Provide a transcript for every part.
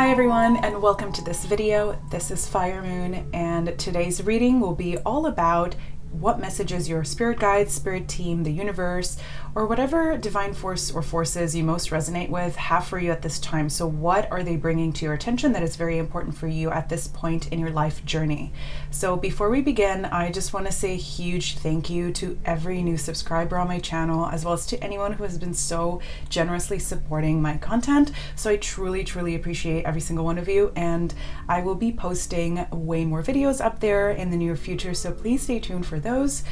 Hi everyone, and welcome to this video. This is Fire Moon, and today's reading will be all about what messages your spirit guides, spirit team, the universe, or whatever divine force or forces you most resonate with have for you at this time. So what are they bringing to your attention that is very important for you at this point in your life journey? So before we begin, I just want to say a huge thank you to every new subscriber on my channel, as well as to anyone who has been so generously supporting my content. So I truly appreciate every single one of you, and I will be posting way more videos up there in the near future, so please stay tuned for those.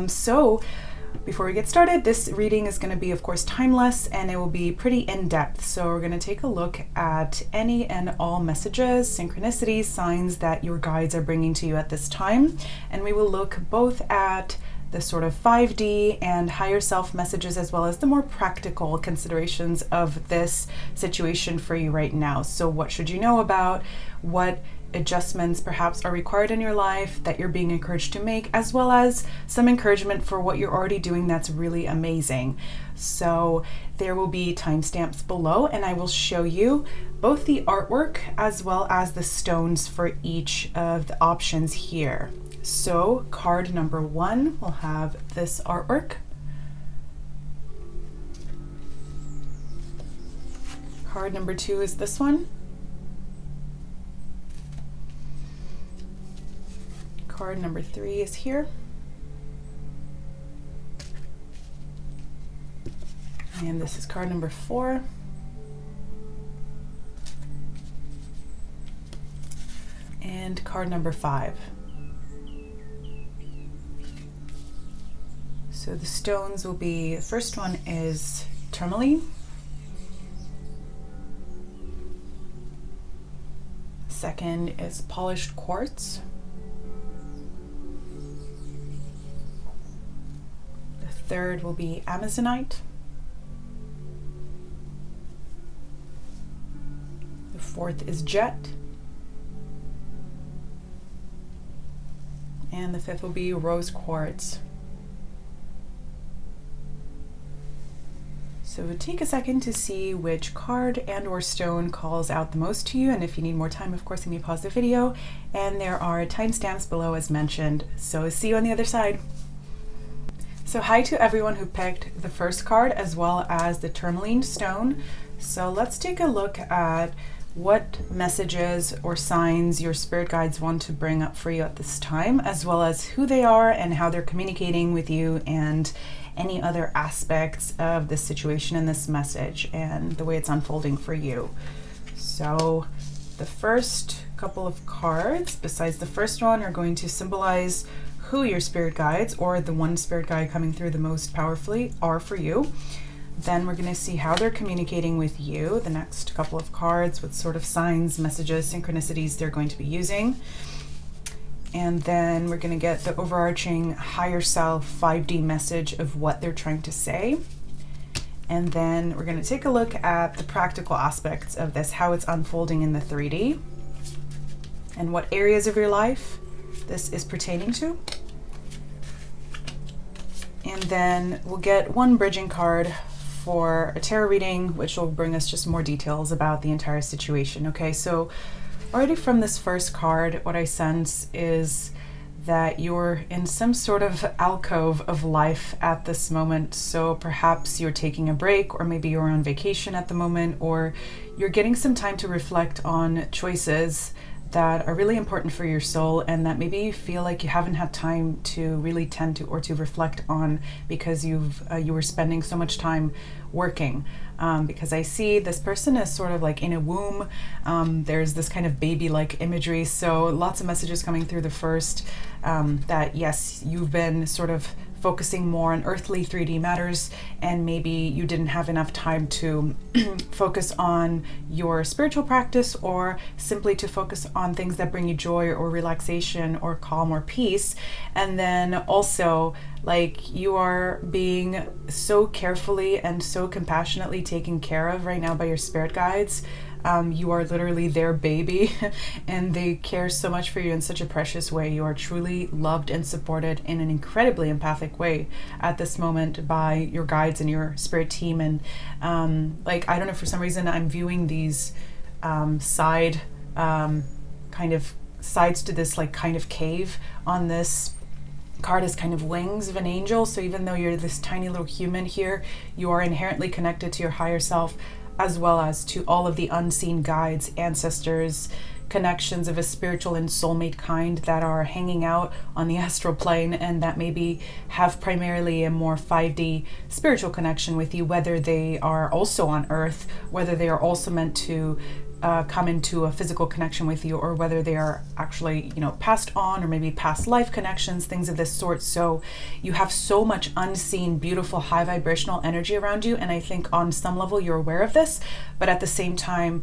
So before we get started, this reading is going to be, of course, timeless, and it will be pretty in-depth. So we're going to take a look at any and all messages, synchronicities, signs that your guides are bringing to you at this time. And we will look both at the sort of 5D and higher self messages, as well as the more practical considerations of this situation for you right now. So what should you know about what adjustments perhaps are required in your life that you're being encouraged to make, as well as some encouragement for what you're already doing that's really amazing. So there will be timestamps below, and I will show you both the artwork as well as the stones for each of the options here. So card number 1 will have this artwork. Card number 2 is this one. Card number 3 is here. And this is card number 4. And card number 5. So the stones will be, the first one is Tourmaline. Second is polished quartz. Third will be Ammonite. The fourth is jet. And the fifth will be rose quartz. So take a second to see which card and or stone calls out the most to you, and if you need more time, of course, you may pause the video, and there are timestamps below as mentioned. So see you on the other side. So hi to everyone who picked the first card as well as the Tourmaline stone. So let's take a look at what messages or signs your spirit guides want to bring up for you at this time, as well as who they are and how they're communicating with you, and any other aspects of this situation and this message and the way it's unfolding for you. So the first couple of cards, besides the first one, are going to symbolize who your spirit guides, or the one spirit guide coming through the most powerfully, are for you. Then we're going to see how they're communicating with you, the next couple of cards, what sort of signs, messages, synchronicities they're going to be using. And then we're going to get the overarching higher self 5D message of what they're trying to say. And then we're going to take a look at the practical aspects of this, how it's unfolding in the 3D, and what areas of your life this is pertaining to. And then we'll get one bridging card for a tarot reading, which will bring us just more details about the entire situation. Okay, so already from this first card, what I sense is that you're in some sort of alcove of life at this moment. So perhaps you're taking a break, or maybe you're on vacation at the moment, or you're getting some time to reflect on choices that are really important for your soul, and that maybe you feel like you haven't had time to really tend to, or to reflect on, because you were spending so much time working. Because I see this person is sort of like in a womb. There's this kind of baby-like imagery. So lots of messages coming through the first, that yes, you've been sort of focusing more on earthly 3D matters, and maybe you didn't have enough time to focus on your spiritual practice, or simply to focus on things that bring you joy or relaxation or calm or peace. And then also, like, you are being so carefully and so compassionately taken care of right now by your spirit guides. You are literally their baby, and they care so much for you in such a precious way. You are truly loved and supported in an incredibly empathic way at this moment by your guides and your spirit team. And like, I don't know, for some reason I'm viewing these side, kind of sides to this like kind of cave. On this card is kind of wings of an angel. So even though you're this tiny little human here, you are inherently connected to your higher self, as well as to all of the unseen guides, ancestors, connections of a spiritual and soulmate kind that are hanging out on the astral plane, and that maybe have primarily a more 5D spiritual connection with you, whether they are also on Earth, whether they are also meant to come into a physical connection with you, or whether they are actually, passed on, or maybe past life connections, things of this sort. So you have so much unseen, beautiful, high vibrational energy around you, and I think on some level you're aware of this, but at the same time,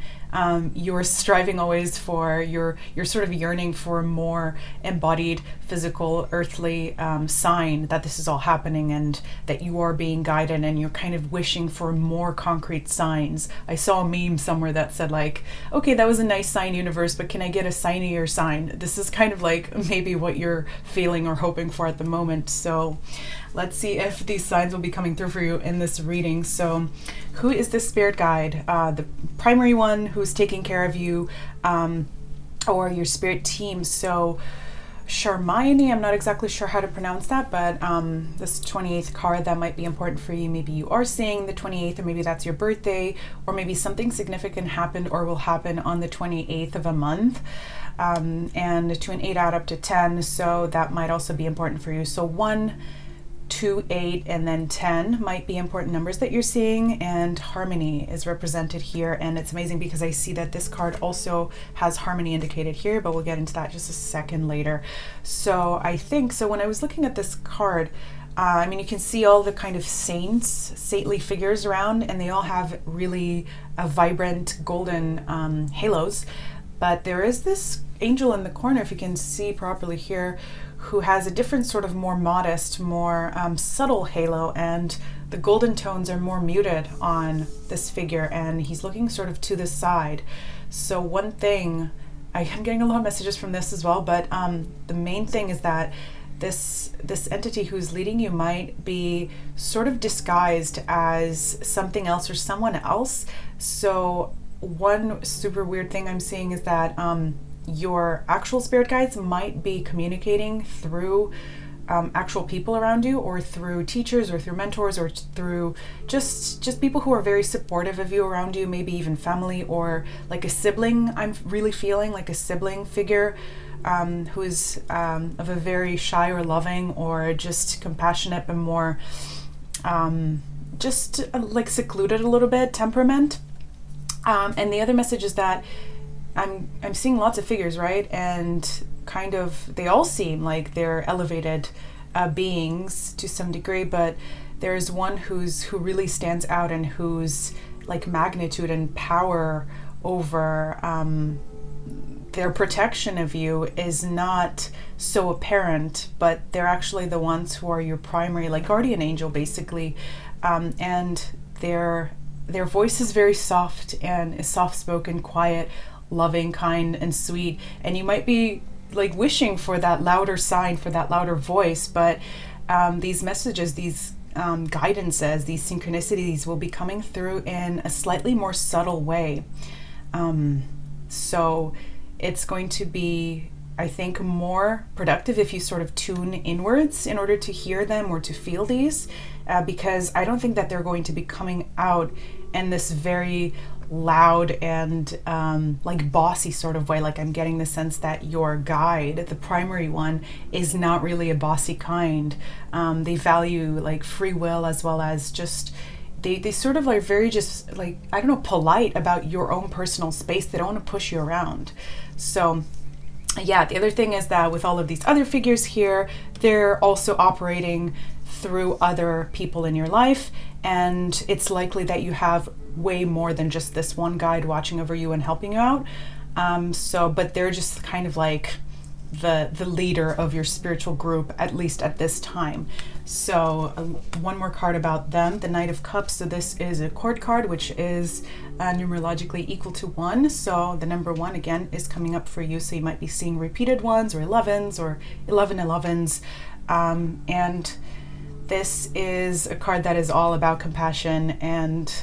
you're striving always for, you're sort of yearning for a more embodied, physical, earthly sign that this is all happening and that you are being guided, and you're kind of wishing for more concrete signs. I saw a meme somewhere that said like, okay, that was a nice sign, universe, but can I get a signier sign? This is kind of like maybe what you're feeling or hoping for at the moment. So let's see if these signs will be coming through for you in this reading. So who is this spirit guide? The primary one who's taking care of you, or your spirit team. So Charmaine, I'm not exactly sure how to pronounce that, but this 28th card, that might be important for you. Maybe you are seeing the 28th, or maybe that's your birthday, or maybe something significant happened or will happen on the 28th of a month. And to an 8 out up to 10, so that might also be important for you. So 1, 2, 8, and then 10 might be important numbers that you're seeing, and harmony is represented here. And it's amazing because I see that this card also has harmony indicated here, but we'll get into that just a second later. So I think, so when I was looking at this card, you can see all the kind of saintly figures around, and they all have really vibrant golden halos. But there is this angel in the corner, if you can see properly here, who has a different sort of more modest, more subtle halo, and the golden tones are more muted on this figure, and he's looking sort of to the side. So one thing, I am getting a lot of messages from this as well, but the main thing is that this entity who's leading you might be sort of disguised as something else or someone else. So one super weird thing I'm seeing is that your actual spirit guides might be communicating through actual people around you, or through teachers, or through mentors, or through just people who are very supportive of you around you, maybe even family, or like a sibling. I'm really feeling like a sibling figure who is of a very shy or loving or just compassionate, but more just like secluded a little bit temperament. And the other message is that I'm seeing lots of figures, right? And kind of, they all seem like they're elevated beings to some degree, but there's one who really stands out, and whose like magnitude and power over their protection of you is not so apparent, but they're actually the ones who are your primary like guardian angel, basically. And their voice is very soft, and is soft-spoken, quiet, loving, kind, and sweet. And you might be like wishing for that louder sign, for that louder voice, but these messages, these guidances, these synchronicities will be coming through in a slightly more subtle way. So it's going to be, I think, more productive if you sort of tune inwards in order to hear them or to feel these, because I don't think that they're going to be coming out in this very loud and like bossy sort of way. Like, I'm getting the sense that your guide, the primary one, is not really a bossy kind. They value like free will, as well as just they sort of like very just like, I don't know, polite about your own personal space. They don't want to push you around. So yeah, the other thing is that with all of these other figures here, they're also operating through other people in your life, and it's likely that you have way more than just this one guide watching over you and helping you out. But they're just kind of like the leader of your spiritual group, at least at this time. So one more card about them, the Knight of Cups. So this is a cord card, which is numerologically equal to 1. So the number 1 again is coming up for you. So you might be seeing repeated ones, or 11s, or 11 11s. And This is a card that is all about compassion and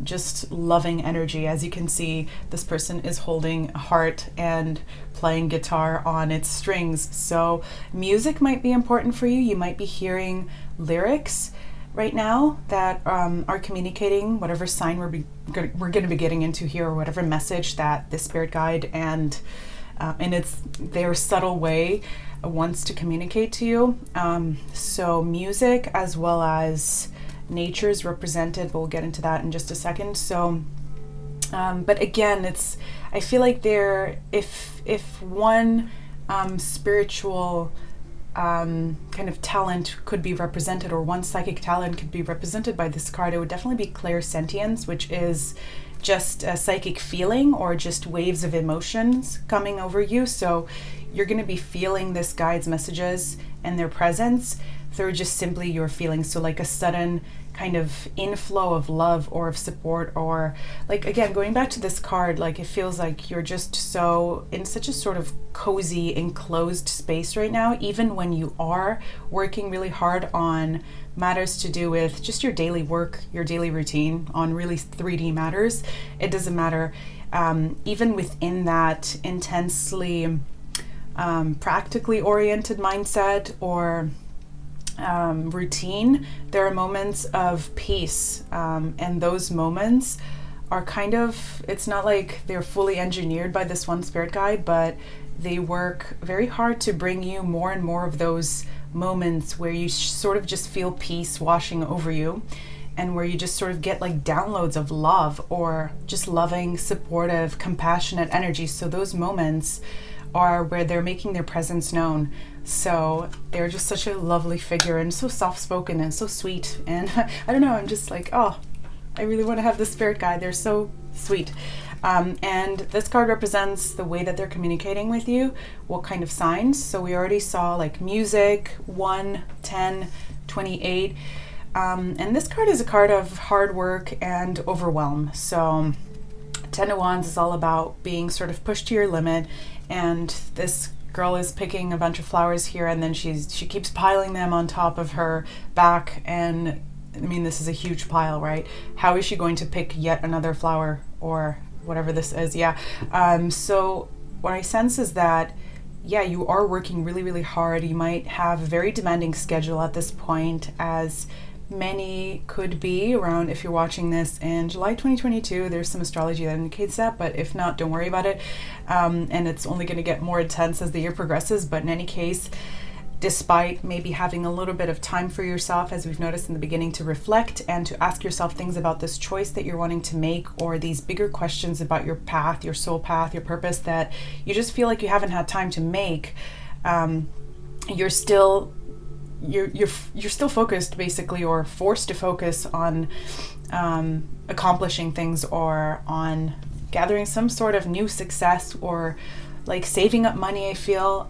just loving energy. As you can see, this person is holding a heart and playing guitar on its strings. So music might be important for you. You might be hearing lyrics right now that are communicating whatever sign we're going to be getting into here, or whatever message that the spirit guide and in their subtle way wants to communicate to you. So music as well as nature is represented, but we'll get into that in just a second. So but again, I feel like if one spiritual kind of talent could be represented, or one psychic talent could be represented by this card, it would definitely be clairsentience, which is just a psychic feeling or just waves of emotions coming over you. So you're going to be feeling this guide's messages and their presence through just simply your feelings. So like a sudden kind of inflow of love or of support, or like, again, going back to this card, like it feels like you're just so in such a sort of cozy enclosed space right now, even when you are working really hard on matters to do with just your daily work, your daily routine, on really 3D matters. It doesn't matter. Even within that intensely practically oriented mindset or routine, there are moments of peace, and those moments are kind of, it's not like they're fully engineered by this one spirit guide, but they work very hard to bring you more and more of those moments where you sort of just feel peace washing over you, and where you just sort of get like downloads of love or just loving, supportive, compassionate energy. So those moments are where they're making their presence known. So they're just such a lovely figure and so soft-spoken and so sweet. And I don't know, I'm just like, oh, I really want to have this spirit guide. They're so sweet. And this card represents the way that they're communicating with you, what kind of signs. So we already saw like music, 1, 10, 28. And this card is a card of hard work and overwhelm. So 10 of Wands is all about being sort of pushed to your limit, and this girl is picking a bunch of flowers here, and then she keeps piling them on top of her back, and I mean, this is a huge pile, right? How is she going to pick yet another flower or whatever this is? Yeah. So what I sense is that, yeah, you are working really, really hard. You might have a very demanding schedule at this point, as many could be around. If you're watching this in July 2022, there's some astrology that indicates that, but if not, don't worry about it. And it's only going to get more intense as the year progresses. But in any case, despite maybe having a little bit of time for yourself, as we've noticed in the beginning, to reflect and to ask yourself things about this choice that you're wanting to make, or these bigger questions about your path, your soul path, your purpose, that you just feel like you haven't had time to make, you're still focused, basically, or forced to focus on accomplishing things, or on gathering some sort of new success, or like saving up money, I feel,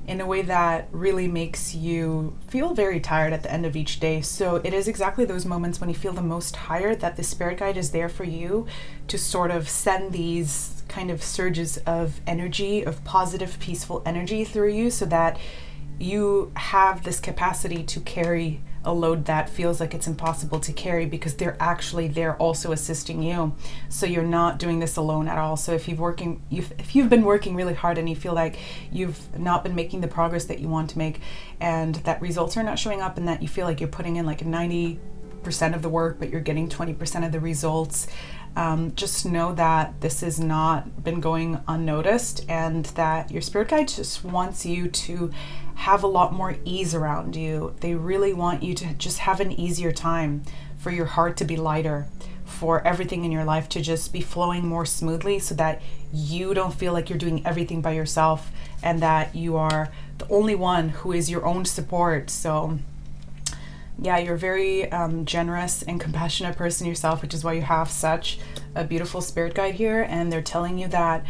in a way that really makes you feel very tired at the end of each day. So it is exactly those moments when you feel the most tired that the spirit guide is there for you to sort of send these kind of surges of energy, of positive, peaceful energy through you, so that you have this capacity to carry a load that feels like it's impossible to carry, because they're actually there also assisting you. So you're not doing this alone at all. So if you've been working really hard and you feel like you've not been making the progress that you want to make, and that results are not showing up, and that you feel like you're putting in like 90% of the work but you're getting 20% of the results, just know that this has not been going unnoticed, and that your spirit guide just wants you to have a lot more ease around you. They really want you to just have an easier time, for your heart to be lighter, for everything in your life to just be flowing more smoothly, so that you don't feel like you're doing everything by yourself, and that you are the only one who is your own support. So yeah, you're a very generous and compassionate person yourself, which is why you have such a beautiful spirit guide here. And they're telling you that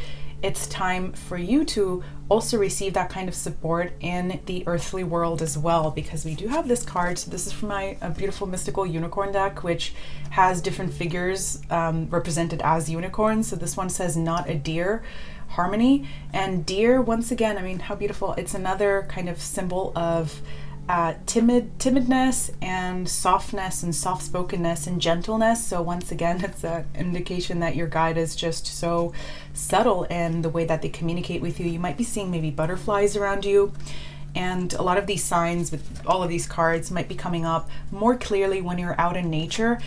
it's time for you to also receive that kind of support in the earthly world as well, because we do have this card. So this is from my beautiful mystical unicorn deck, which has different figures represented as unicorns. So this one says not a deer, harmony. And deer, once again, I mean, how beautiful. It's another kind of symbol of timidness and softness and soft-spokenness and gentleness. So once again, it's an indication that your guide is just so subtle in the way that they communicate with you. You might be seeing maybe butterflies around you, and a lot of these signs with all of these cards might be coming up more clearly when you're out in nature,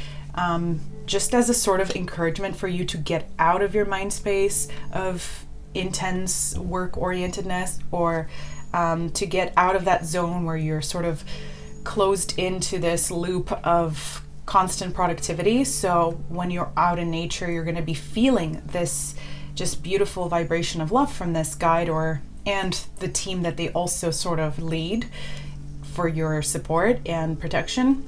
just as a sort of encouragement for you to get out of your mind space of intense work orientedness, or to get out of that zone where you're sort of closed into this loop of constant productivity. So when you're out in nature, you're going to be feeling this just beautiful vibration of love from this guide and the team that they also sort of lead for your support and protection,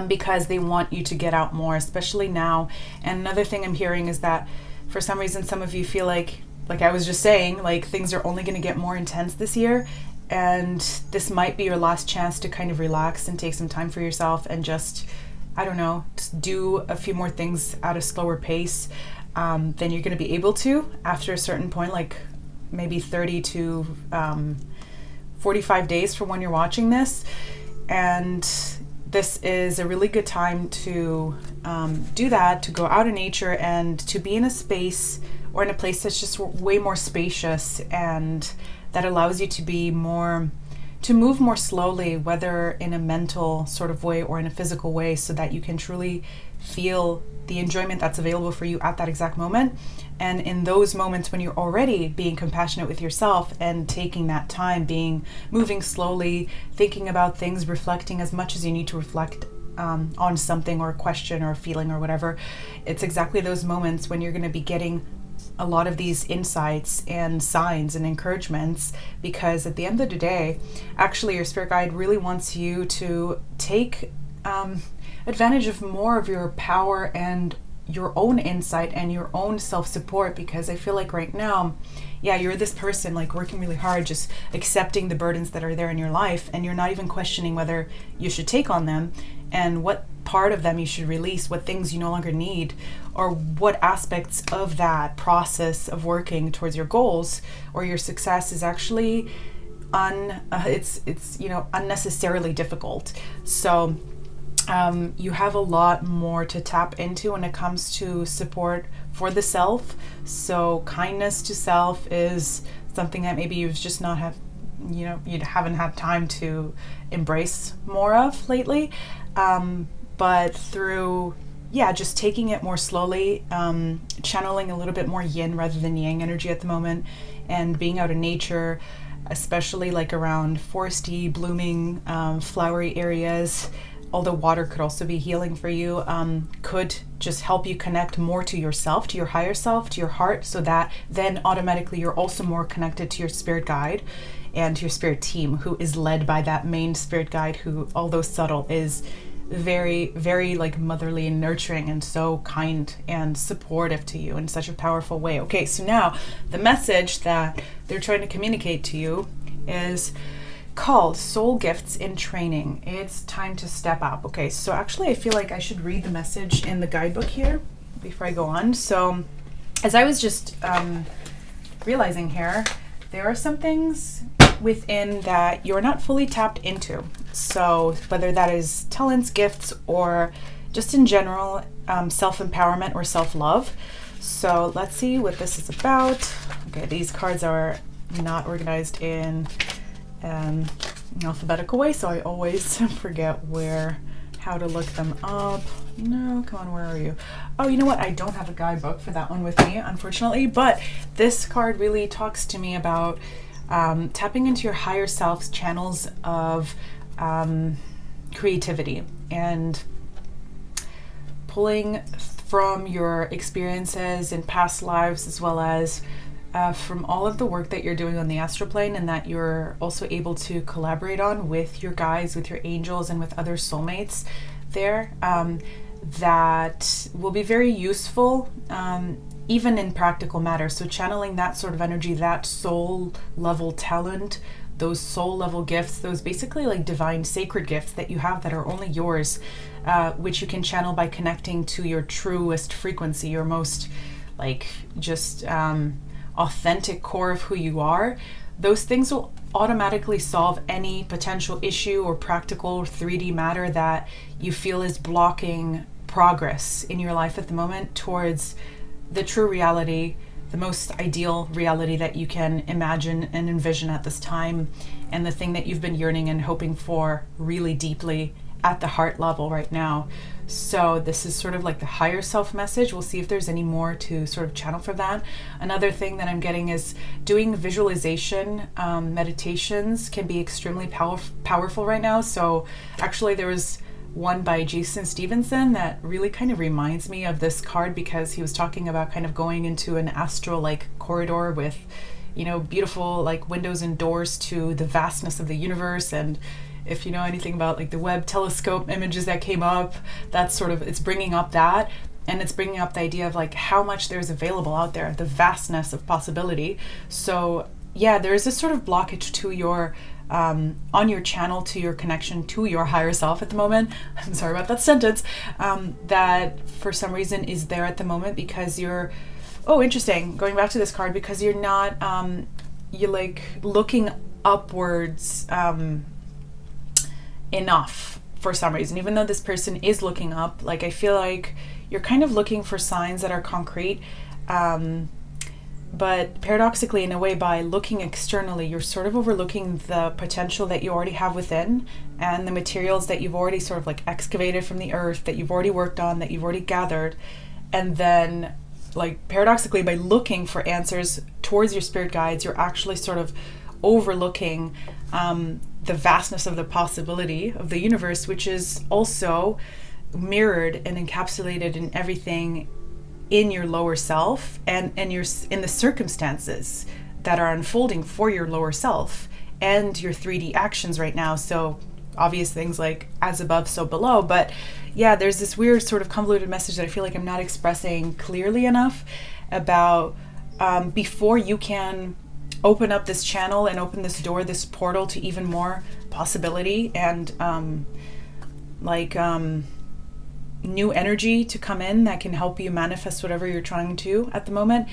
because they want you to get out more, especially now. And another thing I'm hearing is that for some reason, some of you feel like I was just saying, like things are only going to get more intense this year, and this might be your last chance to kind of relax and take some time for yourself and just, I don't know, just do a few more things at a slower pace than you're going to be able to after a certain point, like maybe 30 to 45 days from when you're watching this. And this is a really good time to do that, to go out in nature and to be in a space or in a place that's just way more spacious and that allows you to move more slowly, whether in a mental sort of way or in a physical way, so that you can truly feel the enjoyment that's available for you at that exact moment. And in those moments when you're already being compassionate with yourself and taking that time, moving slowly, thinking about things, reflecting as much as you need to reflect on something or a question or a feeling or whatever, it's exactly those moments when you're going to be getting a lot of these insights and signs and encouragements, because at the end of the day, actually your spirit guide really wants you to take advantage of more of your power and your own insight and your own self-support. Because I feel like right now, you're this person like working really hard, just accepting the burdens that are there in your life, and you're not even questioning whether you should take on them and what part of them you should release, what things you no longer need, or what aspects of that process of working towards your goals or your success is actually unnecessarily difficult. So you have a lot more to tap into when it comes to support for the self. So kindness to self is something that maybe you haven't had time to embrace more of lately. But through, just taking it more slowly, channeling a little bit more yin rather than yang energy at the moment, and being out in nature, especially like around foresty, blooming, flowery areas, although water could also be healing for you, could just help you connect more to yourself, to your higher self, to your heart, so that then automatically you're also more connected to your spirit guide and to your spirit team, who is led by that main spirit guide, who, although subtle, is very, very like motherly and nurturing and so kind and supportive to you in such a powerful way. Okay, so now the message that they're trying to communicate to you is called Soul Gifts in Training. It's time to step up. Okay, so actually I feel like I should read the message in the guidebook here before I go on. So as I was just realizing here, there are some things within that you're not fully tapped into. So whether that is talents, gifts, or just in general self-empowerment or self-love. So let's see what this is about. Okay, these cards are not organized in an alphabetical way, so I always forget how to look them up. No, come on, where are you? Oh, you know what? I don't have a guidebook for that one with me, unfortunately, but this card really talks to me about tapping into your higher self's channels of creativity and pulling from your experiences in past lives, as well as from all of the work that you're doing on the astral plane, and that you're also able to collaborate on with your guides, with your angels, and with other soulmates there, that will be very useful even in practical matters. So channeling that sort of energy, that soul level talent, those soul level gifts, those basically like divine sacred gifts that you have that are only yours, which you can channel by connecting to your truest frequency, your most like just authentic core of who you are. Those things will automatically solve any potential issue or practical 3D matter that you feel is blocking progress in your life at the moment towards the true reality, the most ideal reality that you can imagine and envision at this time, and the thing that you've been yearning and hoping for really deeply at the heart level right now. So this is sort of like the higher self message. We'll see if there's any more to sort of channel for that. Another thing that I'm getting is doing visualization meditations can be extremely powerful right now. So actually there was one by Jason Stevenson that really kind of reminds me of this card, because he was talking about kind of going into an astral like corridor with, you know, beautiful like windows and doors to the vastness of the universe. And if you know anything about like the Webb telescope images that came up, that's sort of, it's bringing up that, and it's bringing up the idea of like how much there's available out there, the vastness of possibility. So yeah, there is this sort of blockage to your on your channel, to your connection to your higher self at the moment. I'm sorry about that sentence. That for some reason is there at the moment because you're, oh, interesting, going back to this card, because you're not you're like looking upwards enough for some reason, even though this person is looking up. Like I feel like you're kind of looking for signs that are concrete, but paradoxically, in a way, by looking externally, you're sort of overlooking the potential that you already have within, and the materials that you've already sort of like excavated from the earth, that you've already worked on, that you've already gathered. And then like paradoxically, by looking for answers towards your spirit guides, you're actually sort of overlooking the vastness of the possibility of the universe, which is also mirrored and encapsulated in everything in your lower self, and in the circumstances that are unfolding for your lower self and your 3D actions right now. So obvious things like as above, so below. But yeah, there's this weird sort of convoluted message that I feel like I'm not expressing clearly enough about before you can open up this channel and open this door, this portal to even more possibility and new energy to come in that can help you manifest whatever you're trying to at the moment.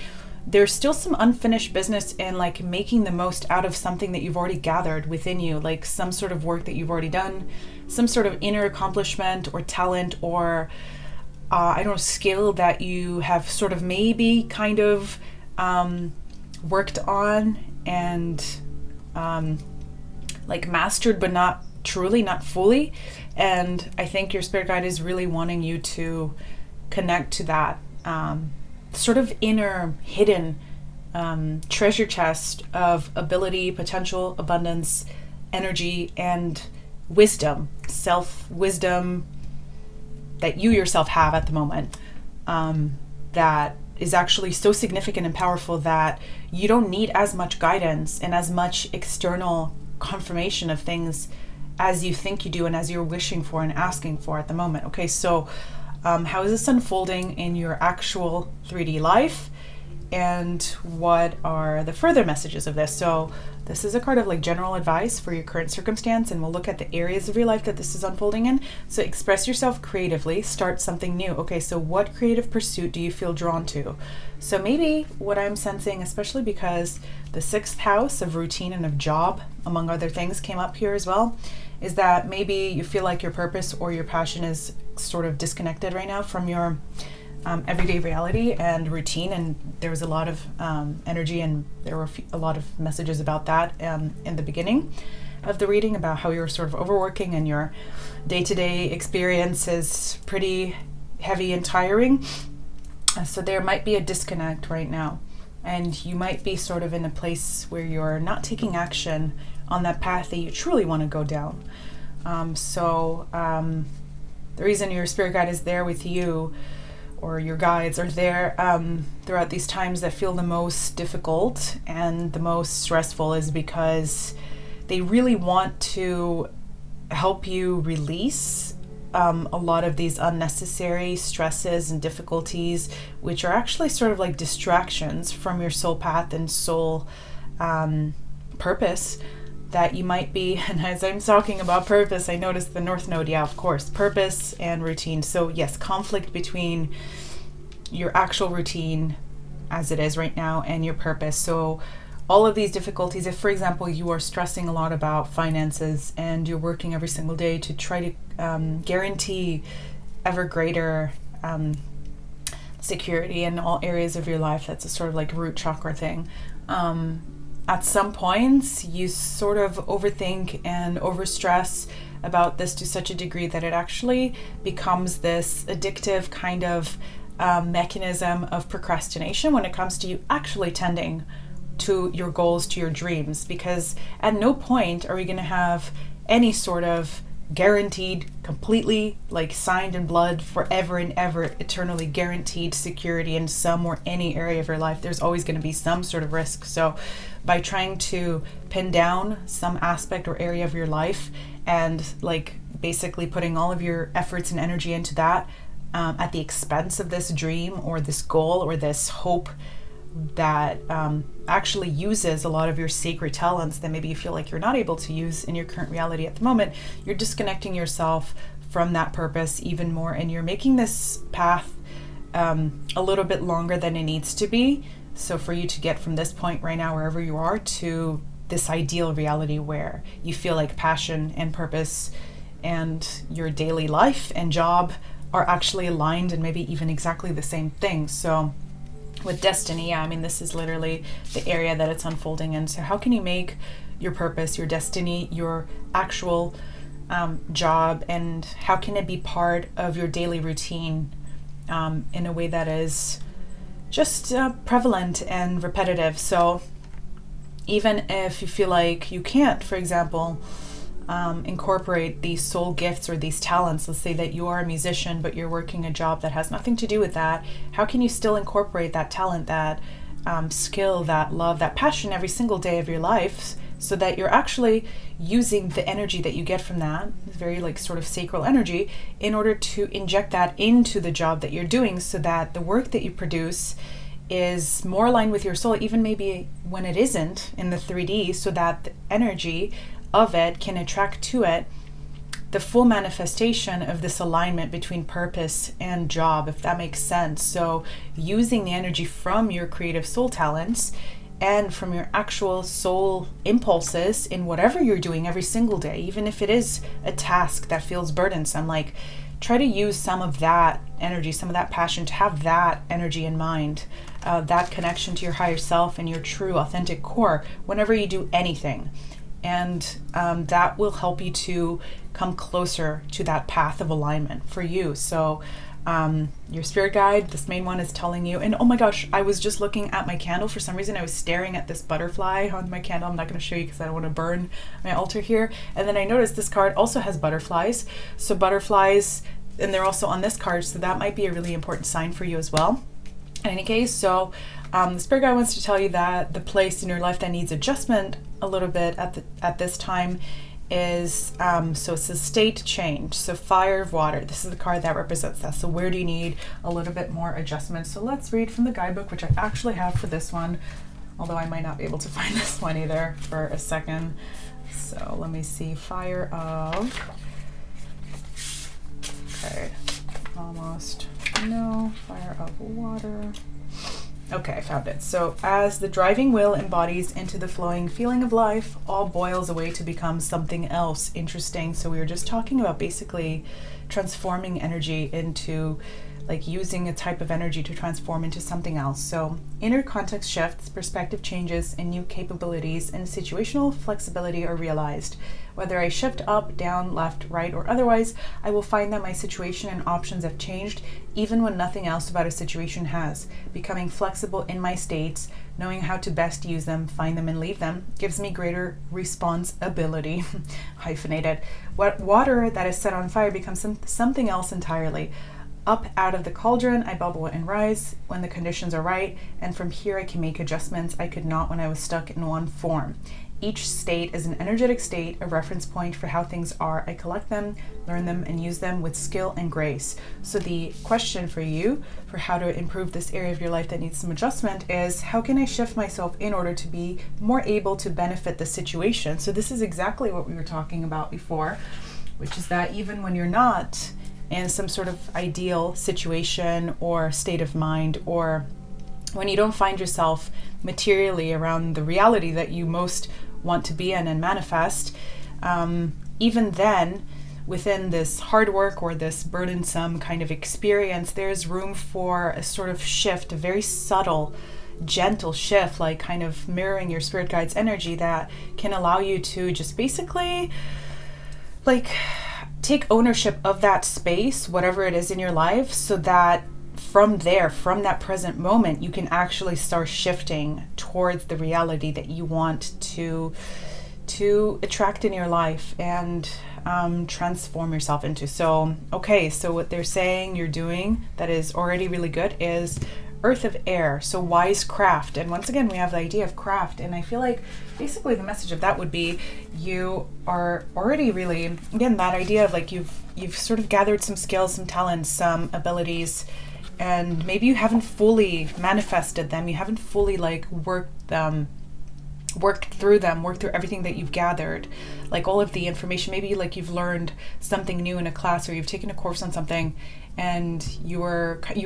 There's still some unfinished business in like making the most out of something that you've already gathered within you, like some sort of work that you've already done, some sort of inner accomplishment or talent or I don't know, skill that you have sort of maybe kind of worked on and like mastered, but not truly, not fully. And I think your spirit guide is really wanting you to connect to that sort of inner hidden treasure chest of ability, potential, abundance, energy, and wisdom, self-wisdom that you yourself have at the moment, that is actually so significant and powerful that you don't need as much guidance and as much external confirmation of things as you think you do and as you're wishing for and asking for at the moment. Okay, so how is this unfolding in your actual 3D life, and what are the further messages of this? So this is a card of like general advice for your current circumstance, and we'll look at the areas of your life that this is unfolding in. So express yourself creatively, start something new. Okay, so what creative pursuit do you feel drawn to? So maybe what I'm sensing, especially because the 6th house of routine and of job, among other things, came up here as well, is that maybe you feel like your purpose or your passion is sort of disconnected right now from your everyday reality and routine. And there was a lot of energy, and there were a lot of messages about that in the beginning of the reading, about how you're sort of overworking and your day-to-day experience is pretty heavy and tiring. So there might be a disconnect right now, and you might be sort of in a place where you're not taking action on that path that you truly want to go down. The reason your spirit guide is there with you, or your guides are there throughout these times that feel the most difficult and the most stressful, is because they really want to help you release a lot of these unnecessary stresses and difficulties, which are actually sort of like distractions from your soul path and soul purpose that you might be. And as I'm talking about purpose, I noticed the North Node, yeah, of course, purpose and routine. So yes, conflict between your actual routine as it is right now and your purpose. So all of these difficulties, if for example you are stressing a lot about finances and you're working every single day to try to guarantee ever greater security in all areas of your life, that's a sort of like root chakra thing. At some points you sort of overthink and overstress about this to such a degree that it actually becomes this addictive kind of mechanism of procrastination when it comes to you actually tending to your goals, to your dreams, because at no point are we going to have any sort of guaranteed, completely like signed in blood, forever and ever, eternally guaranteed security in some or any area of your life. There's always going to be some sort of risk. So by trying to pin down some aspect or area of your life and like basically putting all of your efforts and energy into that at the expense of this dream or this goal or this hope that actually uses a lot of your sacred talents that maybe you feel like you're not able to use in your current reality at the moment, you're disconnecting yourself from that purpose even more, and you're making this path a little bit longer than it needs to be. So for you to get from this point right now, wherever you are, to this ideal reality where you feel like passion and purpose and your daily life and job are actually aligned and maybe even exactly the same thing. So with destiny, yeah, I mean, this is literally the area that it's unfolding in. So how can you make your purpose, your destiny, your actual job, and how can it be part of your daily routine in a way that is just prevalent and repetitive? So even if you feel like you can't, for example, incorporate these soul gifts or these talents, let's say that you are a musician but you're working a job that has nothing to do with that, how can you still incorporate that talent, that skill, that love, that passion every single day of your life, so that you're actually using the energy that you get from that, very like sort of sacral energy, in order to inject that into the job that you're doing, so that the work that you produce is more aligned with your soul, even maybe when it isn't in the 3D, so that the energy of it can attract to it the full manifestation of this alignment between purpose and job, if that makes sense. So using the energy from your creative soul talents and from your actual soul impulses in whatever you're doing every single day, even if it is a task that feels burdensome, like try to use some of that energy, some of that passion, to have that energy in mind, that connection to your higher self and your true authentic core whenever you do anything. And that will help you to come closer to that path of alignment for you. So your spirit guide, this main one, is telling you, and oh my gosh, I was just looking at my candle. For some reason I was staring at this butterfly on my candle. I'm not going to show you because I don't want to burn my altar here. And then I noticed this card also has butterflies. So butterflies, and they're also on this card, so that might be a really important sign for you as well. In any case, so the spirit guide wants to tell you that the place in your life that needs adjustment a little bit at this time is so it's a state change. So fire of water, this is the card that represents that. So where do you need a little bit more adjustment? So let's read from the guidebook, which I actually have for this one, although I might not be able to find this one either for a second. So let me see. Fire of, okay, almost, no, fire of water. Okay, I found it. So as the driving wheel embodies into the flowing feeling of life, all boils away to become something else. Interesting. So we were just talking about basically transforming energy into, like, using a type of energy to transform into something else. So inner context shifts, perspective changes, and new capabilities and situational flexibility are realized. Whether I shift up, down, left, right, or otherwise, I will find that my situation and options have changed, even when nothing else about a situation has. Becoming flexible in my states, knowing how to best use them, find them, and leave them, gives me greater responsibility. Hyphenated. What water that is set on fire becomes something else entirely. Up out of the cauldron, I bubble and rise when the conditions are right, and from here I can make adjustments I could not when I was stuck in one form. Each state is an energetic state, a reference point for how things are. I collect them, learn them, and use them with skill and grace. So the question for you, for how to improve this area of your life that needs some adjustment, is how can I shift myself in order to be more able to benefit the situation? So this is exactly what we were talking about before, which is that even when you're not in some sort of ideal situation or state of mind or when you don't find yourself materially around the reality that you most want to be in and manifest, even then, within this hard work or this burdensome kind of experience, there's room for a sort of shift, a very subtle, gentle shift, like kind of mirroring your spirit guide's energy, that can allow you to just basically like take ownership of that space, whatever it is in your life, so that from there, from that present moment, you can actually start shifting towards the reality that you want to attract in your life and transform yourself into. So, okay, so what they're saying you're doing that is already really good is Earth of Air, so wise craft. And once again, we have the idea of craft, and I feel like basically the message of that would be you are already really, again, that idea of like you've sort of gathered some skills, some talents, some abilities, and maybe you haven't fully manifested them, you haven't fully like worked through everything that you've gathered, like all of the information. Maybe like you've learned something new in a class, or you've taken a course on something and you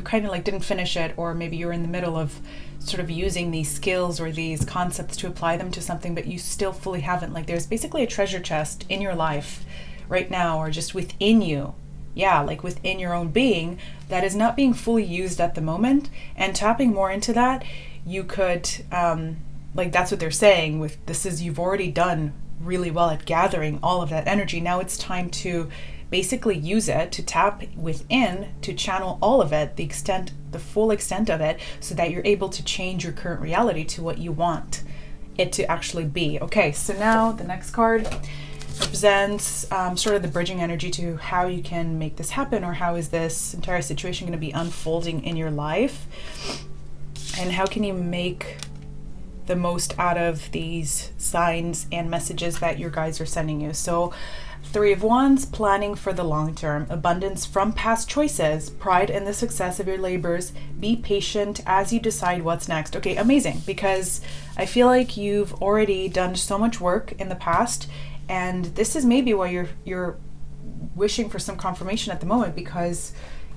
kind of like didn't finish it, or maybe you're in the middle of sort of using these skills or these concepts to apply them to something, but you still fully haven't. Like there's basically a treasure chest in your life right now, or just within you, like within your own being, that is not being fully used at the moment. And tapping more into that, you could like that's what they're saying with this is you've already done really well at gathering all of that energy. Now it's time to basically use it, to tap within, to channel all of it, the full extent of it, so that you're able to change your current reality to what you want it to actually be. Okay, so now the next card represents sort of the bridging energy to how you can make this happen, or how is this entire situation going to be unfolding in your life, and how can you make the most out of these signs and messages that your guides are sending you. So 3 of Wands, planning for the long term, abundance from past choices, pride in the success of your labors, be patient as you decide what's next. Okay, amazing, because I feel like you've already done so much work in the past, and this is maybe why you're wishing for some confirmation at the moment, because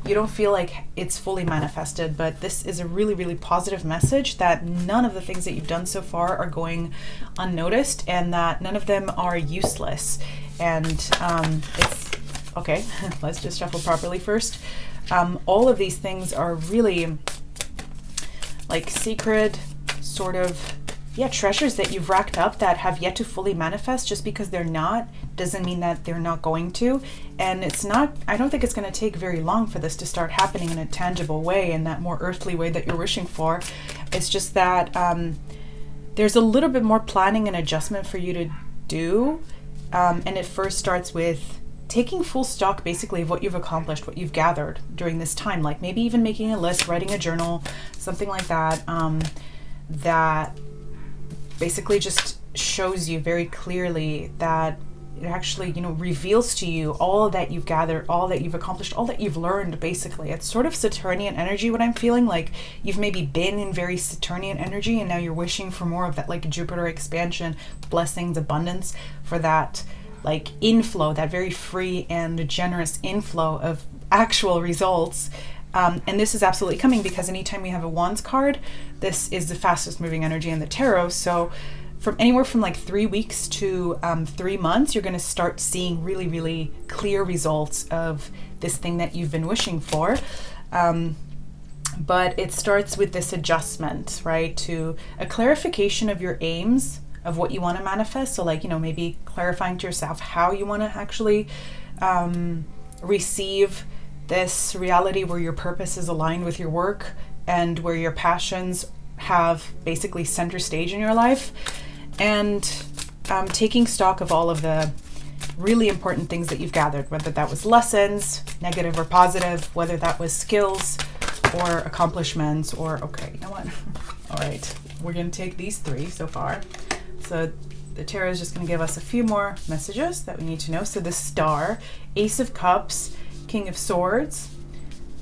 you don't feel like it's fully manifested. But this is a really, really positive message that none of the things that you've done so far are going unnoticed, and that none of them are useless. And it's okay. Let's just shuffle properly first. All of these things are really like secret sort of treasures that you've racked up that have yet to fully manifest. Just because they're not doesn't mean that they're not going to. And I don't think it's going to take very long for this to start happening in a tangible way, in that more earthly way that you're wishing for. It's just that there's a little bit more planning and adjustment for you to do. And it first starts with taking full stock basically of what you've accomplished, what you've gathered during this time. Like maybe even making a list, writing a journal, something like that, that basically just shows you very clearly that it actually, reveals to you all that you've gathered, all that you've accomplished, all that you've learned, basically. It's sort of Saturnian energy, what I'm feeling. Like you've maybe been in very Saturnian energy, and now you're wishing for more of that, like Jupiter expansion, blessings, abundance, for that like inflow, that very free and generous inflow of actual results. And this is absolutely coming, because anytime we have a Wands card, this is the fastest moving energy in the tarot. So from anywhere from like 3 weeks to 3 months, you're going to start seeing really, really clear results of this thing that you've been wishing for. But it starts with this adjustment, right? To a clarification of your aims, of what you want to manifest. So like, maybe clarifying to yourself how you want to actually receive this reality, where your purpose is aligned with your work and where your passions have basically center stage in your life. And taking stock of all of the really important things that you've gathered, whether that was lessons, negative or positive, whether that was skills or accomplishments, or okay, you know what? All right, we're going to take these 3 so far. So the tarot is just going to give us a few more messages that we need to know. So the Star, Ace of Cups, King of Swords,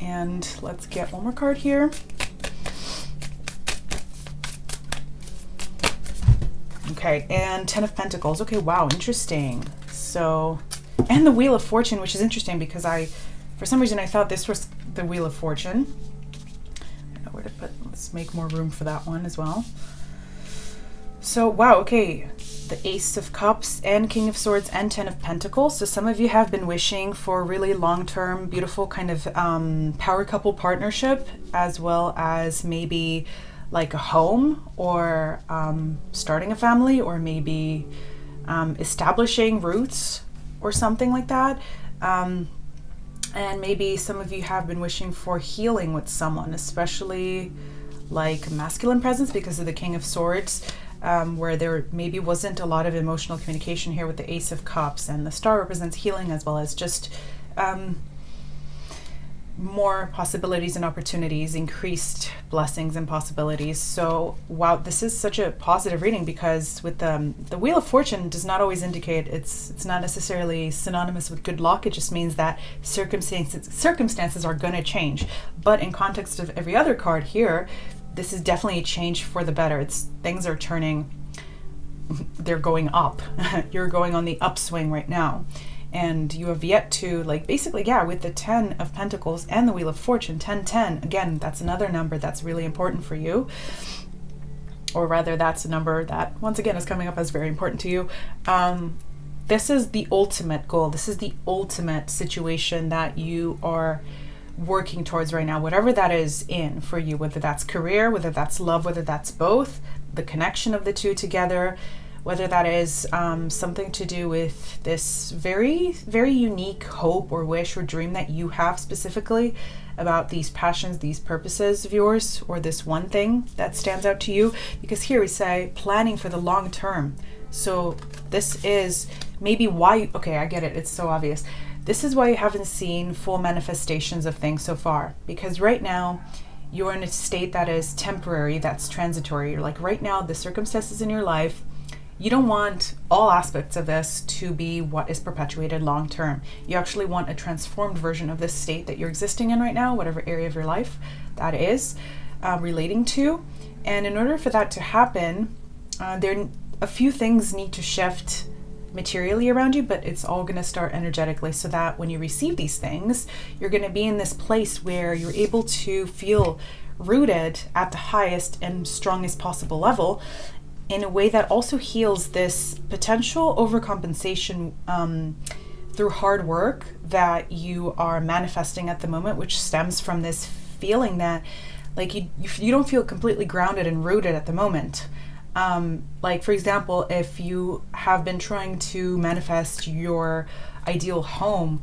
and let's get one more card here. Okay, and 10 of Pentacles. Okay, wow, interesting. So, and the Wheel of Fortune, which is interesting because for some reason I thought this was the Wheel of Fortune. I don't know where card, but let's make more room for that one as well. So, wow, okay. The Ace of Cups and King of Swords and 10 of Pentacles. So some of you have been wishing for a really long-term, beautiful kind of power couple partnership, as well as maybe like a home, or starting a family, or maybe establishing roots or something like that. And maybe some of you have been wishing for healing with someone, especially like masculine presence because of the King of Swords. Where there maybe wasn't a lot of emotional communication here with the Ace of Cups, and the star represents healing as well as just more possibilities and opportunities, increased blessings and possibilities. So wow, this is such a positive reading, because with the Wheel of Fortune does not always indicate, it's not necessarily synonymous with good luck. It just means that circumstances are going to change. But in context of every other card here, this is definitely a change for the better. Things are turning, they're going up. You're going on the upswing right now. And you have yet to, like, basically, yeah, with the 10 of Pentacles and the Wheel of Fortune, 1010, again, that's another number that's really important for you. Or rather, that's a number that, once again, is coming up as very important to you. This is the ultimate goal. This is the ultimate situation that you are working towards right now, whatever that is in for you, whether that's career, whether that's love, whether that's both, the connection of the two together, whether that is something to do with this very, very unique hope or wish or dream that you have specifically about these passions, these purposes of yours, or this one thing that stands out to you. Because here we say planning for the long term. So this is maybe why, okay, I get it, it's so obvious. This is why you haven't seen full manifestations of things so far, because right now you're in a state that is temporary, that's transitory. You're like, right now, the circumstances in your life, you don't want all aspects of this to be what is perpetuated long term. You actually want a transformed version of this state that you're existing in right now, whatever area of your life that is relating to. And in order for that to happen, a few things need to shift materially around you, but it's all going to start energetically, so that when you receive these things, you're going to be in this place where you're able to feel rooted at the highest and strongest possible level, in a way that also heals this potential overcompensation through hard work that you are manifesting at the moment, which stems from this feeling that like you don't feel completely grounded and rooted at the moment. Like, for example, if you have been trying to manifest your ideal home,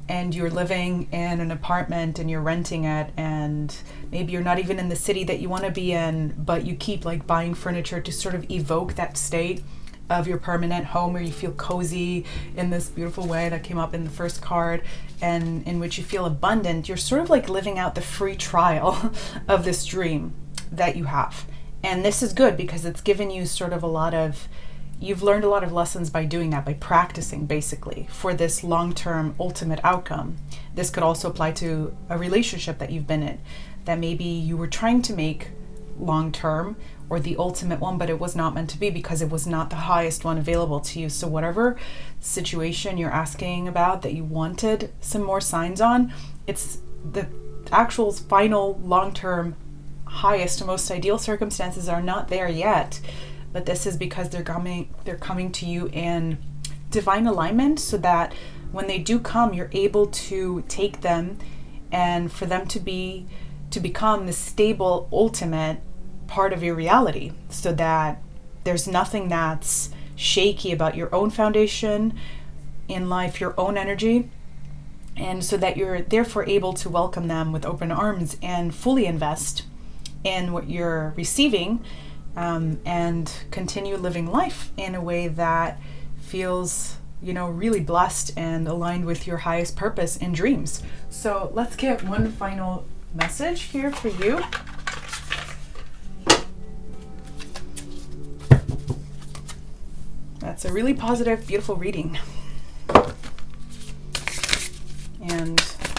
and you're living in an apartment and you're renting it, and maybe you're not even in the city that you want to be in, but you keep like buying furniture to sort of evoke that state of your permanent home where you feel cozy in this beautiful way that came up in the first card, and in which you feel abundant, you're sort of like living out the free trial of this dream that you have. And this is good because it's given you sort of you've learned a lot of lessons by doing that, by practicing basically for this long-term ultimate outcome. This could also apply to a relationship that you've been in, that maybe you were trying to make long-term or the ultimate one, but it was not meant to be because it was not the highest one available to you. So whatever situation you're asking about that you wanted some more signs on, it's the actual final long-term highest and most ideal circumstances are not there yet. But this is because they're coming to you in divine alignment, so that when they do come, you're able to take them, and for them to become the stable ultimate part of your reality, so that there's nothing that's shaky about your own foundation in life, your own energy, and so that you're therefore able to welcome them with open arms and fully invest in what you're receiving. And continue living life in a way that feels, really blessed and aligned with your highest purpose and dreams. So let's get one final message here for you. That's a really positive, beautiful reading. And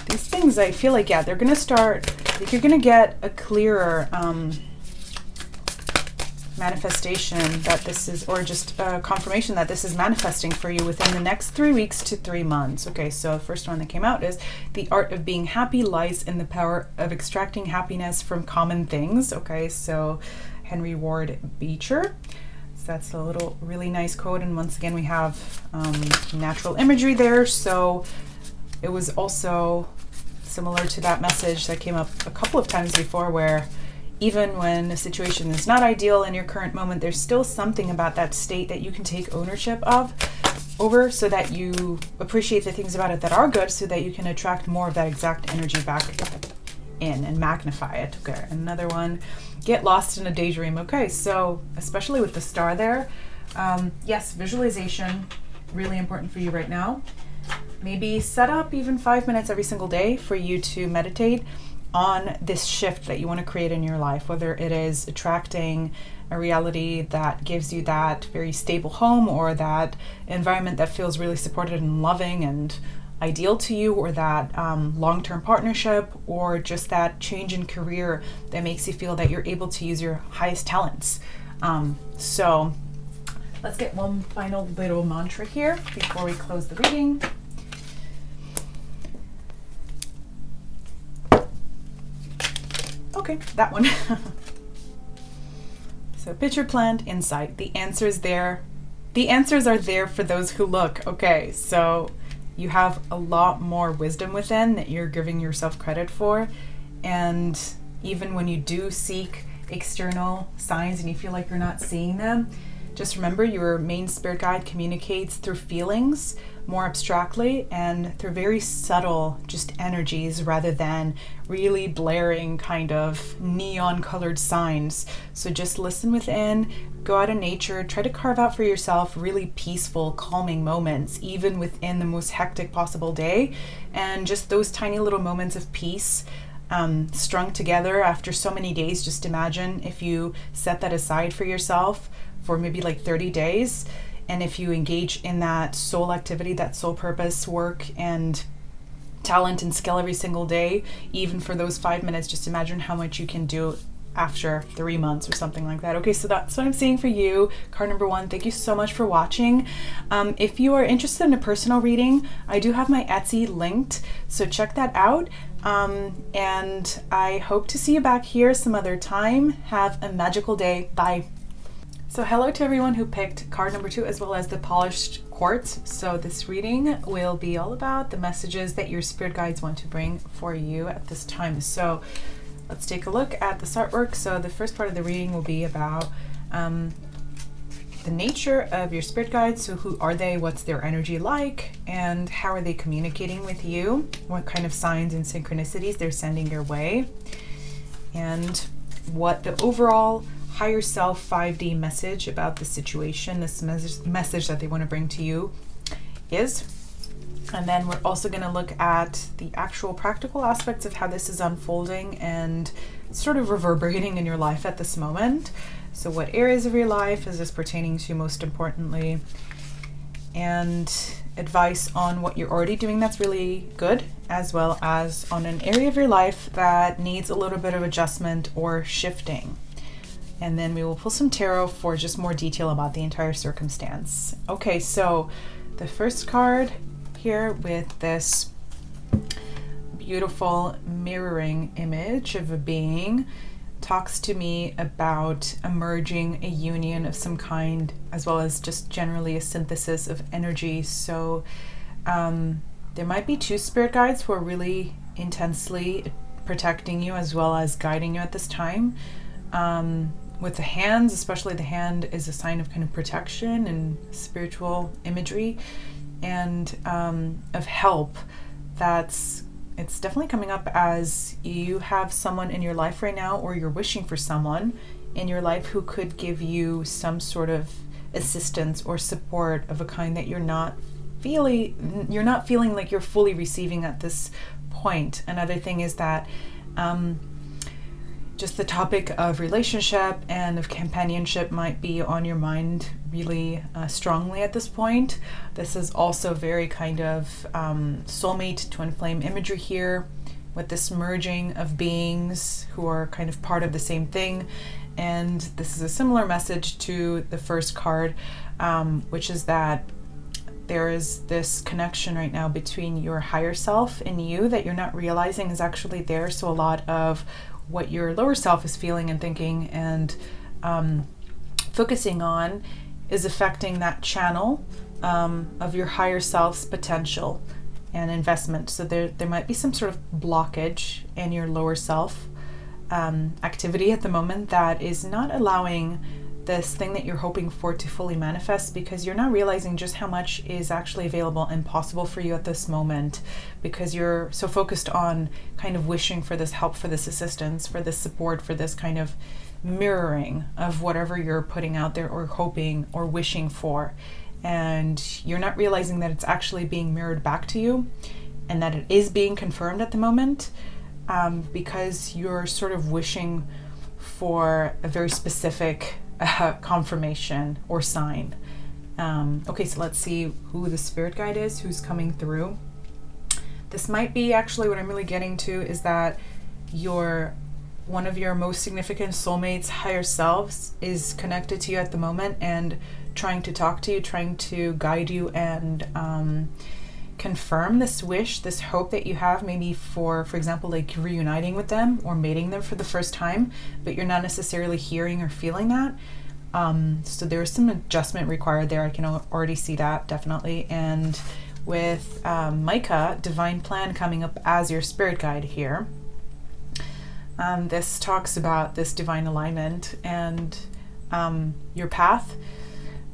these things, I feel like, they're going to start, like you're going to get a clearer, manifestation that this is, or just confirmation that this is manifesting for you within the next 3 weeks to 3 months. Okay, so the first one that came out is the art of being happy lies in the power of extracting happiness from common things. Okay, so Henry Ward Beecher. So that's a little really nice quote. And once again, we have natural imagery there. So it was also similar to that message that came up a couple of times before, where even when a situation is not ideal in your current moment, there's still something about that state that you can take ownership over, so that you appreciate the things about it that are good, so that you can attract more of that exact energy back in and magnify it. Okay, another one, get lost in a daydream. Okay, so especially with the star there, yes, visualization, really important for you right now. Maybe set up even 5 minutes every single day for you to meditate on this shift that you want to create in your life, whether it is attracting a reality that gives you that very stable home, or that environment that feels really supported and loving and ideal to you, or that long-term partnership, or just that change in career that makes you feel that you're able to use your highest talents. So let's get one final little mantra here before we close the reading. Okay, that one. So picture, plant, insight. The answers there. The answers are there for those who look. Okay, so you have a lot more wisdom within that you're giving yourself credit for. And even when you do seek external signs and you feel like you're not seeing them, just remember your main spirit guide communicates through feelings more abstractly and through very subtle just energies, rather than really blaring kind of neon colored signs. So just listen within, go out in nature, try to carve out for yourself really peaceful, calming moments, even within the most hectic possible day. And just those tiny little moments of peace strung together after so many days. Just imagine if you set that aside for yourself for maybe like 30 days. And if you engage in that soul activity, that soul purpose work and talent and skill every single day, even for those 5 minutes, just imagine how much you can do after 3 months or something like that. Okay, so that's what I'm seeing for you. Card number 1, thank you so much for watching. If you are interested in a personal reading, I do have my Etsy linked, so check that out. And I hope to see you back here some other time. Have a magical day. Bye. So hello to everyone who picked card number 2 as well as the polished quartz. So this reading will be all about the messages that your spirit guides want to bring for you at this time. So let's take a look at this artwork. So the first part of the reading will be about the nature of your spirit guides. So who are they? What's their energy like? And how are they communicating with you? What kind of signs and synchronicities they're sending your way? And what the overall higher self 5D message about the situation, this message that they want to bring to you is. And then we're also going to look at the actual practical aspects of how this is unfolding and sort of reverberating in your life at this moment. So what areas of your life is this pertaining to most importantly? And advice on what you're already doing that's really good, as well as on an area of your life that needs a little bit of adjustment or shifting. And then we will pull some tarot for just more detail about the entire circumstance. Okay, so the first card here with this beautiful mirroring image of a being talks to me about emerging a union of some kind, as well as just generally a synthesis of energy. So there might be 2 spirit guides who are really intensely protecting you as well as guiding you at this time. With the hands, especially the hand is a sign of kind of protection and spiritual imagery and of help. It's definitely coming up as you have someone in your life right now, or you're wishing for someone in your life who could give you some sort of assistance or support of a kind that you're not feeling like you're fully receiving at this point. Another thing is that just the topic of relationship and of companionship might be on your mind really strongly at this point. This is also very kind of soulmate twin flame imagery here, with this merging of beings who are kind of part of the same thing. And this is a similar message to the first card, which is that there is this connection right now between your higher self and you that you're not realizing is actually there. So a lot of what your lower self is feeling and thinking and focusing on is affecting that channel of your higher self's potential and investment. So there might be some sort of blockage in your lower self activity at the moment that is not allowing this thing that you're hoping for to fully manifest, because you're not realizing just how much is actually available and possible for you at this moment, because you're so focused on kind of wishing for this help, for this assistance, for this support, for this kind of mirroring of whatever you're putting out there or hoping or wishing for. And you're not realizing that it's actually being mirrored back to you and that it is being confirmed at the moment, because you're sort of wishing for a very specific confirmation or sign. Okay, so let's see who the spirit guide is, who's coming through. This might be actually what I'm really getting to is that one of your most significant soulmates, higher selves, is connected to you at the moment and trying to talk to you, trying to guide you and confirm this wish, this hope that you have, maybe for example, like reuniting with them or mating them for the first time, but you're not necessarily hearing or feeling that. So there's some adjustment required there. I can already see that, definitely. And with Micah, divine plan coming up as your spirit guide here. This talks about this divine alignment and your path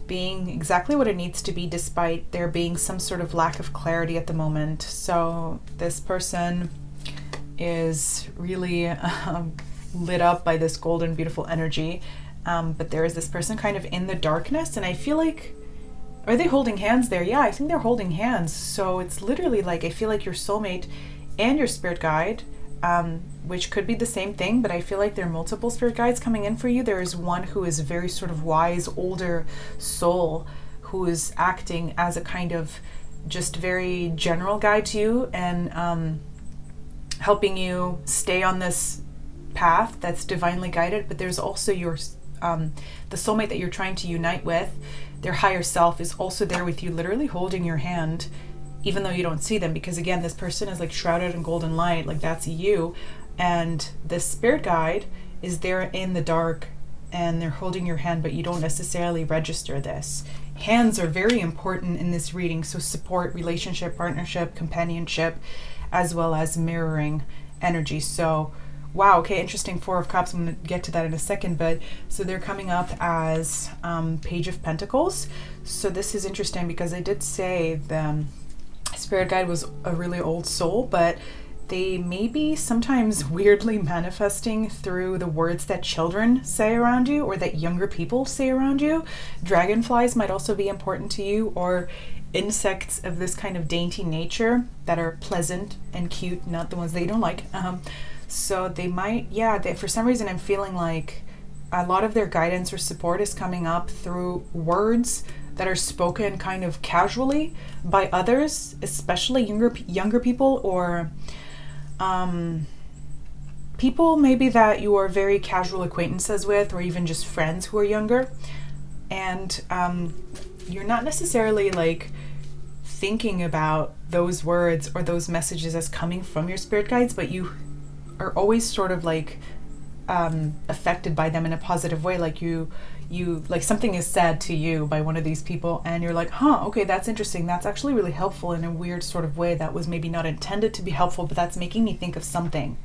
being exactly what it needs to be, despite there being some sort of lack of clarity at the moment. So this person is really lit up by this golden, beautiful energy. But there is this person kind of in the darkness, and I feel like, are they holding hands there? Yeah, I think they're holding hands. So it's literally like, I feel like your soulmate and your spirit guide, which could be the same thing, but I feel like there are multiple spirit guides coming in for you. There is one who is a very sort of wise, older soul who is acting as a kind of just very general guide to you and helping you stay on this path that's divinely guided. But there's also your the soulmate that you're trying to unite with, their higher self, is also there with you, literally holding your hand, even though you don't see them, because again, this person is like shrouded in golden light, like that's you. And this spirit guide is there in the dark and they're holding your hand, but you don't necessarily register this. Hands are very important in this reading. So support, relationship, partnership, companionship, as well as mirroring energy. So wow, okay, interesting. 4 of Cups, I'm going to get to that in a second, but so they're coming up as Page of Pentacles. So this is interesting because I did say the spirit guide was a really old soul, but they may be sometimes weirdly manifesting through the words that children say around you or that younger people say around you. Dragonflies might also be important to you, or insects of this kind of dainty nature that are pleasant and cute, not the ones that you don't like. So they might, for some reason I'm feeling like a lot of their guidance or support is coming up through words that are spoken kind of casually by others, especially younger people, or people maybe that you are very casual acquaintances with, or even just friends who are younger. And you're not necessarily like thinking about those words or those messages as coming from your spirit guides, but you are always sort of like affected by them in a positive way. Like you like something is said to you by one of these people and you're like, okay, that's interesting, that's actually really helpful in a weird sort of way that was maybe not intended to be helpful, but that's making me think of something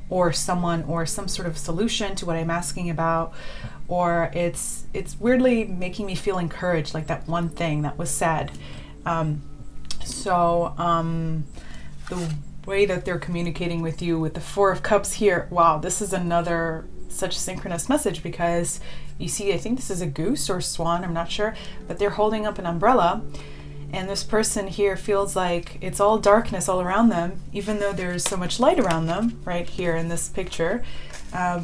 or someone or some sort of solution to what I'm asking about, or it's weirdly making me feel encouraged, like that one thing that was said. The way that they're communicating with you with the 4 of Cups here, wow, this is another such synchronous message, because you see, I think this is a goose or swan, I'm not sure, but they're holding up an umbrella, and this person here feels like it's all darkness all around them, even though there's so much light around them right here in this picture.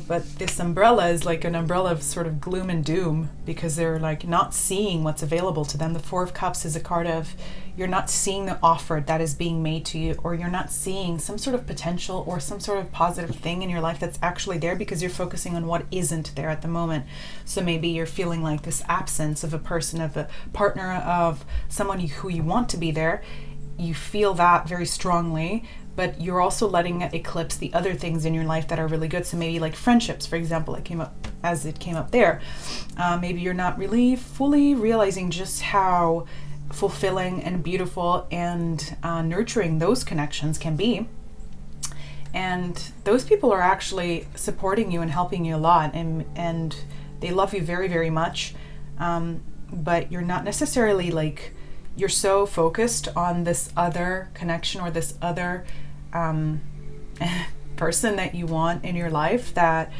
But this umbrella is like an umbrella of sort of gloom and doom, because they're like not seeing what's available to them. The Four of Cups is a card of you're not seeing the offer that is being made to you, or you're not seeing some sort of potential or some sort of positive thing in your life that's actually there, because you're focusing on what isn't there at the moment. So maybe you're feeling like this absence of a person, of a partner, of someone who you want to be there. You feel that very strongly, but you're also letting it eclipse the other things in your life that are really good. So maybe like friendships, for example, it came up there. Maybe you're not really fully realizing just how fulfilling and beautiful and nurturing those connections can be. And those people are actually supporting you and helping you a lot, and they love you very, very much. But you're not necessarily like, you're so focused on this other connection or this other person that you want in your life, that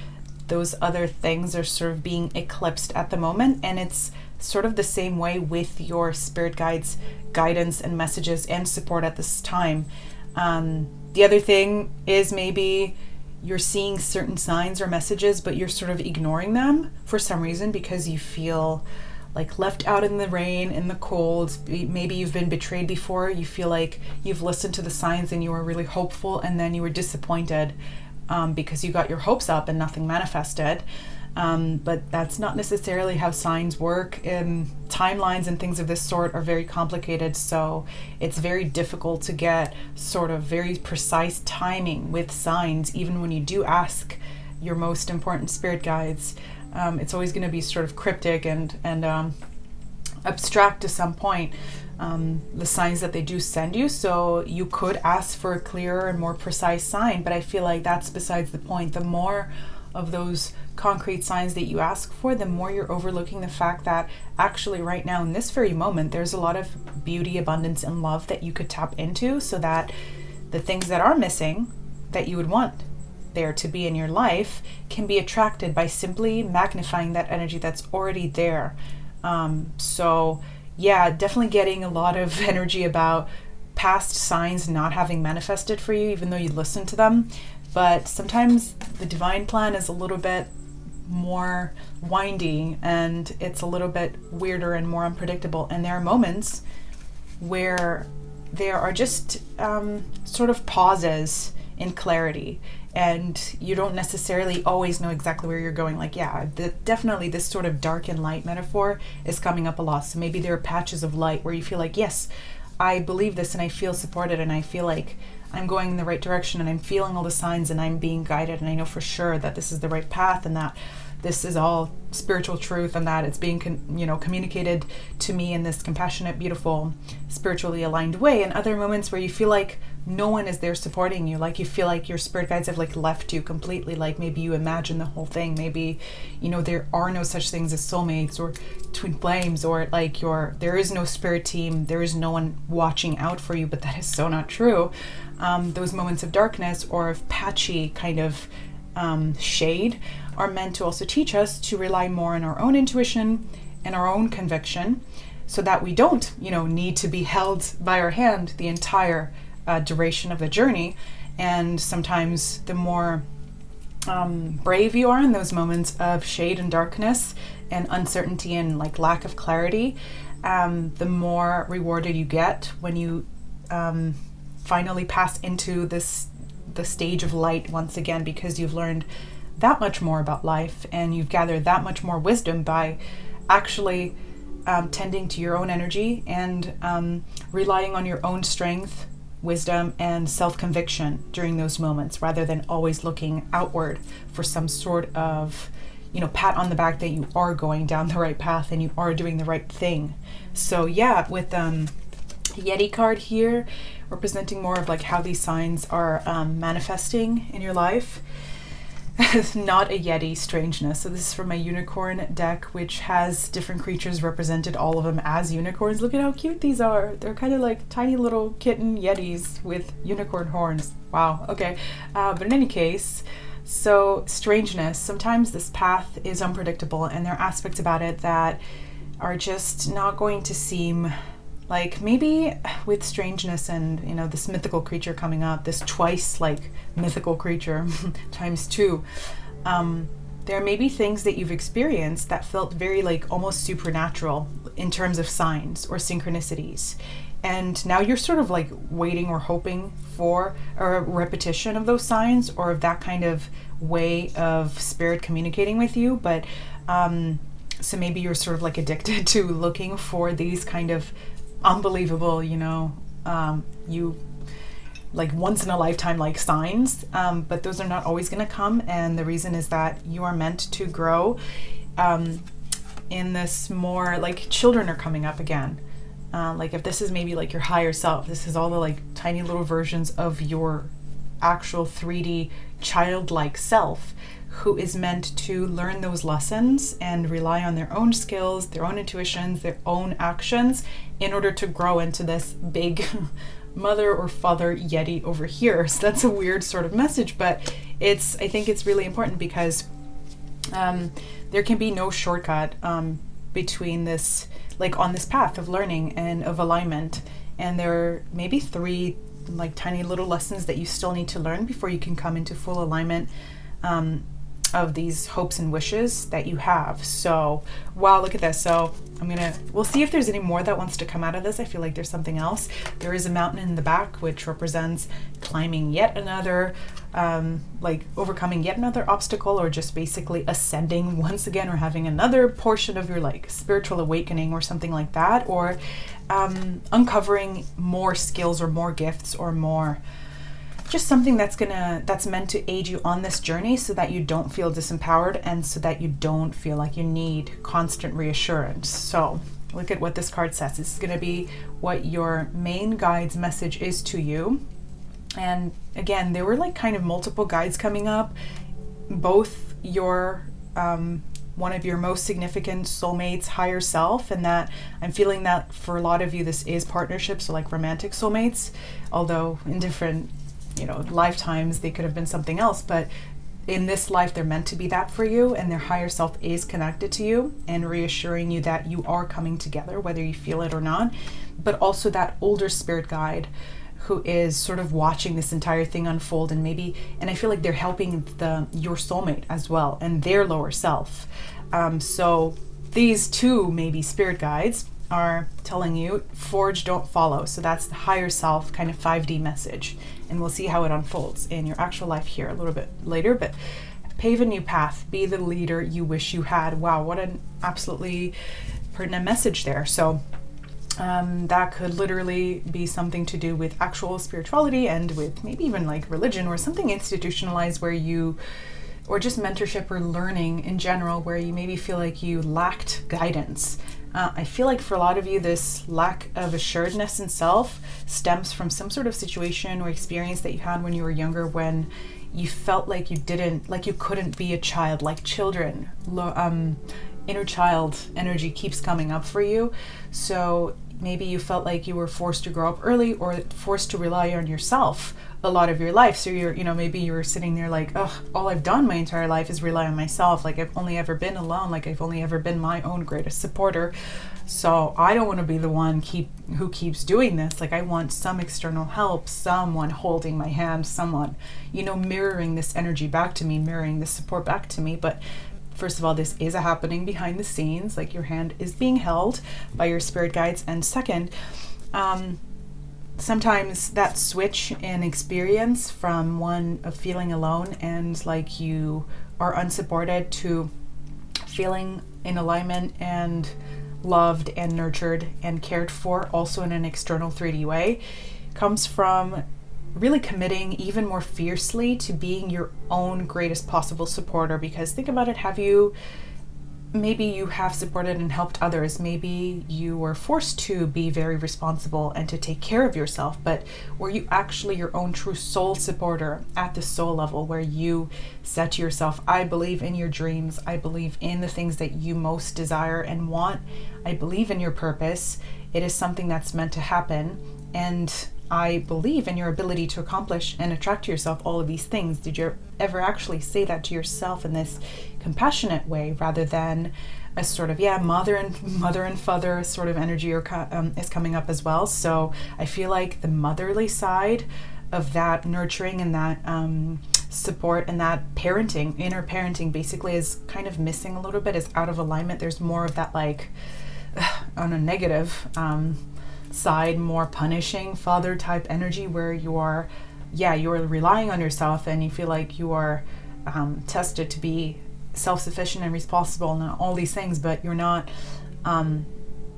those other things are sort of being eclipsed at the moment. And it's sort of the same way with your spirit guides, guidance and messages and support at this time. The other thing is maybe you're seeing certain signs or messages, but you're sort of ignoring them for some reason, because you feel like left out in the rain, in the cold. Maybe you've been betrayed before. You feel like you've listened to the signs and you were really hopeful, and then you were disappointed because you got your hopes up and nothing manifested. But that's not necessarily how signs work. Timelines and things of this sort are very complicated, so it's very difficult to get sort of very precise timing with signs, even when you do ask your most important spirit guides. It's always going to be sort of cryptic and abstract to some point, the signs that they do send you. So you could ask for a clearer and more precise sign, but I feel like that's besides the point. The more of those concrete signs that you ask for, the more you're overlooking the fact that actually right now in this very moment, there's a lot of beauty, abundance, and love that you could tap into, so that the things that are missing that you would want there to be in your life can be attracted by simply magnifying that energy that's already there. So yeah, definitely getting a lot of energy about past signs not having manifested for you, even though you listen to them. But sometimes the divine plan is a little bit more windy, and it's a little bit weirder and more unpredictable. And there are moments where there are just sort of pauses in clarity, and you don't necessarily always know exactly where you're going. Like, yeah, definitely this sort of dark and light metaphor is coming up a lot. So maybe there are patches of light where you feel like, yes, I believe this and I feel supported and I feel like I'm going in the right direction and I'm feeling all the signs and I'm being guided and I know for sure that this is the right path and that this is all spiritual truth and that it's being communicated to me in this compassionate, beautiful, spiritually aligned way. And other moments where you feel like no one is there supporting you, like you feel like your spirit guides have like left you completely, like maybe you imagine the whole thing, maybe there are no such things as soulmates or twin flames, or like there is no spirit team, there is no one watching out for you, but that is so not true. Those moments of darkness or of patchy kind of shade are meant to also teach us to rely more on our own intuition and our own conviction, so that we don't need to be held by our hand the entire duration of the journey. And sometimes the more brave you are in those moments of shade and darkness and uncertainty and like lack of clarity, the more rewarded you get when you finally pass into the stage of light once again, because you've learned that much more about life and you've gathered that much more wisdom by actually tending to your own energy and relying on your own strength, wisdom, and self-conviction during those moments, rather than always looking outward for some sort of pat on the back that you are going down the right path and you are doing the right thing. So yeah, with Yeti card here, representing more of like how these signs are manifesting in your life. Not a Yeti, strangeness. So this is from my unicorn deck, which has different creatures represented, all of them as unicorns. Look at how cute these are. They're kind of like tiny little kitten Yetis with unicorn horns. Wow, okay. But in any case, so strangeness. Sometimes this path is unpredictable and there are aspects about it that are just not going to seem like, maybe with strangeness and this mythical creature coming up, this twice like mythical creature times two, There may be things that you've experienced that felt very like almost supernatural in terms of signs or synchronicities. And now you're sort of like waiting or hoping for a repetition of those signs or of that kind of way of spirit communicating with you. But so maybe you're sort of like addicted to looking for these kind of unbelievable, you like once in a lifetime like signs, but those are not always going to come. And the reason is that you are meant to grow in this more like children are coming up again. Like if this is maybe like your higher self, this is all the like tiny little versions of your actual 3D childlike self who is meant to learn those lessons and rely on their own skills, their own intuitions, their own actions in order to grow into this big mother or father yeti over here. So that's a weird sort of message, but I think it's really important because there can be no shortcut between this, like on this path of learning and of alignment. And there are maybe 3 like tiny little lessons that you still need to learn before you can come into full alignment of these hopes and wishes that you have. So, wow, look at this. So we'll see if there's any more that wants to come out of this. I feel like there's something else. There is a mountain in the back, which represents climbing yet another, like overcoming yet another obstacle, or just basically ascending once again, or having another portion of your like spiritual awakening or something like that, or uncovering more skills or more gifts or more just something that's meant to aid you on this journey so that you don't feel disempowered and so that you don't feel like you need constant reassurance. So look at what this card says. This is going to be what your main guide's message is to you. And again, there were like kind of multiple guides coming up, both your one of your most significant soulmates, higher self, and that I'm feeling that for a lot of you this is partnerships, so like romantic soulmates, although in different lifetimes they could have been something else, but in this life they're meant to be that for you, and their higher self is connected to you and reassuring you that you are coming together whether you feel it or not. But also that older spirit guide who is sort of watching this entire thing unfold, and I feel like they're helping your soulmate as well and their lower self. So these 2 maybe spirit guides are telling you forge, don't follow. So that's the higher self kind of 5D message, and we'll see how it unfolds in your actual life here a little bit later. But pave a new path, be the leader you wish you had. Wow, what an absolutely pertinent message there. So that could literally be something to do with actual spirituality and with maybe even like religion or something institutionalized or just mentorship or learning in general where you maybe feel like you lacked guidance. I feel like for a lot of you, this lack of assuredness in self stems from some sort of situation or experience that you had when you were younger, when you felt like you couldn't be a child, like children. Inner child energy keeps coming up for you. So maybe you felt like you were forced to grow up early or forced to rely on yourself a lot of your life. So maybe you were sitting there like, oh, all I've done my entire life is rely on myself. Like I've only ever been alone. Like I've only ever been my own greatest supporter. So I don't want to be the one who keeps doing this. Like I want some external help, someone holding my hand, someone, mirroring this energy back to me, mirroring this support back to me. But first of all, this is happening behind the scenes, like your hand is being held by your spirit guides. And second, sometimes that switch in experience from one of feeling alone and like you are unsupported to feeling in alignment and loved and nurtured and cared for also in an external 3D way comes from really committing even more fiercely to being your own greatest possible supporter. Because think about it, maybe you have supported and helped others, maybe you were forced to be very responsible and to take care of yourself, but were you actually your own true soul supporter at the soul level, where you said to yourself, I believe in your dreams, I believe in the things that you most desire and want, I believe in your purpose, it is something that's meant to happen, and I believe in your ability to accomplish and attract to yourself all of these things. Did you ever actually say that to yourself in this compassionate way, rather than a sort of mother and father sort of energy is coming up as well? So I feel like the motherly side of that nurturing and that support, and that parenting, inner parenting basically is kind of missing a little bit, is out of alignment. There's more of that like on a negative side, more punishing father type energy where you're relying on yourself and you feel like you are tested to be self-sufficient and responsible and all these things, but you're not.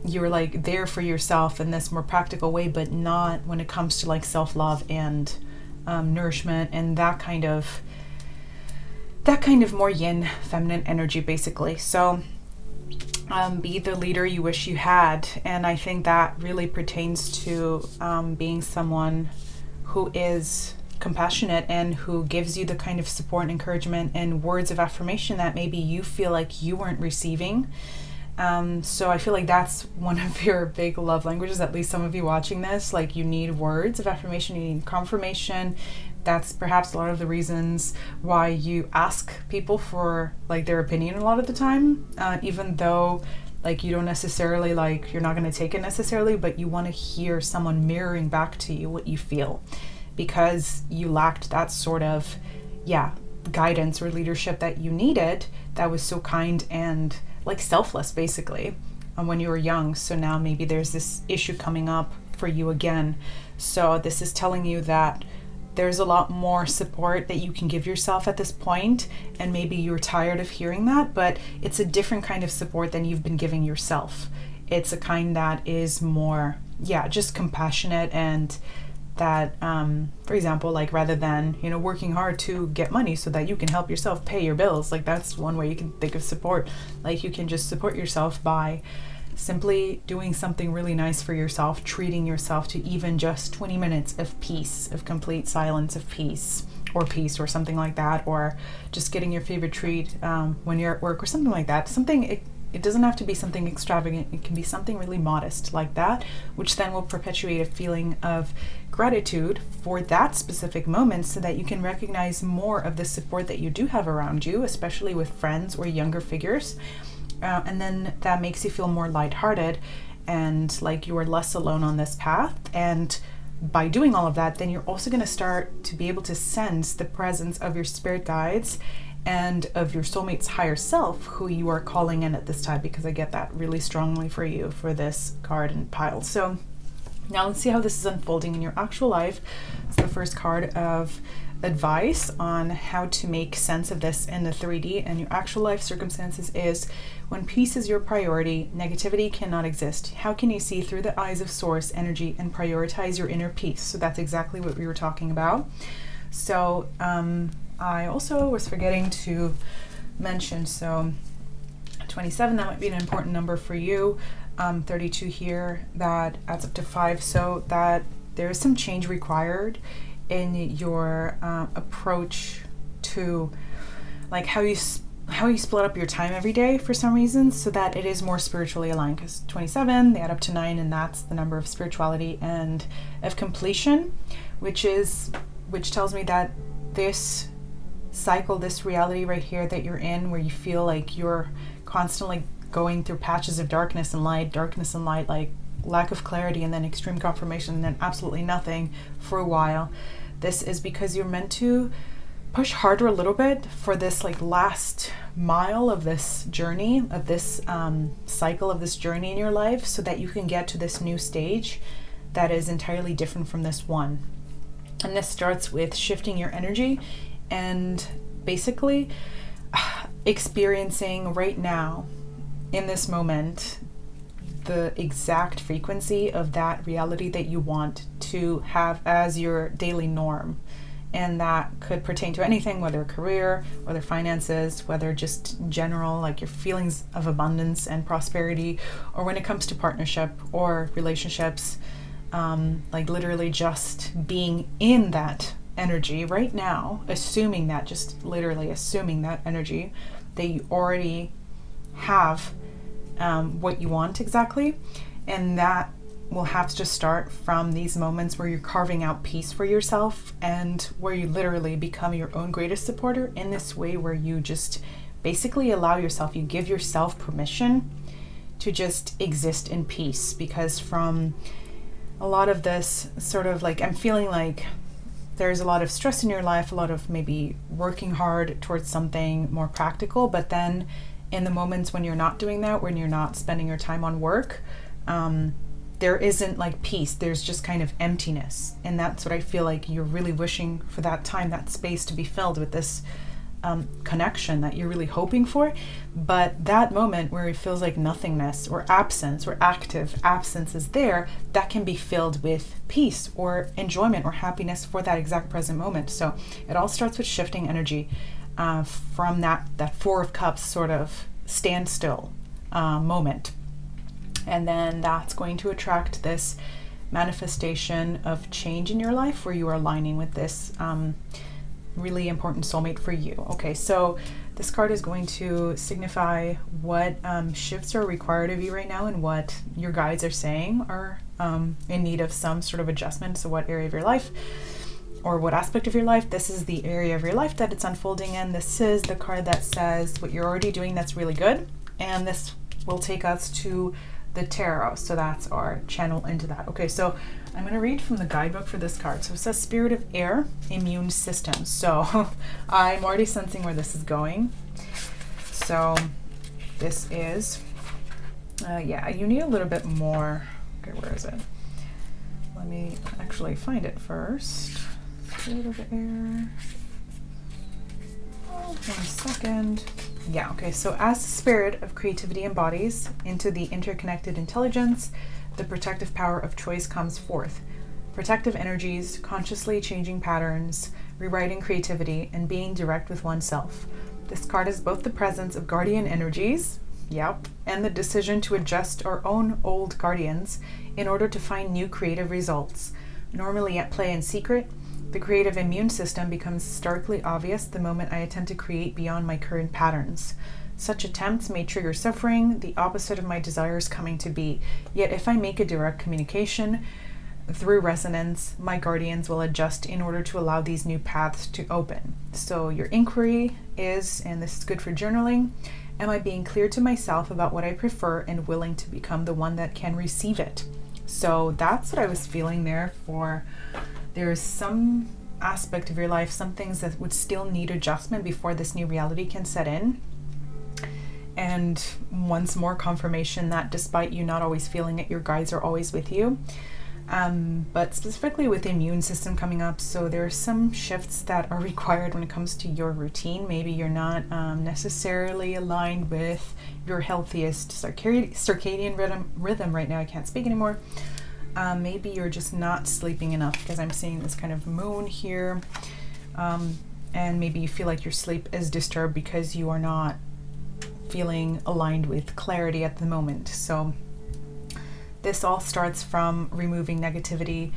You're like there for yourself in this more practical way, but not when it comes to like self-love and nourishment and that kind of more yin feminine energy basically. So be the leader you wish you had, and I think that really pertains to being someone who is compassionate and who gives you the kind of support and encouragement and words of affirmation that maybe you feel like you weren't receiving. So I feel like that's one of your big love languages, at least some of you watching this. Like, you need words of affirmation, you need confirmation. That's perhaps a lot of the reasons why you ask people for like their opinion a lot of the time, even though like you don't necessarily like, you're not going to take it necessarily, but you want to hear someone mirroring back to you what you feel, because you lacked that sort of guidance or leadership that you needed, that was so kind and like selfless basically when you were young. So now maybe there's this issue coming up for you again. So this is telling you that there's a lot more support that you can give yourself at this point, and maybe you're tired of hearing that, but it's a different kind of support than you've been giving yourself. It's a kind that is more just compassionate, and that for example, like rather than working hard to get money so that you can help yourself pay your bills, like that's one way you can think of support. Like, you can just support yourself by simply doing something really nice for yourself, treating yourself to even just 20 minutes of peace, of complete silence, of peace or something like that, or just getting your favorite treat when you're at work or something like that. It doesn't have to be something extravagant. It can be something really modest like that, which then will perpetuate a feeling of gratitude for that specific moment, so that you can recognize more of the support that you do have around you, especially with friends or younger figures. And then that makes you feel more lighthearted and like you are less alone on this path. And by doing all of that, then you're also going to start to be able to sense the presence of your spirit guides and of your soulmate's higher self, who you are calling in at this time, because I get that really strongly for you for this card and pile. So now let's see how this is unfolding in your actual life. It's the first card of advice on how to make sense of this in the 3D and your actual life circumstances is: when peace is your priority, negativity cannot exist. How can you see through the eyes of source energy and prioritize your inner peace? So that's exactly what we were talking about. So I also was forgetting to mention, so 27, that might be an important number for you. 32 here, that adds up to 5, so that there is some change required in your approach to like how you split up your time every day for some reason, so that it is more spiritually aligned. Because 27, they add up to 9, and that's the number of spirituality and of completion, which tells me that this cycle, this reality right here that you're in, where you feel like you're constantly going through patches of darkness and light, like lack of clarity, and then extreme confirmation, and then absolutely nothing for a while. This is because you're meant to push harder a little bit for this like last mile of this journey, of this cycle of this journey in your life, so that you can get to this new stage that is entirely different from this one. And this starts with shifting your energy and basically experiencing right now, in this moment, the exact frequency of that reality that you want to have as your daily norm. And that could pertain to anything, whether career, whether finances, whether just general, like your feelings of abundance and prosperity, or when it comes to partnership or relationships, like literally just being in that energy right now, assuming that energy, that you already have what you want exactly. And that will have to just start from these moments where you're carving out peace for yourself, and where you literally become your own greatest supporter in this way, where you just basically allow yourself, you give yourself permission to just exist in peace. Because from a lot of this sort of like, I'm feeling like there's a lot of stress in your life, a lot of maybe working hard towards something more practical, but then in the moments when you're not doing that, when you're not spending your time on work, there isn't like peace. There's just kind of emptiness. And that's what I feel like you're really wishing for, that time, that space to be filled with this connection that you're really hoping for. But that moment where it feels like nothingness or absence or active absence is there, that can be filled with peace or enjoyment or happiness for that exact present moment. So it all starts with shifting energy from that Four of Cups sort of standstill moment. And then that's going to attract this manifestation of change in your life where you are aligning with this really important soulmate for you. Okay, so this card is going to signify what shifts are required of you right now and what your guides are saying are in need of some sort of adjustment. So what area of your life or what aspect of your life? This is the area of your life that it's unfolding in. This is the card that says what you're already doing that's really good. And this will take us to the tarot. So that's our channel into that. Okay, so I'm going to read from the guidebook for this card. So it says Spirit of Air, Immune System. So I'm already sensing where this is going. So this is, yeah, you need a little bit more. Okay, where is it? Let me actually find it first. Spirit of Air. Oh, 1 second. Yeah, okay, so as the spirit of creativity embodies into the interconnected intelligence, the protective power of choice comes forth. Protective energies, consciously changing patterns, rewriting creativity, and being direct with oneself. This card is both the presence of guardian energies, yep, and the decision to adjust our own old guardians in order to find new creative results. Normally at play in secret, the creative immune system becomes starkly obvious the moment I attempt to create beyond my current patterns. Such attempts may trigger suffering, the opposite of my desires coming to be. Yet if I make a direct communication through resonance, my guardians will adjust in order to allow these new paths to open. So your inquiry is, and this is good for journaling, am I being clear to myself about what I prefer and willing to become the one that can receive it? So that's what I was feeling there for. There's some aspect of your life, some things that would still need adjustment before this new reality can set in. And once more confirmation that despite you not always feeling it, your guides are always with you. But specifically with the immune system coming up, so there are some shifts that are required when it comes to your routine. Maybe you're not necessarily aligned with your healthiest circadian rhythm right now. I can't speak anymore. Maybe you're just not sleeping enough, because I'm seeing this kind of moon here. And maybe you feel like your sleep is disturbed because you are not feeling aligned with clarity at the moment. So this all starts from removing negativity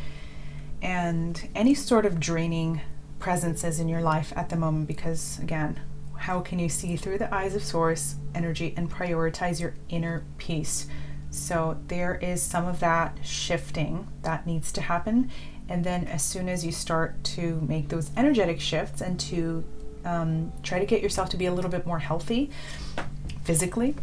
and any sort of draining presences in your life at the moment, because again, how can you see through the eyes of source energy and prioritize your inner peace? So there is some of that shifting that needs to happen. And then as soon as you start to make those energetic shifts and to try to get yourself to be a little bit more healthy physically,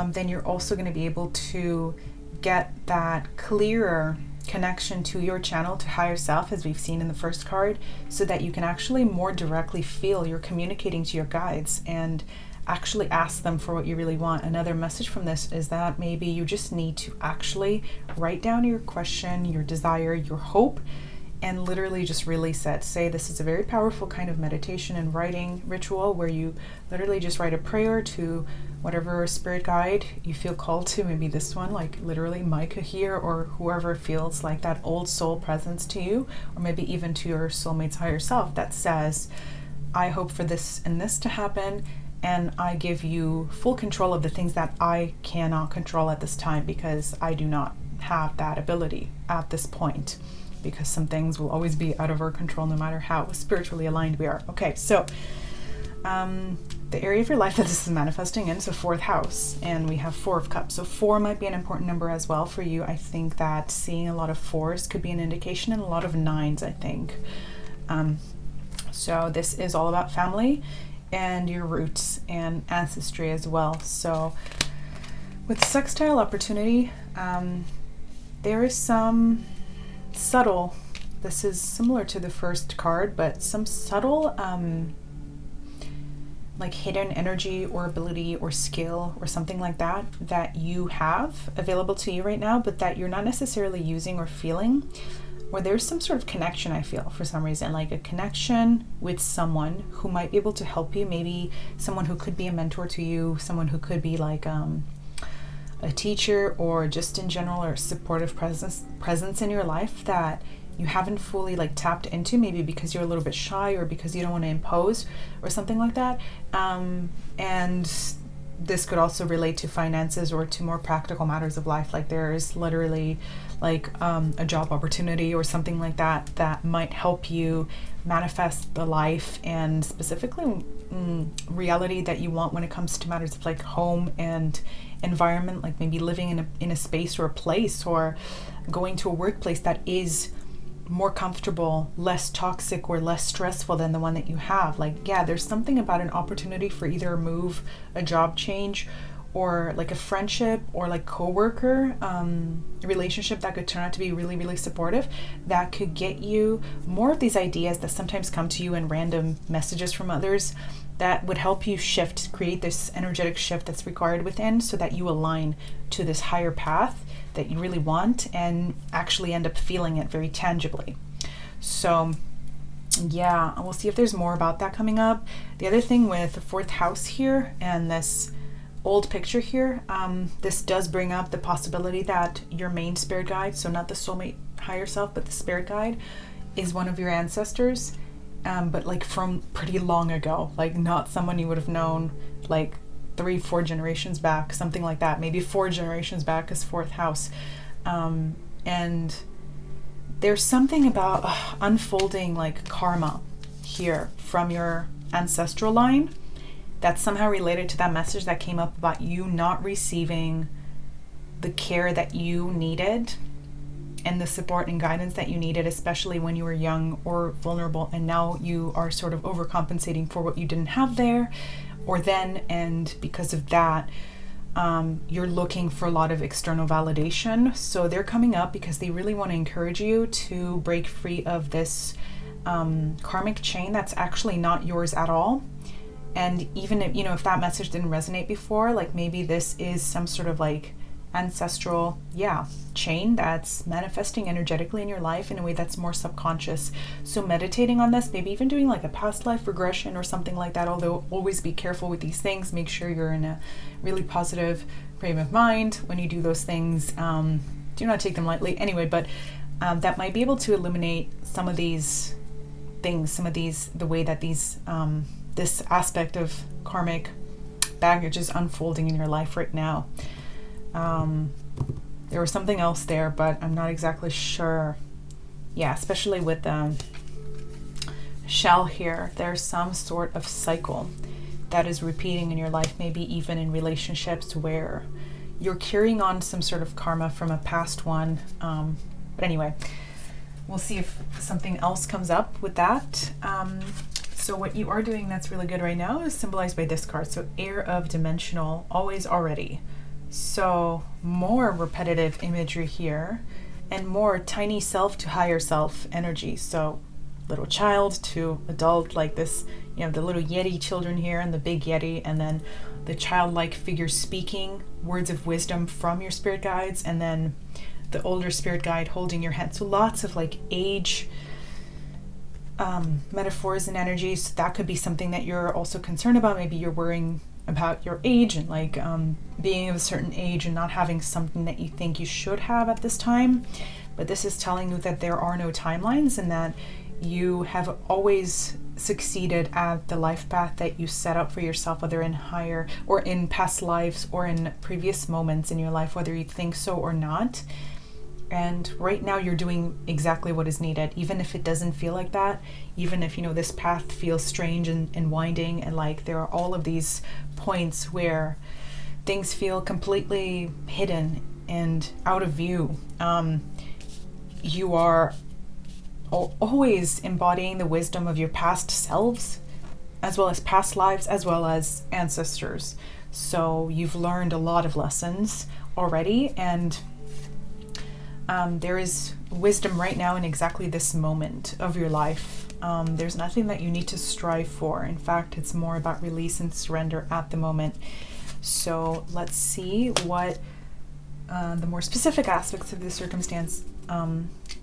then you're also going to be able to get that clearer connection to your channel, to higher self, as we've seen in the first card, so that you can actually more directly feel you're communicating to your guides and actually ask them for what you really want. Another message from this is that maybe you just need to actually write down your question, your desire, your hope, and literally just release it. Say this is a very powerful kind of meditation and writing ritual where you literally just write a prayer to whatever spirit guide you feel called to. Maybe this one, like literally Micah here, or whoever feels like that old soul presence to you, or maybe even to your soulmate's higher self that says, I hope for this and this to happen, and I give you full control of the things that I cannot control at this time, because I do not have that ability at this point, because some things will always be out of our control no matter how spiritually aligned we are. Okay, so the area of your life that this is manifesting in is the 4th house, and we have 4 of Cups. So 4 might be an important number as well for you. I think that seeing a lot of 4s could be an indication, and a lot of 9s, I think. So this is all about family and your roots and ancestry as well. So with sextile opportunity, there is some subtle this is similar to the first card, but some subtle like hidden energy or ability or skill or something like that that you have available to you right now, but that you're not necessarily using or feeling. Or there's some sort of connection, I feel, for some reason, like a connection with someone who might be able to help you, maybe someone who could be a mentor to you, someone who could be like a teacher, or just in general, or supportive presence in your life that you haven't fully like tapped into, maybe because you're a little bit shy or because you don't want to impose or something like that. And this could also relate to finances or to more practical matters of life. Like there's literally like a job opportunity or something like that that might help you manifest the life and specifically reality that you want when it comes to matters of like home and environment, like maybe living in a space or a place, or going to a workplace that is more comfortable, less toxic, or less stressful than the one that you have. Like, yeah, there's something about an opportunity for either a move, a job change, or like a friendship or like coworker relationship that could turn out to be really, really supportive, that could get you more of these ideas that sometimes come to you in random messages from others that would help you shift, create this energetic shift that's required within, so that you align to this higher path that you really want and actually end up feeling it very tangibly. So yeah, we'll see if there's more about that coming up. The other thing with the fourth house here and this old picture here, this does bring up the possibility that your main spirit guide, so not the soulmate higher self, but the spirit guide, is one of your ancestors, but like from pretty long ago, like not someone you would have known like 3-4 generations back, something like that, maybe 4 generations back as fourth house. And there's something about unfolding like karma here from your ancestral line that's somehow related to that message that came up about you not receiving the care that you needed and the support and guidance that you needed, especially when you were young or vulnerable, and now you are sort of overcompensating for what you didn't have there or then, and because of that, you're looking for a lot of external validation. So they're coming up because they really want to encourage you to break free of this karmic chain that's actually not yours at all. And even if, if that message didn't resonate before, like maybe this is some sort of like ancestral chain that's manifesting energetically in your life in a way that's more subconscious. So meditating on this, maybe even doing like a past life regression or something like that, although always be careful with these things. Make sure you're in a really positive frame of mind when you do those things. Do not take them lightly anyway, but that might be able to illuminate some of these things, the way that these this aspect of karmic baggage is unfolding in your life right now. There was something else there, but I'm not exactly sure. Yeah, especially with the shell here, there's some sort of cycle that is repeating in your life, maybe even in relationships where you're carrying on some sort of karma from a past one. But anyway, we'll see if something else comes up with that. So what you are doing that's really good right now is symbolized by this card. So air of dimensional, always, already. So more repetitive imagery here and more tiny self to higher self energy. So little child to adult, like this, the little Yeti children here and the big Yeti, and then the childlike figure speaking words of wisdom from your spirit guides, and then the older spirit guide holding your hand. So lots of like age metaphors and energies. So that could be something that you're also concerned about. Maybe you're worrying about your age and like being of a certain age and not having something that you think you should have at this time. But this is telling you that there are no timelines and that you have always succeeded at the life path that you set up for yourself, whether in higher or in past lives or in previous moments in your life, whether you think so or not. And right now you're doing exactly what is needed, even if it doesn't feel like that, even if, this path feels strange and winding, and like there are all of these points where things feel completely hidden and out of view. You are always embodying the wisdom of your past selves, as well as past lives, as well as ancestors. So you've learned a lot of lessons already, and There is wisdom right now in exactly this moment of your life. There's nothing that you need to strive for. In fact, it's more about release and surrender at the moment. So let's see what the more specific aspects of the circumstance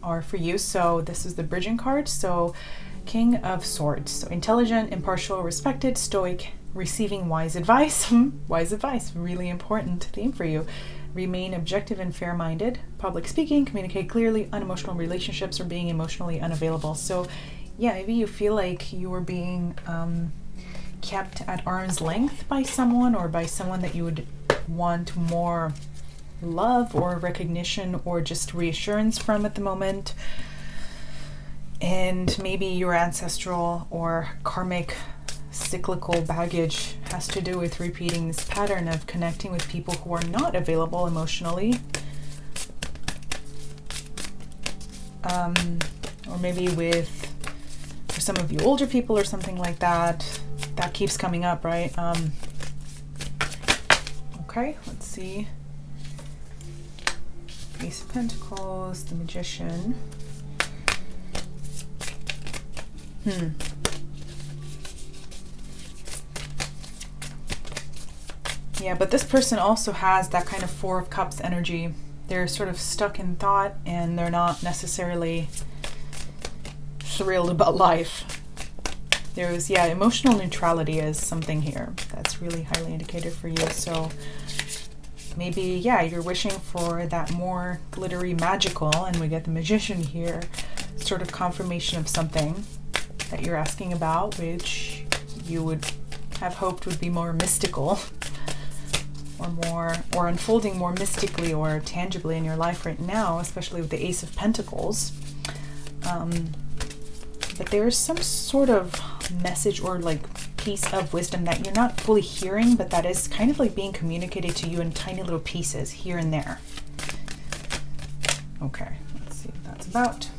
are for you. So this is the bridging card. So King of Swords. So intelligent, impartial, respected, stoic, receiving wise advice. Wise advice, really important theme for you. Remain objective and fair-minded. Public speaking, communicate clearly, unemotional relationships, or being emotionally unavailable. So yeah, maybe you feel like you are being kept at arm's length by someone, or by someone that you would want more love or recognition or just reassurance from at the moment. And maybe your ancestral or karmic cyclical baggage has to do with repeating this pattern of connecting with people who are not available emotionally. Or maybe with, for some of you, older people or something like that. That keeps coming up, right? Okay, let's see. Ace of Pentacles, the Magician. Yeah, but this person also has that kind of Four of Cups energy. They're sort of stuck in thought, and they're not necessarily thrilled about life. There's, yeah, emotional neutrality is something here that's really highly indicated for you. So maybe, yeah, you're wishing for that more glittery magical, and we get the Magician here, sort of confirmation of something that you're asking about, which you would have hoped would be more mystical, or unfolding more mystically or tangibly in your life right now, especially with the Ace of Pentacles. But there's some sort of message or like piece of wisdom that you're not fully hearing, but that is kind of like being communicated to you in tiny little pieces here and there. Okay, let's see what that's about.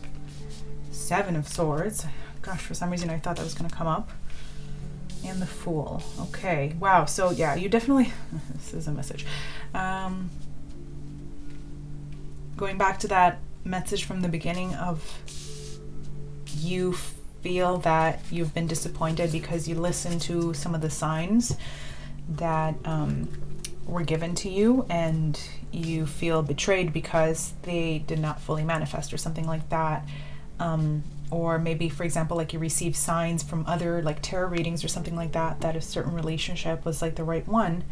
Seven of Swords. Gosh, for some reason I thought that was going to come up. And the Fool. Okay, wow. So yeah, you definitely, this is a message. Going back to that message from the beginning of, you feel that you've been disappointed because you listened to some of the signs that were given to you, and you feel betrayed because they did not fully manifest or something like that. Or maybe, for example, like you received signs from other like tarot readings or something like that, that a certain relationship was like the right one,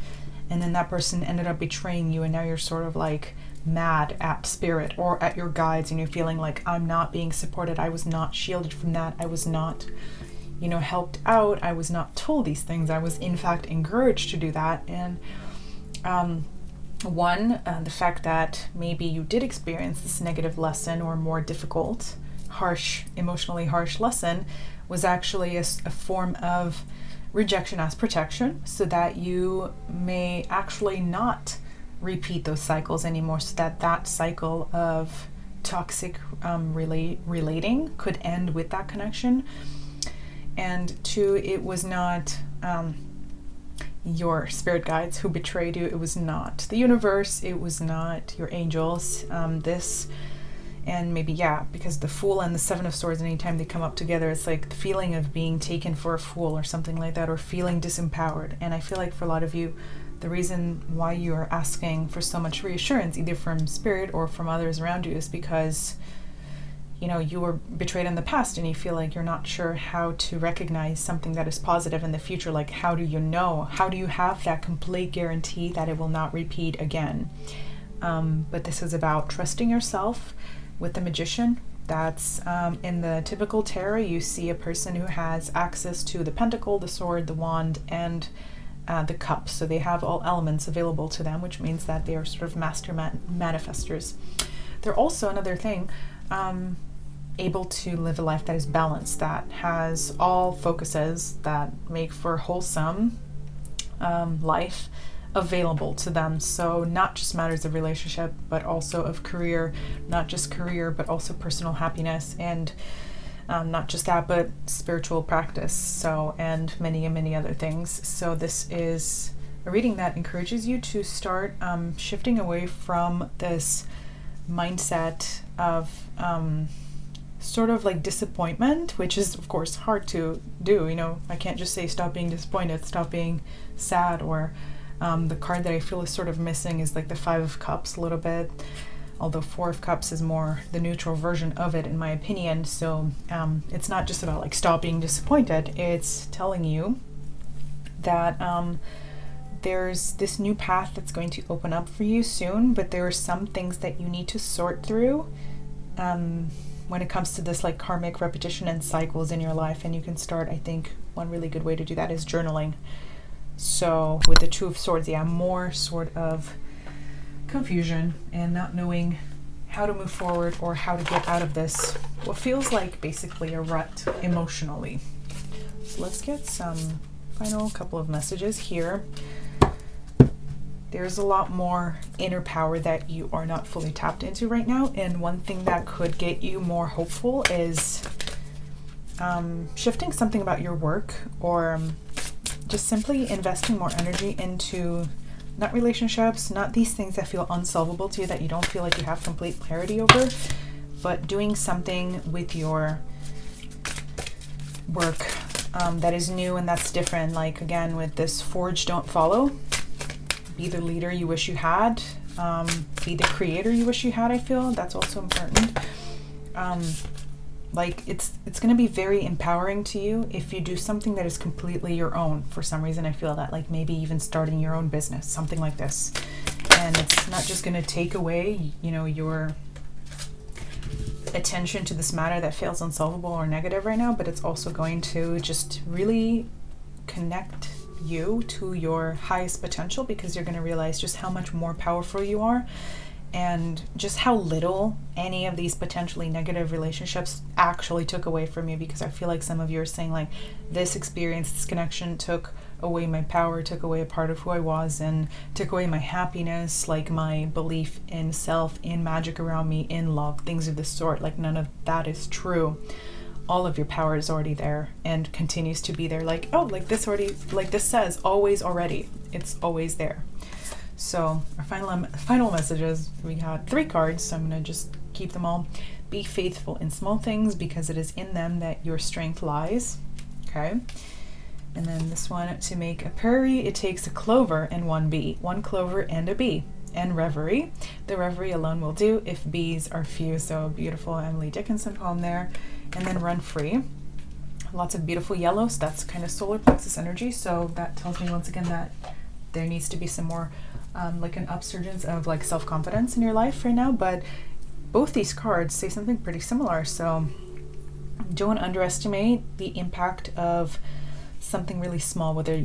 and then that person ended up betraying you, and now you're sort of like mad at spirit or at your guides, and you're feeling like, I'm not being supported, I was not shielded from that, I was not, you know, helped out, I was not told these things, I was in fact encouraged to do that. And the fact that maybe you did experience this negative lesson or more difficult, harsh, emotionally harsh lesson was actually a form of rejection as protection, so that you may actually not repeat those cycles anymore, so that that cycle of toxic relating could end with that connection. And two, it was not your spirit guides who betrayed you, it was not the universe, it was not your angels. And maybe, yeah, because the Fool and the Seven of Swords, anytime they come up together, it's like the feeling of being taken for a fool or something like that, or feeling disempowered. And I feel like for a lot of you, the reason why you are asking for so much reassurance, either from spirit or from others around you, is because, you know, you were betrayed in the past, and you feel like you're not sure how to recognize something that is positive in the future. Like, how do you know? How do you have that complete guarantee that it will not repeat again? But this is about trusting yourself. With the Magician, that's in the typical tarot, you see a person who has access to the Pentacle, the Sword, the Wand, and the Cup. So they have all elements available to them, which means that they are sort of master manifestors. They're also, another thing, able to live a life that is balanced, that has all focuses that make for wholesome life available to them. So not just matters of relationship, but also of career, not just career, but also personal happiness, and not just that, but spiritual practice, so, and many other things. So this is a reading that encourages you to start shifting away from this mindset of sort of like disappointment, which is of course hard to do. I can't just say stop being disappointed, stop being sad, or the card that I feel is sort of missing is like the Five of Cups a little bit, although Four of Cups is more the neutral version of it in my opinion. So it's not just about like stop being disappointed, it's telling you that there's this new path that's going to open up for you soon, but there are some things that you need to sort through when it comes to this like karmic repetition and cycles in your life. And you can start, I think one really good way to do that is journaling. So with the Two of Swords, more sort of confusion and not knowing how to move forward or how to get out of this, what feels like basically a rut emotionally. So let's get some final couple of messages here. There's a lot more inner power that you are not fully tapped into right now, and one thing that could get you more hopeful is shifting something about your work, or just simply investing more energy into not relationships, not these things that feel unsolvable to you, that you don't feel like you have complete clarity over, but doing something with your work that is new and that's different. Like again, with this forge, don't follow. Be the leader you wish you had. Be the creator you wish you had. I feel that's also important. Like it's going to be very empowering to you if you do something that is completely your own. For some reason, I feel that, like maybe even starting your own business, something like this. And it's not just going to take away, your attention to this matter that feels unsolvable or negative right now, but it's also going to just really connect you to your highest potential, because you're going to realize just how much more powerful you are, and just how little any of these potentially negative relationships actually took away from you. Because I feel like some of you are saying like, this experience, this connection took away my power, took away a part of who I was, and took away my happiness, like my belief in self, in magic around me, in love, things of this sort. Like none of that is true. All of your power is already there and continues to be there. Like, oh, like this says always, already. It's always there. So our final messages, we got 3 cards, so I'm going to just keep them all. Be faithful in small things, because it is in them that your strength lies. Okay. And then this one, to make a prairie, it takes a clover and 1 bee. 1 clover and a bee. And reverie. The reverie alone will do if bees are few. So beautiful Emily Dickinson poem there. And then run free. Lots of beautiful yellows. That's kind of solar plexus energy. So that tells me once again that there needs to be some more like an upsurgence of like self-confidence in your life right now. But both these cards say something pretty similar. So don't underestimate the impact of something really small, whether,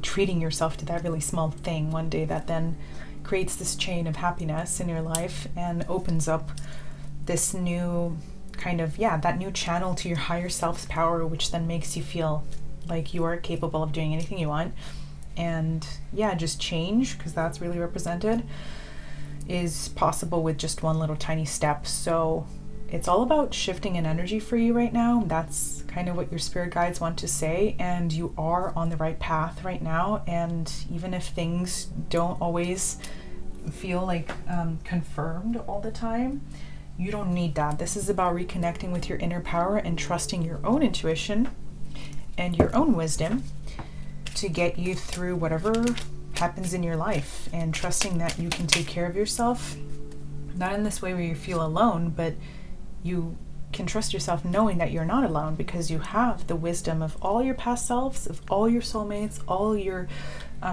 treating yourself to that really small thing one day that then creates this chain of happiness in your life and opens up this new kind of, that new channel to your higher self's power, which then makes you feel like you are capable of doing anything you want. And just change, because that's really represented, is possible with just one little tiny step. So it's all about shifting an energy for you right now. That's kind of what your spirit guides want to say, and you are on the right path right now. And even if things don't always feel like confirmed all the time, you don't need that. This is about reconnecting with your inner power and trusting your own intuition and your own wisdom to get you through whatever happens in your life, and trusting that you can take care of yourself, not in this way where you feel alone, but you can trust yourself knowing that you're not alone, because you have the wisdom of all your past selves, of all your soulmates, all your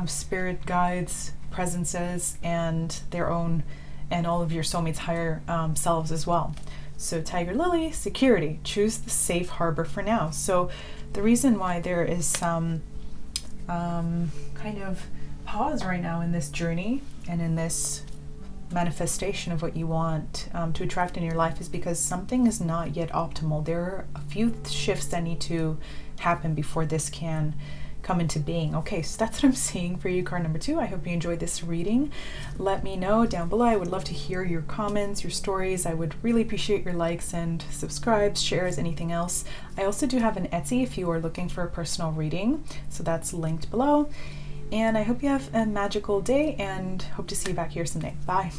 spirit guides, presences, and their own, and all of your soulmates' higher selves as well. So Tiger Lily, security, choose the safe harbor for now. So the reason why there is some kind of pause right now in this journey and in this manifestation of what you want to attract in your life is because something is not yet optimal. There are a few shifts that need to happen before this can come into being. Okay, so that's what I'm seeing for you, card number 2. I hope you enjoyed this reading. Let me know down below. I would love to hear your comments, your stories. I would really appreciate your likes and subscribes, shares, anything else. I also do have an Etsy if you are looking for a personal reading, so that's linked below. And I hope you have a magical day, and hope to see you back here someday. Bye.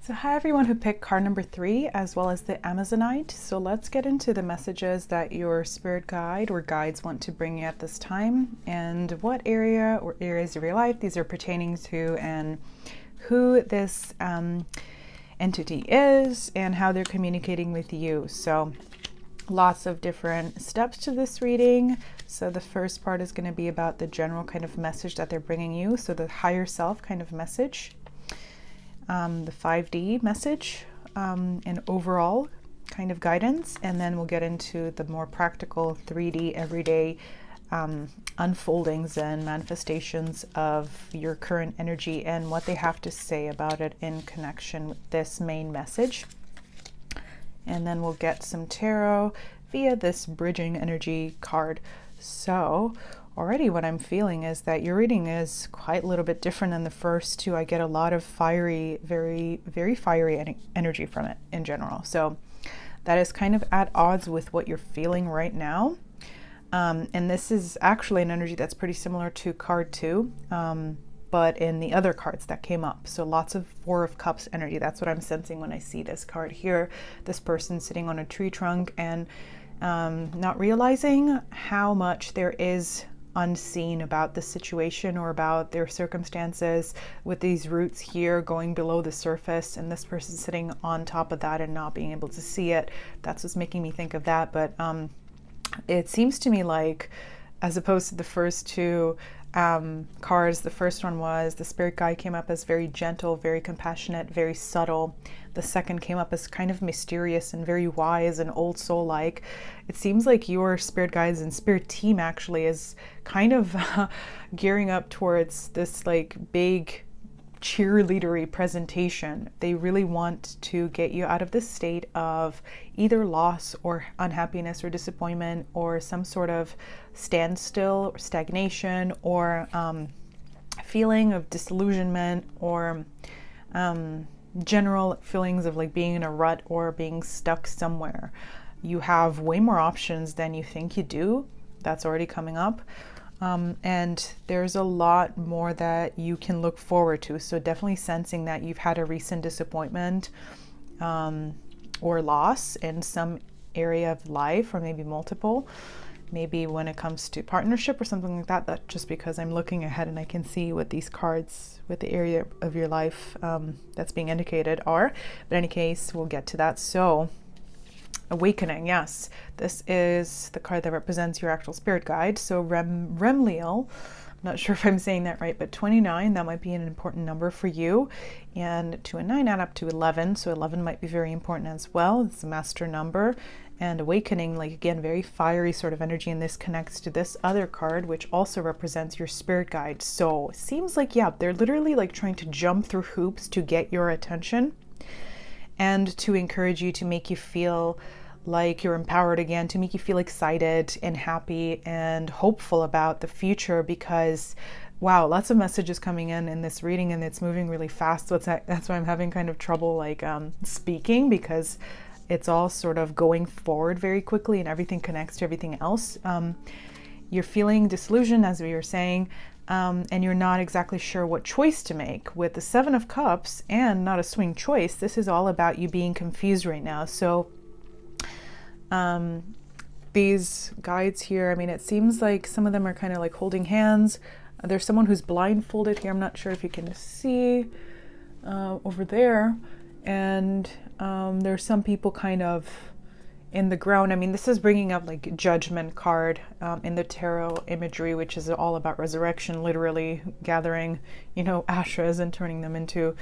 So hi everyone who picked card number 3 as well as the Ammonite. So let's get into the messages that your spirit guide or guides want to bring you at this time, and what area or areas of your life these are pertaining to, and who this entity is and how they're communicating with you. So lots of different steps to this reading. So the first part is going to be about the general kind of message that they're bringing you. So the higher self kind of message. The 5D message, and overall kind of guidance, and then we'll get into the more practical 3D everyday unfoldings and manifestations of your current energy and what they have to say about it in connection with this main message. And then we'll get some tarot via this bridging energy card. So already what I'm feeling is that your reading is quite a little bit different than the first two. I get a lot of fiery, very, very fiery energy from it in general. So that is kind of at odds with what you're feeling right now. And this is actually an energy that's pretty similar to card 2, but in the other cards that came up. So lots of 4 of Cups energy. That's what I'm sensing when I see this card here. This person sitting on a tree trunk and not realizing how much there is unseen about the situation or about their circumstances, with these roots here going below the surface and this person sitting on top of that and not being able to see it. That's what's making me think of that. But it seems to me like, as opposed to the first two cards, the first one was the spirit guide came up as very gentle, very compassionate, very subtle. The second came up as kind of mysterious and very wise and old soul like. It seems like your spirit guides and spirit team actually is kind of gearing up towards this like big cheerleadery presentation. They really want to get you out of this state of either loss or unhappiness or disappointment or some sort of standstill or stagnation or feeling of disillusionment or general feelings of like being in a rut or being stuck somewhere. You have way more options than you think you do. That's already coming up. And there's a lot more that you can look forward to. So definitely sensing that you've had a recent disappointment or loss in some area of life, or maybe multiple. Maybe when it comes to partnership or something like that, that just because I'm looking ahead and I can see what these cards with the area of your life that's being indicated are. But in any case, we'll get to that. So awakening, yes, this is the card that represents your actual spirit guide. So Remliel, I'm not sure if I'm saying that right, but 29, that might be an important number for you. And 2 and 9 add up to 11, so 11 might be very important as well. It's a master number. And awakening, like again, very fiery sort of energy, and this connects to this other card, which also represents your spirit guide. So it seems like, yeah, they're literally like trying to jump through hoops to get your attention and to encourage you, to make you feel like you're empowered again, to make you feel excited and happy and hopeful about the future, because wow, lots of messages coming in this reading and it's moving really fast. So that's why I'm having kind of trouble like speaking, because it's all sort of going forward very quickly and everything connects to everything else. You're feeling disillusioned, as we were saying, and you're not exactly sure what choice to make. With the 7 of Cups and not a swing choice, this is all about you being confused right now. So these guides here, I mean, it seems like some of them are kind of like holding hands. There's someone who's blindfolded here. I'm not sure if you can see over there. And there's some people kind of in the ground. I mean, this is bringing up like Judgment card in the tarot imagery, which is all about resurrection, literally gathering, ashes and turning them into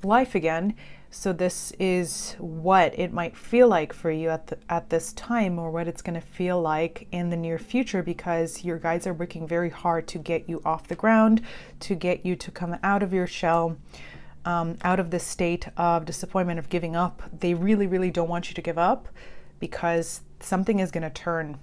life again. So this is what it might feel like for you at this time, or what it's going to feel like in the near future, because your guides are working very hard to get you off the ground, to get you to come out of your shell, out of this state of disappointment, of giving up. They really, really don't want you to give up, because something is going to turn.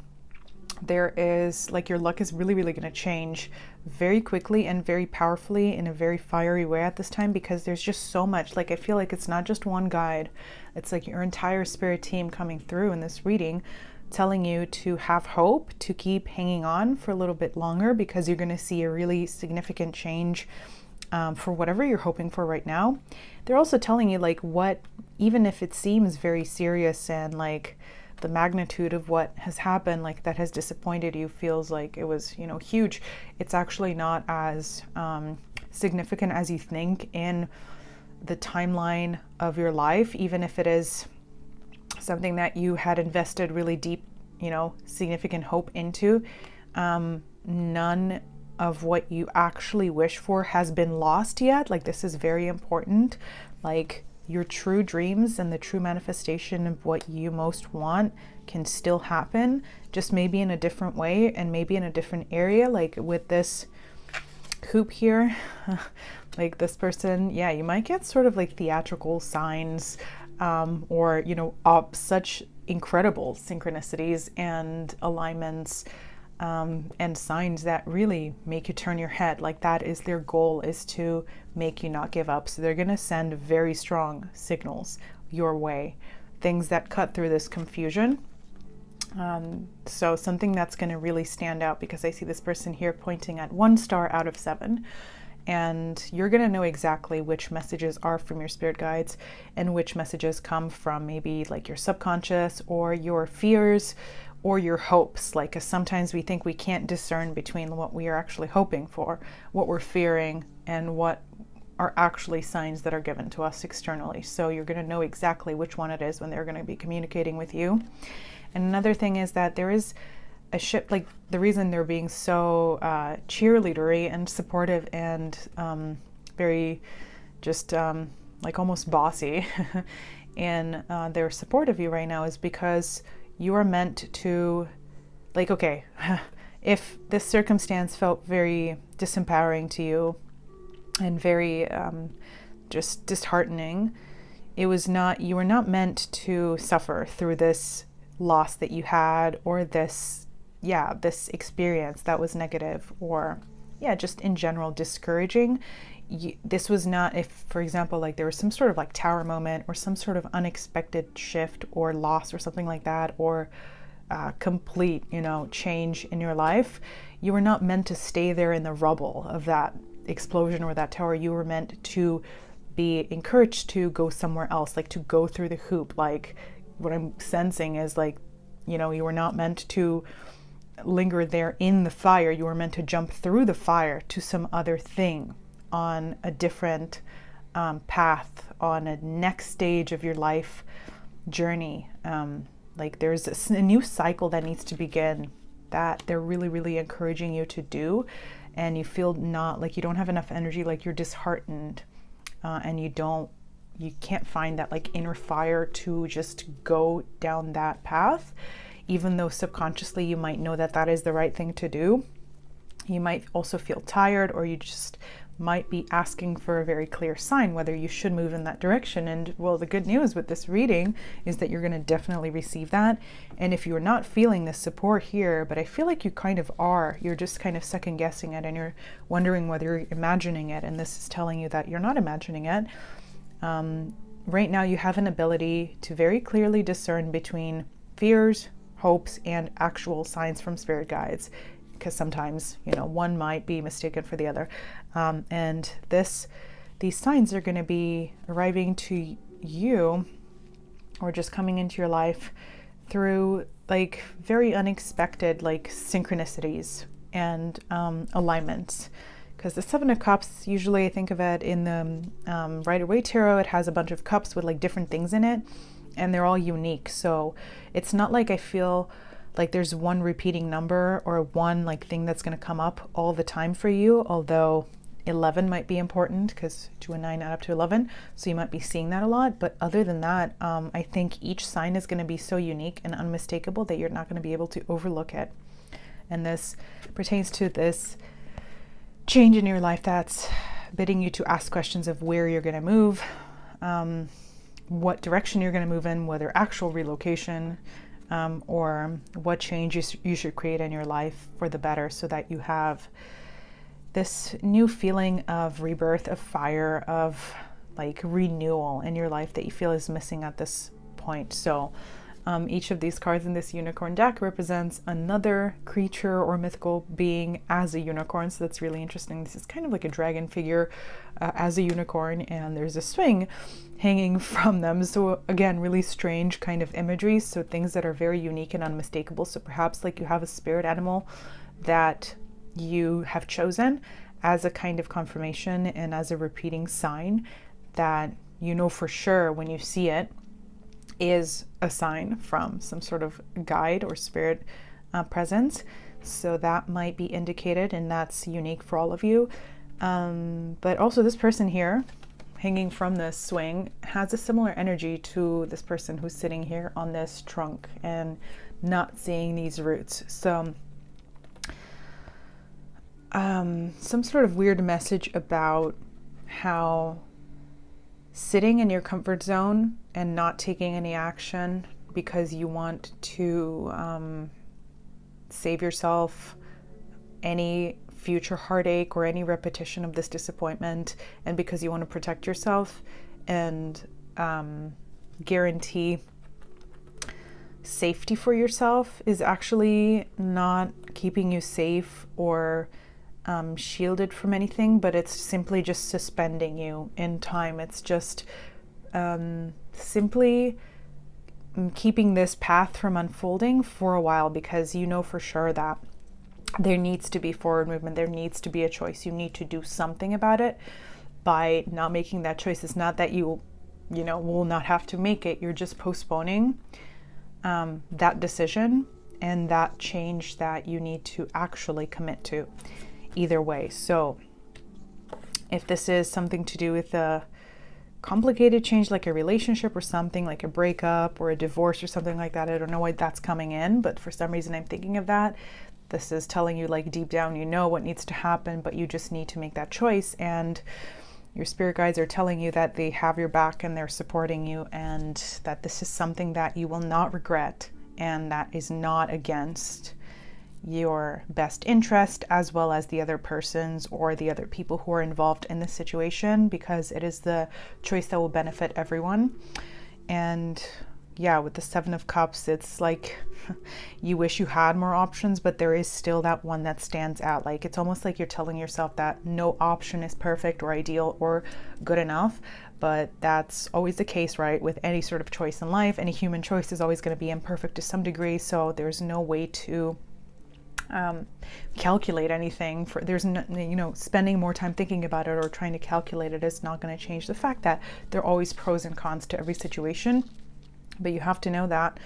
There is like your luck is really, really going to change very quickly and very powerfully in a very fiery way at this time, because there's just so much. Like I feel like it's not just one guide. It's like your entire spirit team coming through in this reading, telling you to have hope, to keep hanging on for a little bit longer, because you're going to see a really significant change for whatever you're hoping for right now. They're also telling you like what, even if it seems very serious and like the magnitude of what has happened, like that has disappointed you, feels like it was, huge. It's actually not as significant as you think in the timeline of your life, even if it is something that you had invested really deep, significant hope into. None of what you actually wish for has been lost yet. Like, this is very important. Like, your true dreams and the true manifestation of what you most want can still happen, just maybe in a different way and maybe in a different area. Like with this hoop here, like this person, yeah, you might get sort of like theatrical signs, or, such incredible synchronicities and alignments, and signs that really make you turn your head. Like that is their goal, is to make you not give up. So they're going to send very strong signals your way, things that cut through this confusion. So something that's going to really stand out, because I see this person here pointing at 1 star out of 7. And you're going to know exactly which messages are from your spirit guides and which messages come from maybe like your subconscious or your fears or your hopes. Like, 'cause sometimes we think we can't discern between what we are actually hoping for, what we're fearing, and what are actually signs that are given to us externally. So you're going to know exactly which one it is when they're going to be communicating with you. And another thing is that there is a shift, like the reason they're being so cheerleadery and supportive and very just like almost bossy in their support of you right now is because you are meant to, like, okay, if this circumstance felt very disempowering to you and very just disheartening, you were not meant to suffer through this loss that you had, or this experience that was negative, or just in general discouraging. This was not, if for example like there was some sort of like tower moment or some sort of unexpected shift or loss or something like that, or complete change in your life, you were not meant to stay there in the rubble of that explosion or that tower. You were meant to be encouraged to go somewhere else, like to go through the hoop. Like, what I'm sensing is like, you were not meant to linger there in the fire. You were meant to jump through the fire to some other thing, on a different path, on a next stage of your life journey. Like there's a new cycle that needs to begin, that they're really, really encouraging you to do. And you feel not like you don't have enough energy, like you're disheartened, and you can't find that like inner fire to just go down that path, even though subconsciously you might know that that is the right thing to do. You might also feel tired, or you just might be asking for a very clear sign whether you should move in that direction. And well, the good news with this reading is that you're going to definitely receive that. And if you're not feeling this support here, but I feel like you kind of are, you're just kind of second guessing it and you're wondering whether you're imagining it, and this is telling you that you're not imagining it. Right now you have an ability to very clearly discern between fears, hopes, and actual signs from spirit guides, because sometimes one might be mistaken for the other, and these signs are going to be arriving to you, or just coming into your life through like very unexpected like synchronicities and alignments. Because the 7 of Cups, usually I think of it in the Rider-Waite Tarot, it has a bunch of cups with like different things in it, and they're all unique. So it's not like I feel like there's one repeating number or one like thing that's going to come up all the time for you, although 11 might be important, because 2 and 9 add up to 11, so you might be seeing that a lot. But other than that, I think each sign is going to be so unique and unmistakable that you're not going to be able to overlook it. And this pertains to this change in your life that's bidding you to ask questions of where you're going to move, what direction you're going to move in, whether actual relocation, or what change you should create in your life for the better, so that you have this new feeling of rebirth, of fire, of like renewal in your life that you feel is missing at this point. So Each of these cards in this unicorn deck represents another creature or mythical being as a unicorn. So that's really interesting. This is kind of like a dragon figure as a unicorn, and there's a swing hanging from them. So again, really strange kind of imagery. So things that are very unique and unmistakable. So perhaps like you have a spirit animal that you have chosen as a kind of confirmation and as a repeating sign that you know for sure when you see it is a sign from some sort of guide or spirit presence. So that might be indicated, and that's unique for all of you. But also this person here hanging from this swing has a similar energy to this person who's sitting here on this trunk and not seeing these roots. So some sort of weird message about how sitting in your comfort zone and not taking any action because you want to save yourself any future heartache or any repetition of this disappointment, and because you want to protect yourself and guarantee safety for yourself, is actually not keeping you safe or shielded from anything, but it's simply just suspending you in time. It's just simply keeping this path from unfolding for a while, because you know for sure that there needs to be forward movement. There needs to be a choice. You need to do something about it. By not making that choice, it's not that you will not have to make it. You're just postponing that decision and that change that you need to actually commit to. Either way. So if this is something to do with a complicated change, like a relationship or something, like a breakup or a divorce or something like that, I don't know why that's coming in, but for some reason I'm thinking of that. This is telling you, like, deep down you know what needs to happen, but you just need to make that choice. And your spirit guides are telling you that they have your back and they're supporting you, and that this is something that you will not regret, and that is not against your best interest as well as the other person's or the other people who are involved in this situation, because it is the choice that will benefit everyone. And yeah, with the Seven of Cups, it's like you wish you had more options, but there is still that one that stands out. Like, it's almost like you're telling yourself that no option is perfect or ideal or good enough, but that's always the case, right? With any sort of choice in life, any human choice is always going to be imperfect to some degree. So there's no way to calculate anything. There's no, spending more time thinking about it or trying to calculate it is not going to change the fact that there are always pros and cons to every situation. But you have to know that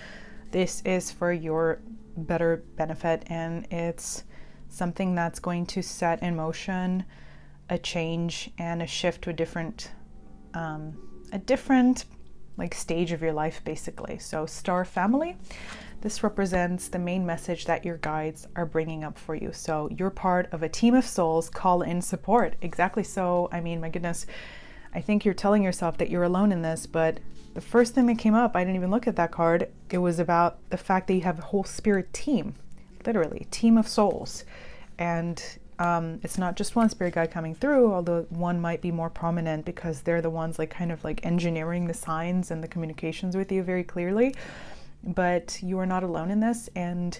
this is for your better benefit, and it's something that's going to set in motion a change and a shift to a different like stage of your life, basically. So Star family, this represents the main message that your guides are bringing up for you. So you're part of a team of souls. Call in support. Exactly. So, I mean, my goodness, I think you're telling yourself that you're alone in this, but the first thing that came up, I didn't even look at that card. It was about the fact that you have a whole spirit team, literally team of souls. And it's not just one spirit guide coming through, although one might be more prominent because they're the ones like kind of like engineering the signs and the communications with you very clearly. But you are not alone in this. And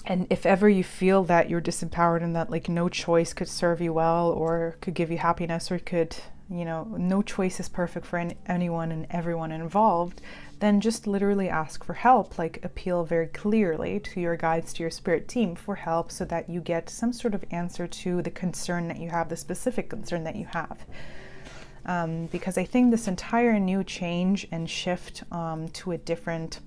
if ever you feel that you're disempowered and that like no choice could serve you well or could give you happiness or could, no choice is perfect for anyone and everyone involved, then just literally ask for help, like appeal very clearly to your guides, to your spirit team for help so that you get some sort of answer to the concern that you have, the specific concern that you have. Because I think this entire new change and shift to a different,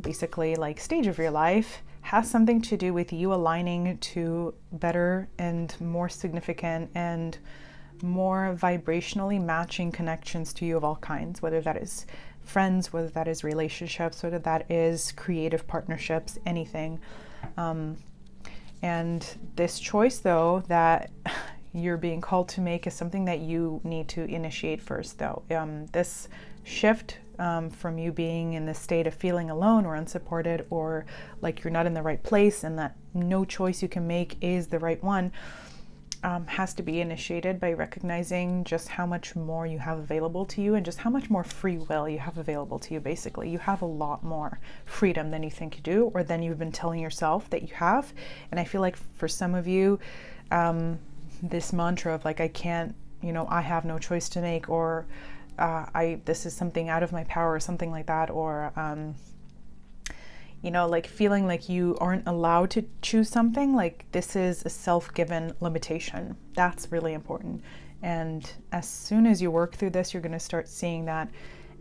basically like stage of your life has something to do with you aligning to better and more significant and more vibrationally matching connections to you of all kinds, whether that is friends, whether that is relationships, whether that is creative partnerships, anything. And this choice, though, that you're being called to make is something that you need to initiate first, though. This shift from you being in this state of feeling alone or unsupported or like you're not in the right place and that no choice you can make is the right one, has to be initiated by recognizing just how much more you have available to you and just how much more free will you have available to you. Basically, you have a lot more freedom than you think you do, or than you've been telling yourself that you have. And I feel like for some of you, this mantra of like, I can't, I have no choice to make, or this is something out of my power, or something like that, or like feeling like you aren't allowed to choose something, like this is a self-given limitation. That's really important. And as soon as you work through this, you're going to start seeing that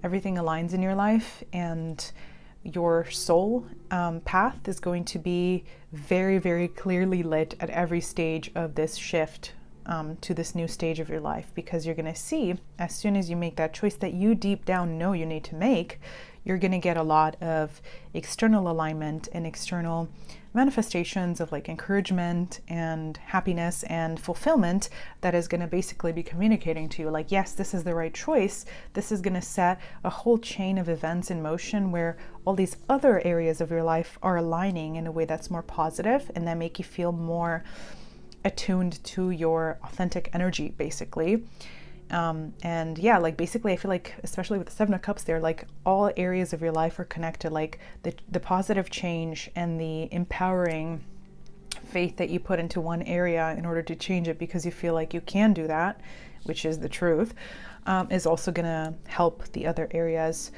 everything aligns in your life, and your soul path is going to be very, very clearly lit at every stage of this shift to this new stage of your life, because you're going to see, as soon as you make that choice that you deep down know you need to make, you're going to get a lot of external alignment and external manifestations of like encouragement and happiness and fulfillment that is going to basically be communicating to you like, yes, this is the right choice. This is going to set a whole chain of events in motion where all these other areas of your life are aligning in a way that's more positive and that make you feel more attuned to your authentic energy, basically. And yeah, like basically I feel like, especially with the Seven of Cups there, like all areas of your life are connected, like the positive change and the empowering faith that you put into one area in order to change it because you feel like you can do that, which is the truth, is also going to help the other areas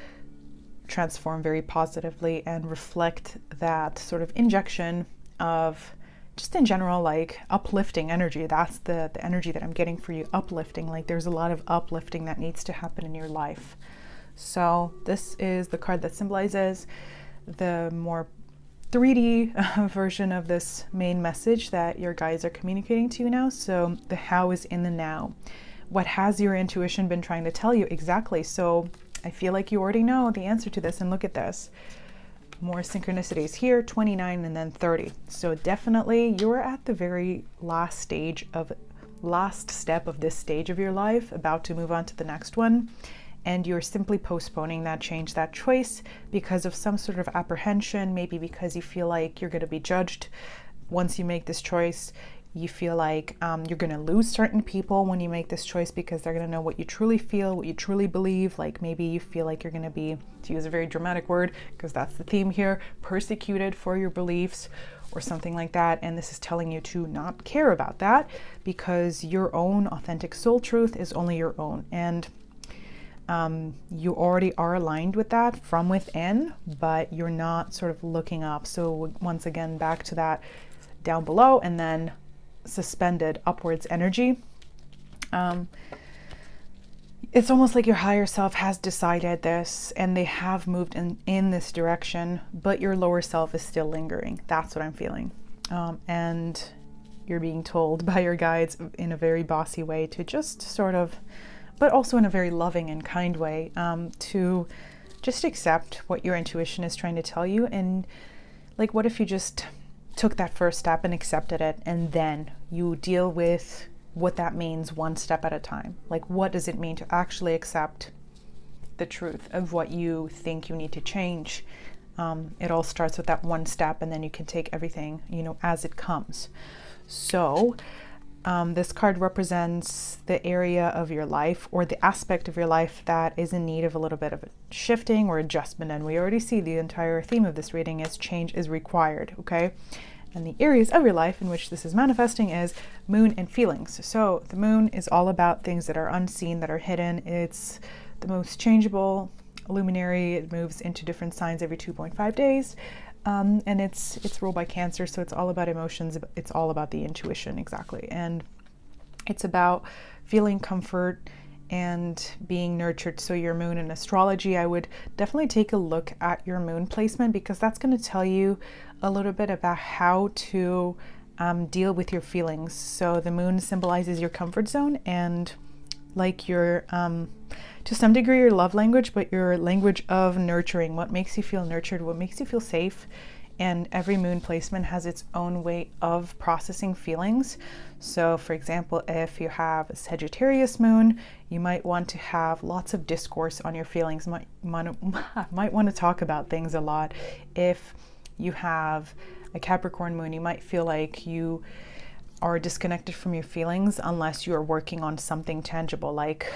transform very positively and reflect that sort of injection of just in general, like uplifting energy. That's the energy that I'm getting for you, uplifting. Like there's a lot of uplifting that needs to happen in your life. So this is the card that symbolizes the more 3D version of this main message that your guides are communicating to you now. So the how is in the now. What has your intuition been trying to tell you exactly? So I feel like you already know the answer to this, and look at this. More synchronicities here, 29 and then 30. So definitely you're at the very last step of this stage of your life, about to move on to the next one. And you're simply postponing that change, that choice, because of some sort of apprehension, maybe because you feel like you're going to be judged once you make this choice. You feel like you're going to lose certain people when you make this choice because they're going to know what you truly feel, what you truly believe. Like maybe you feel like you're going to be, to use a very dramatic word, because that's the theme here, persecuted for your beliefs or something like that. And this is telling you to not care about that, because your own authentic soul truth is only your own. And you already are aligned with that from within, but you're not sort of looking up. So once again, back to that down below and then suspended upwards energy. It's almost like your higher self has decided this and they have moved in this direction, but your lower self is still lingering. That's what I'm feeling. And you're being told by your guides in a very bossy way to just sort of, but also in a very loving and kind way, to just accept what your intuition is trying to tell you. And like, what if you just took that first step and accepted it, and then you deal with what that means one step at a time. Like, what does it mean to actually accept the truth of what you think you need to change? It all starts with that one step, and then you can take everything, as it comes. So this card represents the area of your life or the aspect of your life that is in need of a little bit of a shifting or adjustment. And we already see the entire theme of this reading is change is required, okay? And the areas of your life in which this is manifesting is moon and feelings. So the moon is all about things that are unseen, that are hidden. It's the most changeable luminary. It moves into different signs every 2.5 days. And it's ruled by Cancer, so it's all about emotions. It's all about the intuition, exactly. And it's about feeling comfort and being nurtured. So your moon in astrology, I would definitely take a look at your moon placement, because that's going to tell you a little bit about how to deal with your feelings. So the moon symbolizes your comfort zone and like your, to some degree, your love language, but your language of nurturing, what makes you feel nurtured, what makes you feel safe. And every moon placement has its own way of processing feelings. So for example, if you have a Sagittarius moon, you might want to have lots of discourse on your feelings, might want to talk about things a lot. If you have a Capricorn moon, you might feel like you are disconnected from your feelings unless you're working on something tangible, like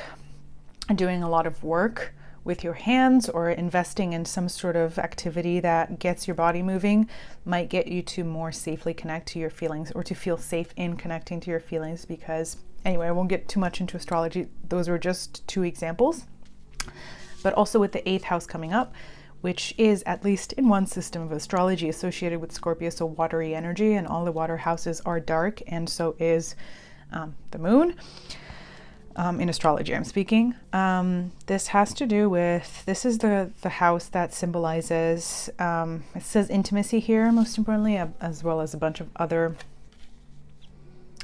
doing a lot of work with your hands or investing in some sort of activity that gets your body moving might get you to more safely connect to your feelings, or to feel safe in connecting to your feelings. Because anyway, I won't get too much into astrology. Those were just 2 examples. But also with the 8th house coming up, which is, at least in one system of astrology, associated with Scorpio, so watery energy, and all the water houses are dark, and so is the moon. In astrology, I'm speaking. This has to do with, this is the house that symbolizes, it says intimacy here, most importantly, as well as a bunch of other,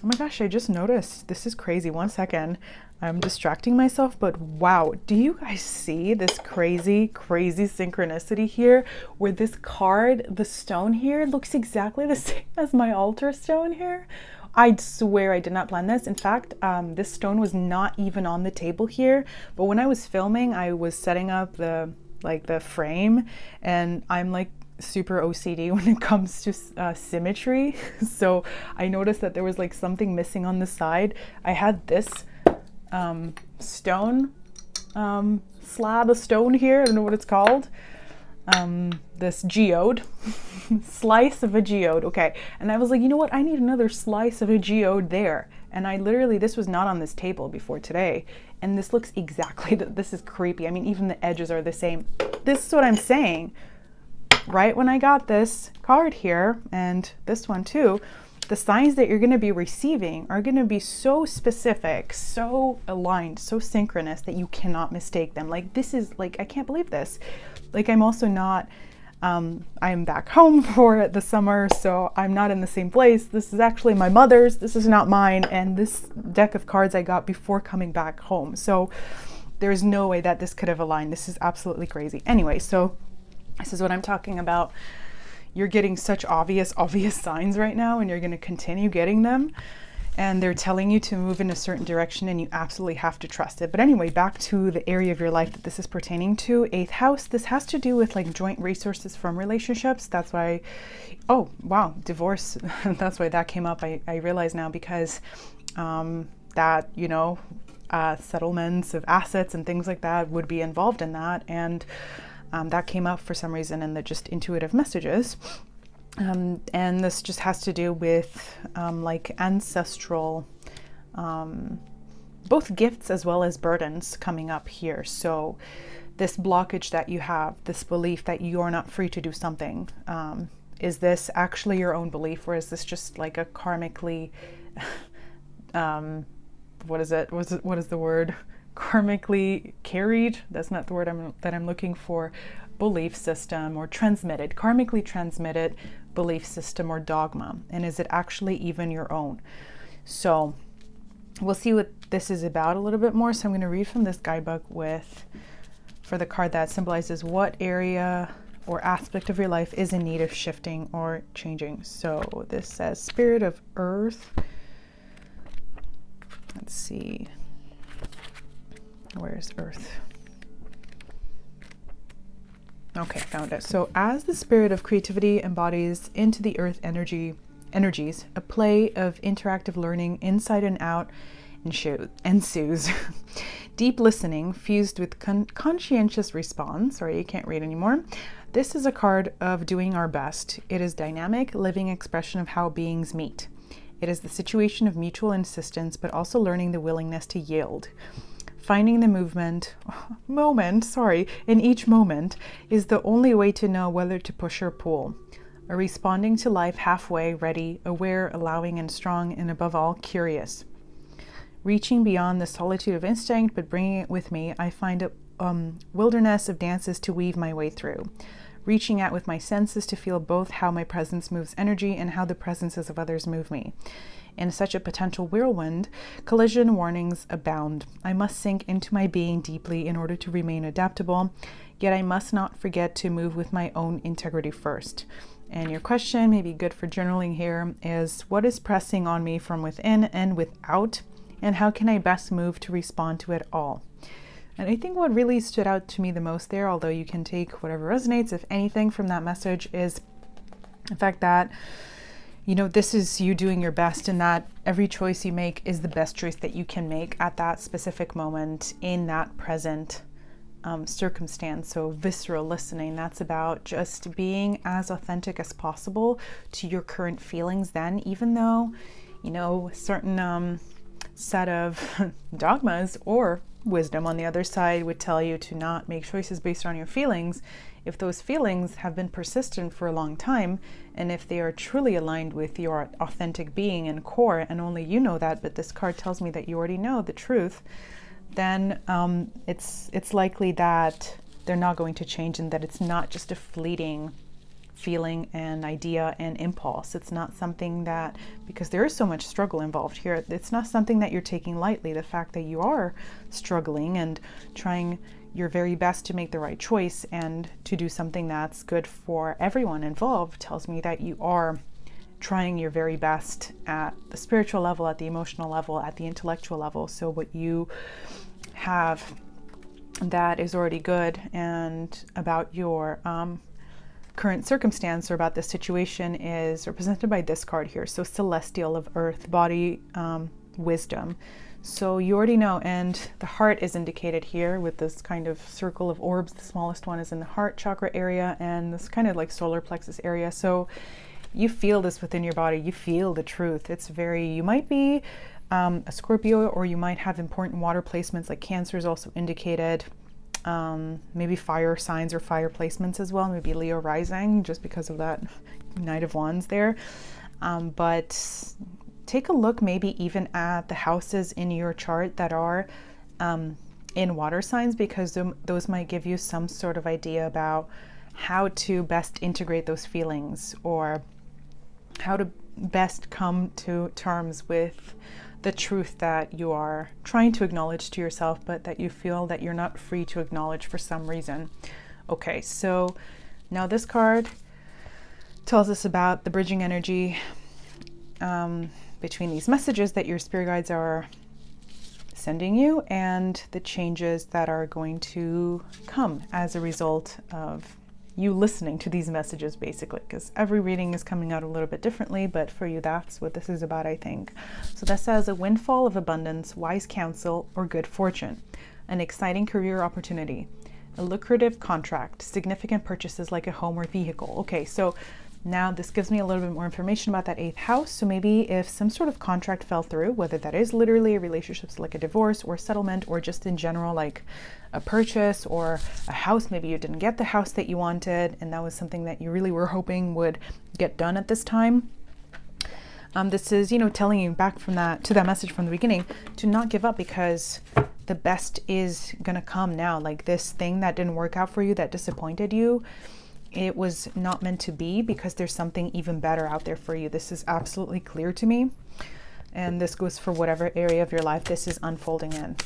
oh my gosh, I just noticed, this is crazy. One second, I'm distracting myself, but wow, do you guys see this crazy synchronicity here, where this card, the stone here, looks exactly the same as my altar stone here? I swear I did not plan this. In fact, this stone was not even on the table here, but when I was filming, I was setting up the frame, and I'm like super OCD when it comes to symmetry. So I noticed that there was like something missing on the side. I had this stone slab of stone here, I don't know what it's called, this geode slice of a geode, okay, and I was like, you know what, I need another slice of a geode there, and I literally, this was not on this table before today, and this looks exactly, this is creepy. I mean, even the edges are the same. This is what I'm saying. Right when I got this card here, and this one too, the signs that you're going to be receiving are going to be so specific, so aligned, so synchronous that you cannot mistake them. Like, this is like, I can't believe this. Like, I'm also not, I'm back home for the summer, so I'm not in the same place. This is actually my mother's, this is not mine, and this deck of cards I got before coming back home. So there's no way that this could have aligned. This is absolutely crazy. Anyway, so this is what I'm talking about. You're getting such obvious signs right now, and you're going to continue getting them. And they're telling you to move in a certain direction, and you absolutely have to trust it. But anyway, back to the area of your life that this is pertaining to, 8th house. This has to do with like joint resources from relationships. That's why, oh wow, divorce. That's why that came up. I realize now, because that, you know, settlements of assets and things like that would be involved in that. And that came up for some reason in the just intuitive messages. And this just has to do with like ancestral, both gifts as well as burdens coming up here. So this blockage that you have, this belief that you are not free to do something, is this actually your own belief, or is this just like a karmically, what is it? What is the word? Karmically carried? That's not the word I'm looking for. Belief system, or transmitted, karmically transmitted belief system or dogma, and is it actually even your own? So we'll see what this is about a little bit more. So I'm going to read from this guidebook for the card that symbolizes what area or aspect of your life is in need of shifting or changing. So this says Spirit of Earth. Let's see, where's Earth? Okay, found it. So as the spirit of creativity embodies into the earth energies, a play of interactive learning inside and out ensues. Deep listening fused with conscientious response. Sorry, you can't read anymore. This is a card of doing our best. It is dynamic, living expression of how beings meet. It is the situation of mutual insistence, but also learning the willingness to yield. Finding the moment in each moment is the only way to know whether to push or pull. A responding to life halfway, ready, aware, allowing, and strong, and above all, curious. Reaching beyond the solitude of instinct, but bringing it with me, I find a wilderness of dances to weave my way through. Reaching out with my senses to feel both how my presence moves energy and how the presences of others move me. In such a potential whirlwind, collision warnings abound. I must sink into my being deeply in order to remain adaptable, yet I must not forget to move with my own integrity first. And your question, may be good for journaling here, is what is pressing on me from within and without, and how can I best move to respond to it all? And I think what really stood out to me the most there, although you can take whatever resonates, if anything, from that message, is the fact that You know, this is you doing your best, and that every choice you make is the best choice that you can make at that specific moment in that present circumstance. So visceral listening, that's about just being as authentic as possible to your current feelings then, even though, you know, certain set of dogmas or wisdom on the other side would tell you to not make choices based on your feelings. If those feelings have been persistent for a long time, and if they are truly aligned with your authentic being and core, and only you know that, but this card tells me that you already know the truth, then it's likely that they're not going to change, and that it's not just a fleeting feeling and idea and impulse. It's not something that, because there is so much struggle involved here, it's not something that you're taking lightly. The fact that you are struggling and trying your very best to make the right choice and to do something that's good for everyone involved tells me that you are trying your very best at the spiritual level, at the emotional level, at the intellectual level. So what you have that is already good, and about your current circumstance or about this situation is represented by this card here. So celestial of earth, body, wisdom. So you already know, and the heart is indicated here with this kind of circle of orbs. The smallest one is in the heart chakra area, and this kind of like solar plexus area. So you feel this within your body. You feel the truth. It's very, you might be a Scorpio, or you might have important water placements, like Cancer is also indicated. Maybe fire signs or fire placements as well. Maybe Leo rising, just because of that Knight of Wands there. But take a look maybe even at the houses in your chart that are in water signs, because those might give you some sort of idea about how to best integrate those feelings, or how to best come to terms with the truth that you are trying to acknowledge to yourself, but that you feel that you're not free to acknowledge for some reason. Okay, so now this card tells us about the bridging energy between these messages that your spirit guides are sending you, and the changes that are going to come as a result of you listening to these messages, basically, because every reading is coming out a little bit differently, but for you, that's what this is about, I think. So that says a windfall of abundance, wise counsel, or good fortune, an exciting career opportunity, a lucrative contract, significant purchases like a home or vehicle. Okay, so now this gives me a little bit more information about that 8th house. So maybe if some sort of contract fell through, whether that is literally a relationship like a divorce or settlement, or just in general like a purchase or a house, maybe you didn't get the house that you wanted, and that was something that you really were hoping would get done at this time. This is, you know, telling you back from that to that message from the beginning to not give up, because the best is gonna come now. Like this thing that didn't work out for you, that disappointed you, it was not meant to be, because there's something even better out there for you. This is absolutely clear to me. And this goes for whatever area of your life this is unfolding in.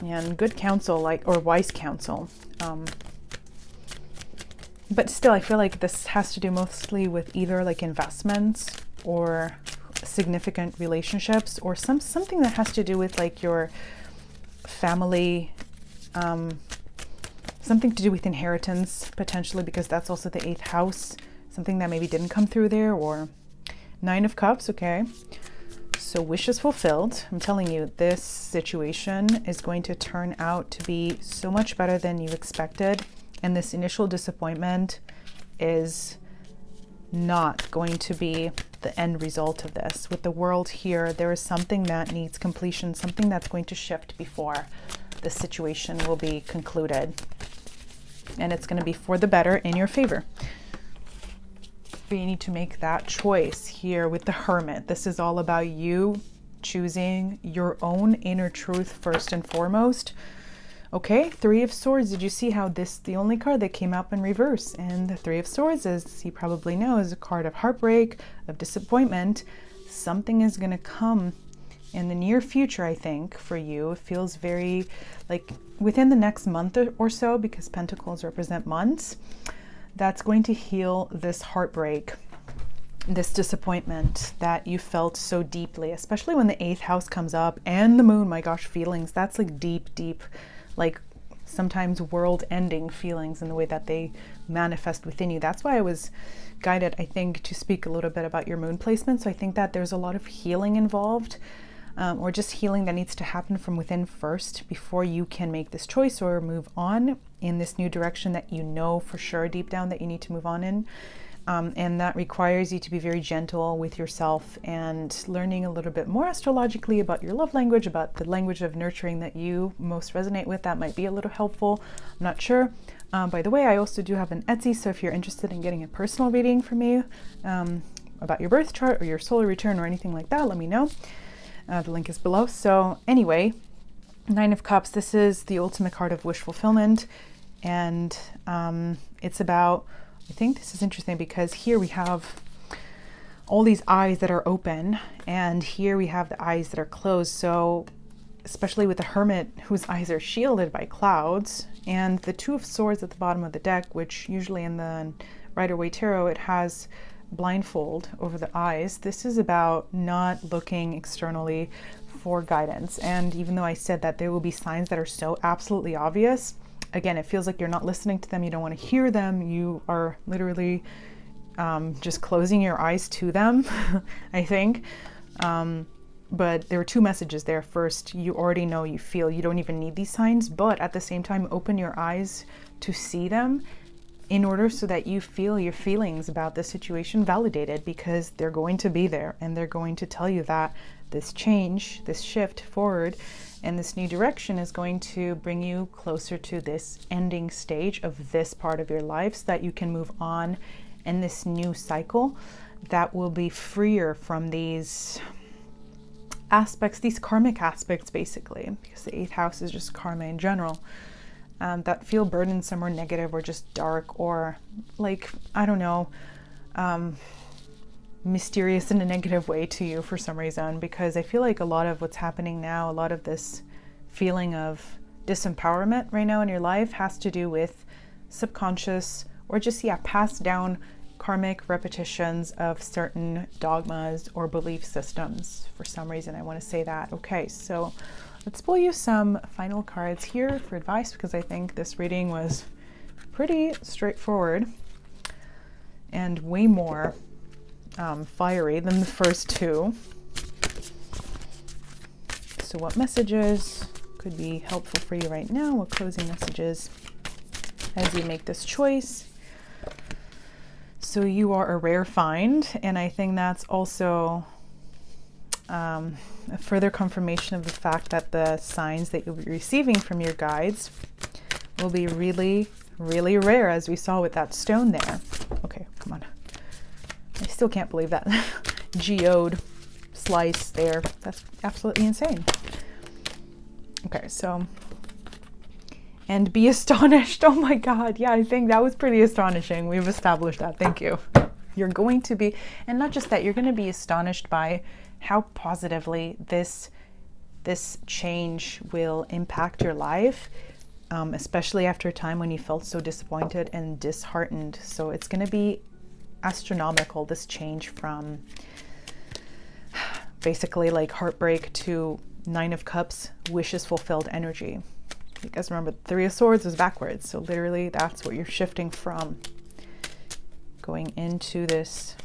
And good counsel, like, or wise counsel. But still, I feel like this has to do mostly with either like investments or significant relationships, or something that has to do with like your family, something to do with inheritance potentially, because that's also the 8th house, something that maybe didn't come through there. Or 9 of Cups. Okay, so wishes fulfilled. I'm telling you, this situation is going to turn out to be so much better than you expected, and this initial disappointment is not going to be the end result of this. With the World here, there is something that needs completion, something that's going to shift before the situation will be concluded, and it's going to be for the better, in your favor. But you need to make that choice here with the Hermit. This is all about you choosing your own inner truth first and foremost. Okay, 3 of Swords. Did you see how this, the only card that came up in reverse? And the 3 of Swords, as you probably know, is a card of heartbreak, of disappointment. Something is going to come in the near future, I think, for you. It feels very like within the next month or so, because Pentacles represent months, that's going to heal this heartbreak, this disappointment that you felt so deeply, especially when the 8th house comes up and the Moon. My gosh, feelings, that's like deep, deep, like sometimes world-ending feelings in the way that they manifest within you. That's why I was guided, I think, to speak a little bit about your moon placement. So I think that there's a lot of healing involved, or just healing that needs to happen from within first before you can make this choice or move on in this new direction that you know for sure deep down that you need to move on in. And that requires you to be very gentle with yourself and learning a little bit more astrologically about your love language, about the language of nurturing that you most resonate with. That might be a little helpful. I'm not sure. By the way, I also do have an Etsy, so if you're interested in getting a personal reading from me about your birth chart or your solar return or anything like that, let me know. The link is below. So anyway, Nine of Cups, this is the ultimate card of wish fulfillment. And it's about, I think this is interesting because here we have all these eyes that are open and here we have the eyes that are closed. So especially with the Hermit whose eyes are shielded by clouds, and the Two of Swords at the bottom of the deck, which usually in the Rider-Waite Tarot, it has blindfold over the eyes. This is about not looking externally for guidance. And even though I said that there will be signs that are so absolutely obvious, again, it feels like you're not listening to them. You don't want to hear them. You are literally just closing your eyes to them, I think. But there are two messages there. First, you already know, you feel you don't even need these signs, but at the same time, open your eyes to see them in order so that you feel your feelings about the situation validated, because they're going to be there and they're going to tell you that this change, this shift forward, and this new direction is going to bring you closer to this ending stage of this part of your life so that you can move on in this new cycle that will be freer from these aspects, these karmic aspects, basically, because the 8th house is just karma in general, that feel burdensome or negative or just dark or like, I don't know, mysterious in a negative way to you for some reason. Because I feel like a lot of what's happening now, a lot of this feeling of disempowerment right now in your life has to do with subconscious or just, passed down karmic repetitions of certain dogmas or belief systems. For some reason, I want to say that. Okay, so let's pull you some final cards here for advice, because I think this reading was pretty straightforward and way more fiery than the first two. So what messages could be helpful for you right now? What closing messages as you make this choice? So you are a rare find, and I think that's also a further confirmation of the fact that the signs that you'll be receiving from your guides will be really, really rare, as we saw with that stone there. Okay, come on. I still can't believe that geode slice there. That's absolutely insane. Okay, so, and be astonished. Oh my God. Yeah, I think that was pretty astonishing. We've established that. Thank you. You're going to be, and not just that, you're going to be astonished by how positively this change will impact your life, especially after a time when you felt so disappointed and disheartened. So it's going to be astronomical, this change from basically like heartbreak to Nine of Cups, wishes fulfilled energy. Because remember, the Three of Swords is backwards. So literally that's what you're shifting from, going into this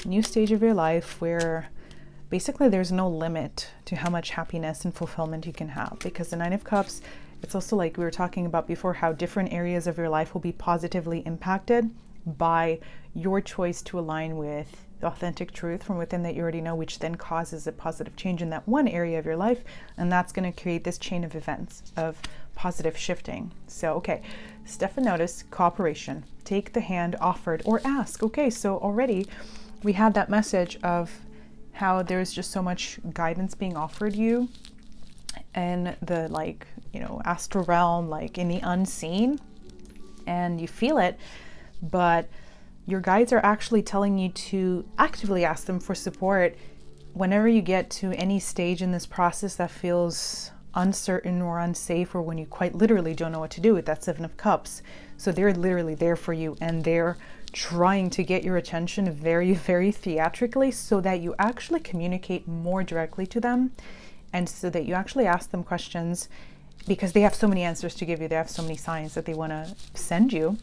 new stage of your life where basically there's no limit to how much happiness and fulfillment you can have. Because the Nine of Cups, it's also like we were talking about before, how different areas of your life will be positively impacted by your choice to align with the authentic truth from within that you already know, which then causes a positive change in that one area of your life. And that's going to create this chain of events of positive shifting. So, okay, step and notice, cooperation, take the hand offered or ask. Okay, so already we had that message of how there's just so much guidance being offered you in the, like, you know, astral realm, like in the unseen, and you feel it, but your guides are actually telling you to actively ask them for support whenever you get to any stage in this process that feels uncertain or unsafe, or when you quite literally don't know what to do with that Seven of Cups. So they're literally there for you, and they're trying to get your attention very, very theatrically so that you actually communicate more directly to them, and so that you actually ask them questions because they have so many answers to give you. They have so many signs that they want to send you.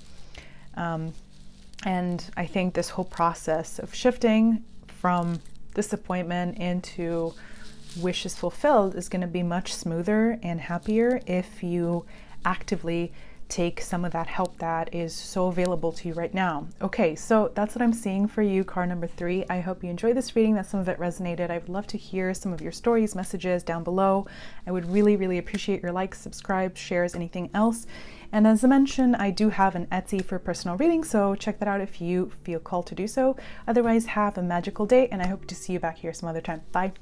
And I think this whole process of shifting from disappointment into wishes fulfilled is going to be much smoother and happier if you actively take some of that help that is so available to you right now. Okay, so that's what I'm seeing for you, card number 3. I hope you enjoyed this reading, that some of it resonated. I would love to hear some of your stories, messages down below. I would really, really appreciate your likes, subscribe, shares, anything else. And as I mentioned, I do have an Etsy for personal reading, so check that out if you feel called to do so. Otherwise, have a magical day, and I hope to see you back here some other time. Bye.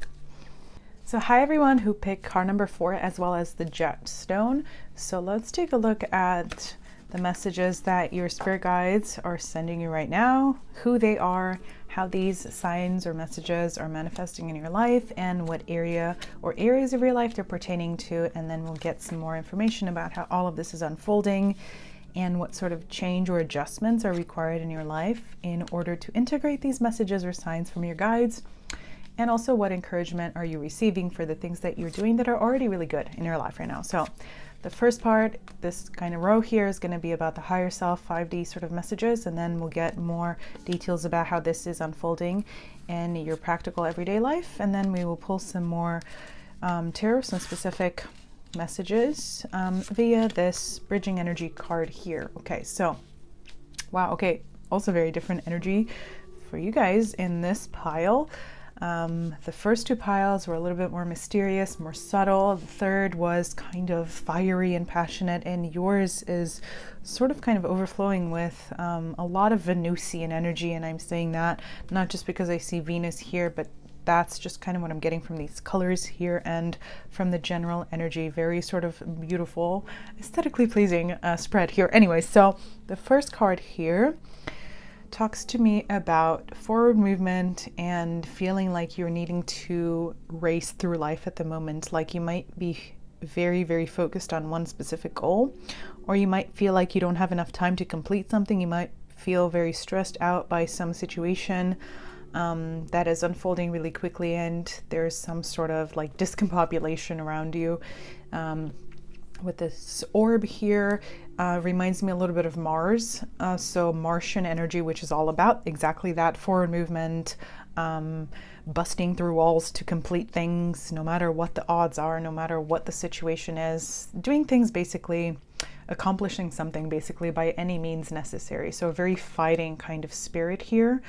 So hi everyone who picked card number 4 as well as the Jetstone. So let's take a look at the messages that your spirit guides are sending you right now, who they are, how these signs or messages are manifesting in your life, and what area or areas of your life they're pertaining to. And then we'll get some more information about how all of this is unfolding and what sort of change or adjustments are required in your life in order to integrate these messages or signs from your guides. And also, what encouragement are you receiving for the things that you're doing that are already really good in your life right now. So the first part, this kind of row here, is going to be about the higher self 5D sort of messages, and then we'll get more details about how this is unfolding in your practical everyday life. And then we will pull some more tarot, some specific messages via this bridging energy card here. Okay, so wow, okay, also very different energy for you guys in this pile. The first 2 piles were a little bit more mysterious, more subtle. The third was kind of fiery and passionate, and yours is sort of kind of overflowing with a lot of Venusian energy. And I'm saying that not just because I see Venus here, but that's just kind of what I'm getting from these colors here and from the general energy. Very sort of beautiful, aesthetically pleasing spread here. Anyway, so the first card here talks to me about forward movement and feeling like you're needing to race through life at the moment. Like you might be very, very focused on one specific goal, or you might feel like you don't have enough time to complete something. You might feel very stressed out by some situation that is unfolding really quickly, and there's some sort of like discombobulation around you. With this orb here, reminds me a little bit of Mars. So Martian energy, which is all about exactly that, forward movement, busting through walls to complete things, no matter what the odds are, no matter what the situation is, doing things basically, accomplishing something basically by any means necessary. So a very fighting kind of spirit here.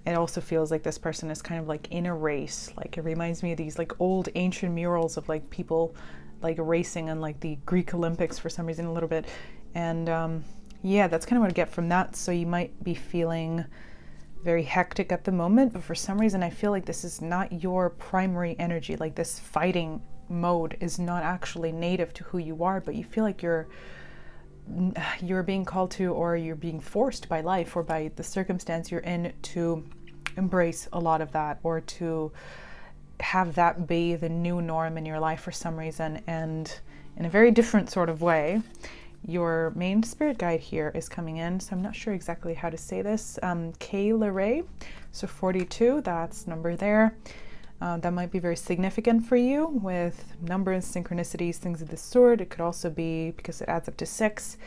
It also feels like this person is kind of like in a race. Like it reminds me of these like old ancient murals of like people like racing on like the Greek Olympics for some reason a little bit. And yeah, that's kind of what I get from that. So you might be feeling very hectic at the moment, but for some reason I feel like this is not your primary energy. Like this fighting mode is not actually native to who you are, but you feel like you're being called to, or you're being forced by life or by the circumstance you're in to embrace a lot of that, or to have that be the new norm in your life for some reason. And in a very different sort of way, your main spirit guide here is coming in. So I'm not sure exactly how to say this. K Leray, so 42, that's number there. That might be very significant for you with numbers, synchronicities, things of this sort. It could also be, because it adds up to 6,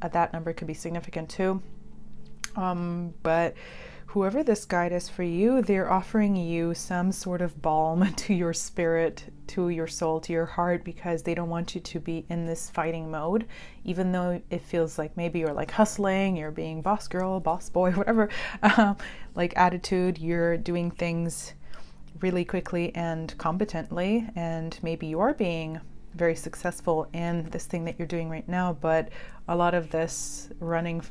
that number could be significant too. But whoever this guide is for you, they're offering you some sort of balm to your spirit, to your soul, to your heart, because they don't want you to be in this fighting mode, even though it feels like maybe you're like hustling, you're being boss girl, boss boy, whatever, like attitude, you're doing things really quickly and competently, and maybe you are being very successful in this thing that you're doing right now, but a lot of this running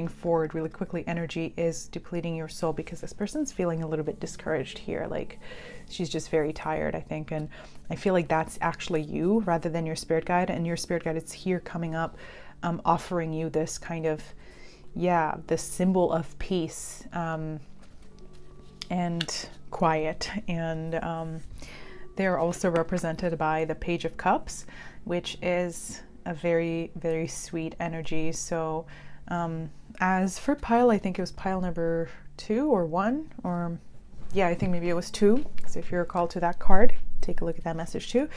forward really quickly energy is depleting your soul, because this person's feeling a little bit discouraged here. Like she's just very tired, I think. And I feel like that's actually you rather than your spirit guide. And your spirit guide is here coming up, offering you this kind of, this symbol of peace and quiet. And they're also represented by the Page of Cups, which is a very, very sweet energy. So as for pile, I think it was pile number 2 or 1, or I think maybe it was 2. So if you're called to that card, take a look at that message too.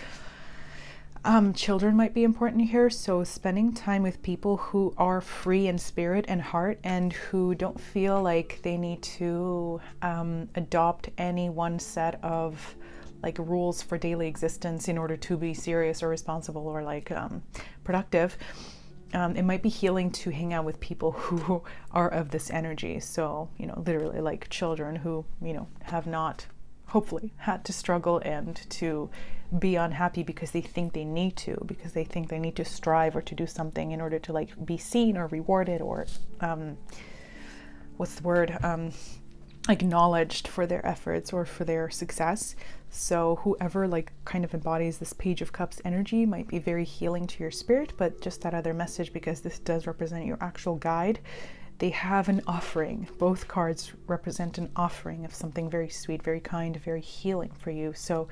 Children might be important here, so spending time with people who are free in spirit and heart and who don't feel like they need to adopt any one set of like rules for daily existence in order to be serious or responsible or like productive. It might be healing to hang out with people who are of this energy. So, literally like children who, have not hopefully had to struggle and to be unhappy because they think they need to, because they think they need to strive or to do something in order to like be seen or rewarded or acknowledged for their efforts or for their success. So whoever like kind of embodies this Page of Cups energy might be very healing to your spirit, but just that other message, because this does represent your actual guide. They have an offering. Both cards represent an offering of something very sweet, very kind, very healing for you. So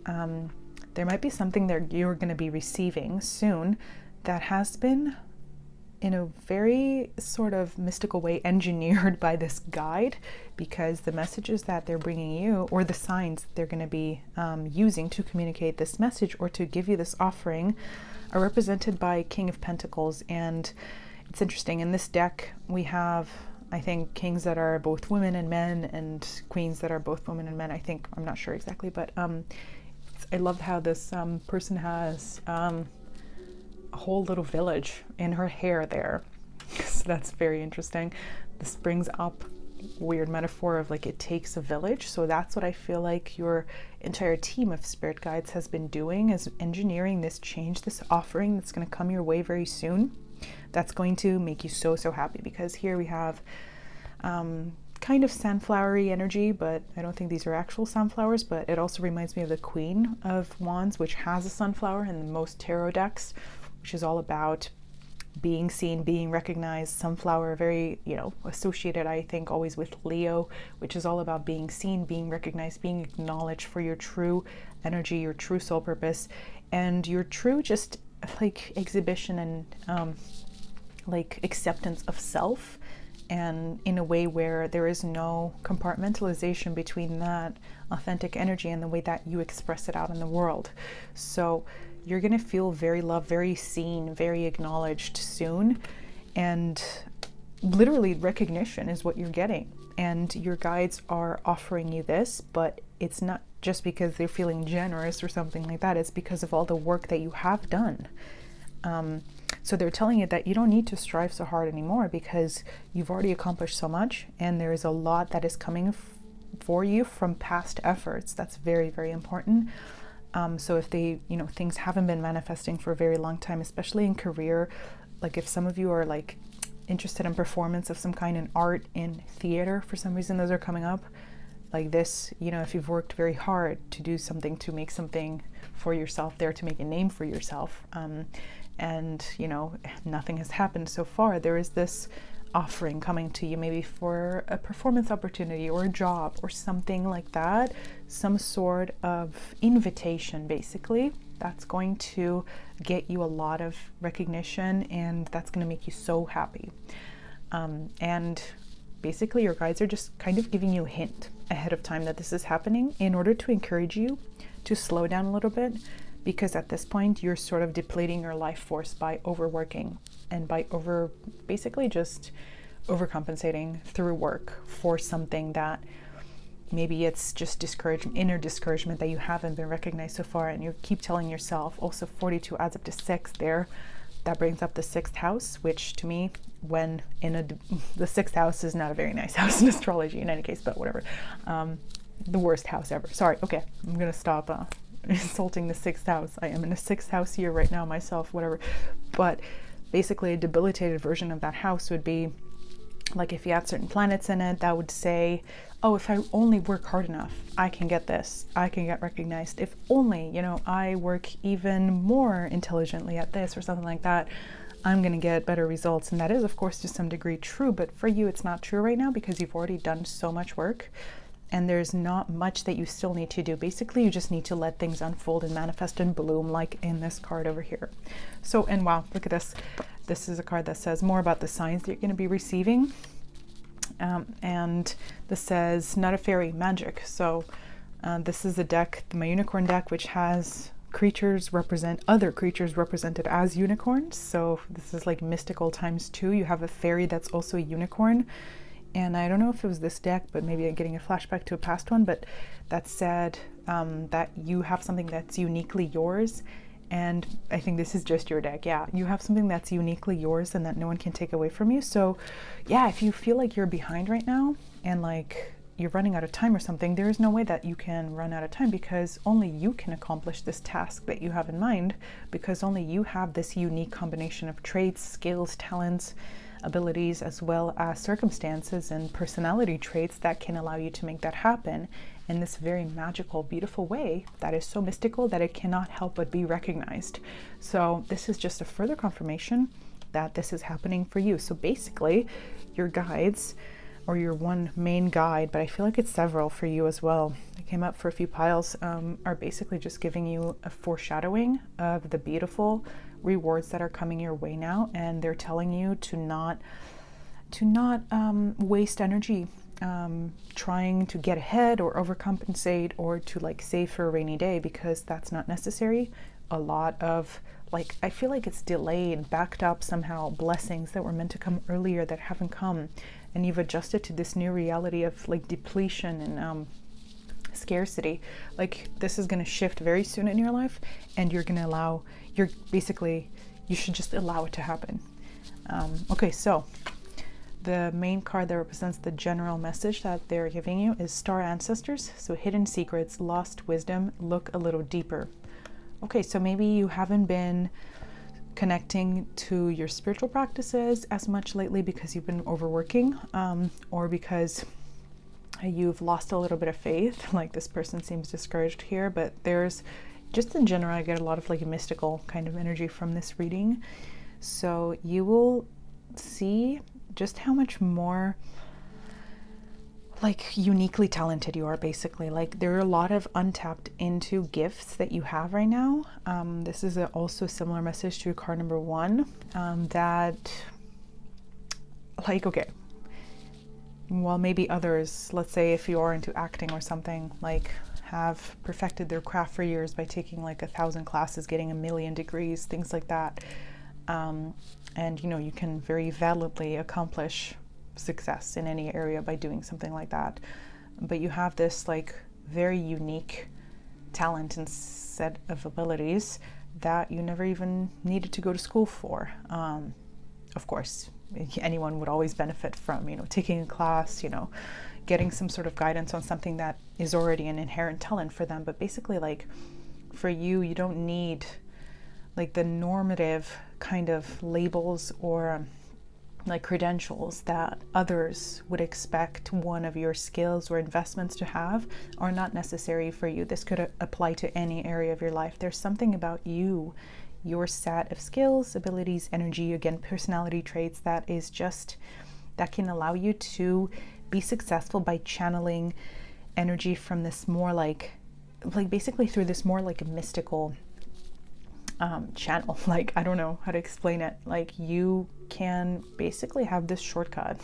there might be something that you're going to be receiving soon that has been, in a very sort of mystical way, engineered by this guide, because the messages that they're bringing you, or the signs they're going to be using to communicate this message or to give you this offering, are represented by King of Pentacles. And it's interesting, in this deck we have, I think, kings that are both women and men, and queens that are both women and men. I'm not sure exactly, but I love how this person has a whole little village in her hair there. So that's very interesting. This brings up weird metaphor of like it takes a village. So that's what I feel like your entire team of spirit guides has been doing, is engineering this change, this offering that's going to come your way very soon. That's going to make you so happy, because here we have kind of sunflowery energy, but I don't think these are actual sunflowers, but it also reminds me of the Queen of Wands, which has a sunflower in most tarot decks, which is all about being seen, being recognized. Sunflower, very, associated, I think, always with Leo, which is all about being seen, being recognized, being acknowledged for your true energy, your true soul purpose, and your true just like exhibition and like acceptance of self, and in a way where there is no compartmentalization between that authentic energy and the way that you express it out in the world. So you're going to feel very loved, very seen, very acknowledged soon, and literally recognition is what you're getting. And your guides are offering you this, but it's not just because they're feeling generous or something like that. It's because of all the work that you have done. So they're telling you that you don't need to strive so hard anymore, because you've already accomplished so much, and there is a lot that is coming for you from past efforts. That's very, very important. So if things haven't been manifesting for a very long time, especially in career, like if some of you are like interested in performance of some kind, in art, in theater, for some reason those are coming up, like this, if you've worked very hard to do something, to make something for yourself there, to make a name for yourself, and nothing has happened so far, there is this offering coming to you, maybe for a performance opportunity or a job or something like that, some sort of invitation basically, that's going to get you a lot of recognition, and that's going to make you so happy. And basically your guides are just kind of giving you a hint ahead of time that this is happening, in order to encourage you to slow down a little bit, because at this point you're sort of depleting your life force by overworking and by basically just overcompensating through work for something that maybe it's just inner discouragement that you haven't been recognized so far, and you keep telling yourself. Also 42 adds up to 6 there. That brings up the 6th house, which to me, when the 6th house is not a very nice house in astrology in any case, but whatever. The worst house ever. Sorry, okay, I'm gonna stop insulting the 6th house. I am in a 6th house year right now myself, whatever. But basically a debilitated version of that house would be like, if you had certain planets in it, that would say, oh, if I only work hard enough, I can get this, I can get recognized. If only, I work even more intelligently at this or something like that, I'm going to get better results. And that is, of course, to some degree true, but for you, it's not true right now, because you've already done so much work and there's not much that you still need to do. Basically, you just need to let things unfold and manifest and bloom, like in this card over here. So, and wow, look at this. This is a card that says more about the signs that you're going to be receiving. And this says, not a fairy, magic. So this is a deck, my unicorn deck, which has other creatures represented as unicorns. So this is like mystical times 2. You have a fairy that's also a unicorn. And I don't know if it was this deck, but maybe I'm getting a flashback to a past one, but that said that you have something that's uniquely yours. And I think this is just your deck. Yeah, you have something that's uniquely yours and that no one can take away from you. So yeah, if you feel like you're behind right now and like you're running out of time or something, there is no way that you can run out of time, because only you can accomplish this task that you have in mind, because only you have this unique combination of traits, skills, talents, abilities, as well as circumstances and personality traits that can allow you to make that happen in this very magical, beautiful way that is so mystical that it cannot help but be recognized. So this is just a further confirmation that this is happening for you. So basically, your guides, or your one main guide, but I feel like it's several for you as well. I came up for a few piles, are basically just giving you a foreshadowing of the beautiful rewards that are coming your way now, and they're telling you to not waste energy trying to get ahead or overcompensate or to like save for a rainy day, because that's not necessary. A lot of like, I feel like it's delayed, backed up somehow, blessings that were meant to come earlier that haven't come, and you've adjusted to this new reality of like depletion and scarcity. Like this is going to shift very soon in your life, and you should just allow it to happen. Okay, so the main card that represents the general message that they're giving you is Star Ancestors. So hidden secrets, lost wisdom, look a little deeper. Okay, so maybe you haven't been connecting to your spiritual practices as much lately because you've been overworking, or because you've lost a little bit of faith. Like this person seems discouraged here, but there's just in general, I get a lot of like a mystical kind of energy from this reading. So you will see just how much more like uniquely talented you are, basically. Like there are a lot of untapped into gifts that you have right now. This is also a similar message to card number 1, that like, okay, well, maybe others, let's say if you are into acting or something, like have perfected their craft for years by taking like 1,000 classes, getting 1,000,000 degrees, things like that. And you know, you can very validly accomplish success in any area by doing something like that. But you have this like very unique talent and set of abilities that you never even needed to go to school for. Of course, anyone would always benefit from, you know, taking a class, you know, getting some sort of guidance on something that is already an inherent talent for them. But basically, like for you, you don't need like the normative kind of labels or like credentials that others would expect one of your skills or investments to have are not necessary for you. This could apply to any area of your life. There's something about you, your set of skills, abilities, energy, again, personality traits that is just, that can allow you to be successful by channeling energy from this more like basically through this more like a mystical channel. Like, I don't know how to explain it. Like you can basically have this shortcut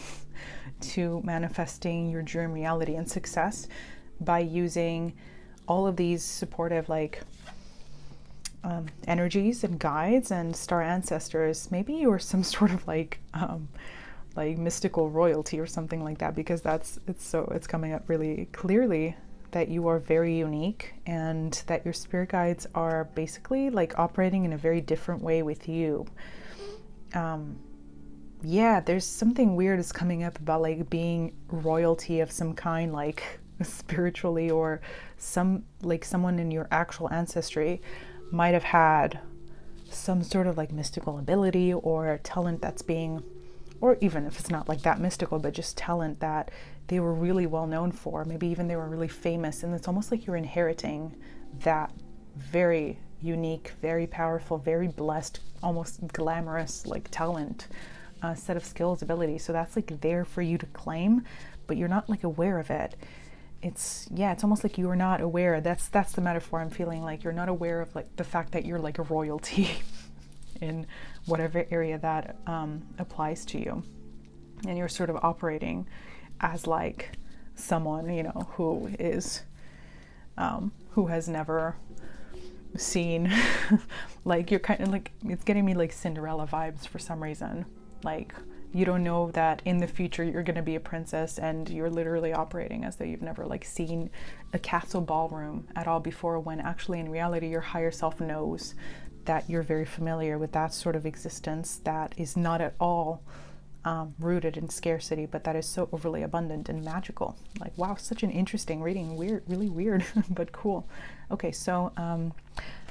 to manifesting your dream reality and success by using all of these supportive like energies and guides and star ancestors. Maybe you're some sort of like mystical royalty or something like that, because it's coming up really clearly that you are very unique and that your spirit guides are basically like operating in a very different way with you. Yeah, there's something weird is coming up about like being royalty of some kind, like spiritually, or someone in your actual ancestry might have had some sort of like mystical ability or talent that's being, or even if it's not like that mystical, but just talent that they were really well known for. Maybe even they were really famous, and it's almost like you're inheriting that very unique, very powerful, very blessed, almost glamorous like talent, set of skills, abilities. So that's like there for you to claim, but you're not like aware of it. It's almost like you are not aware. That's the metaphor I'm feeling. Like you're not aware of like the fact that you're like a royalty in whatever area that applies to you, and you're sort of operating as like someone, you know, who is who has never scene. Like you're kind of like, it's getting me like Cinderella vibes for some reason. Like you don't know that in the future you're going to be a princess, and you're literally operating as though you've never like seen a castle ballroom at all before, when actually in reality your higher self knows that you're very familiar with that sort of existence that is not at all rooted in scarcity, but that is so overly abundant and magical. Like, wow, such an interesting reading. Weird, really weird, but cool. Okay, so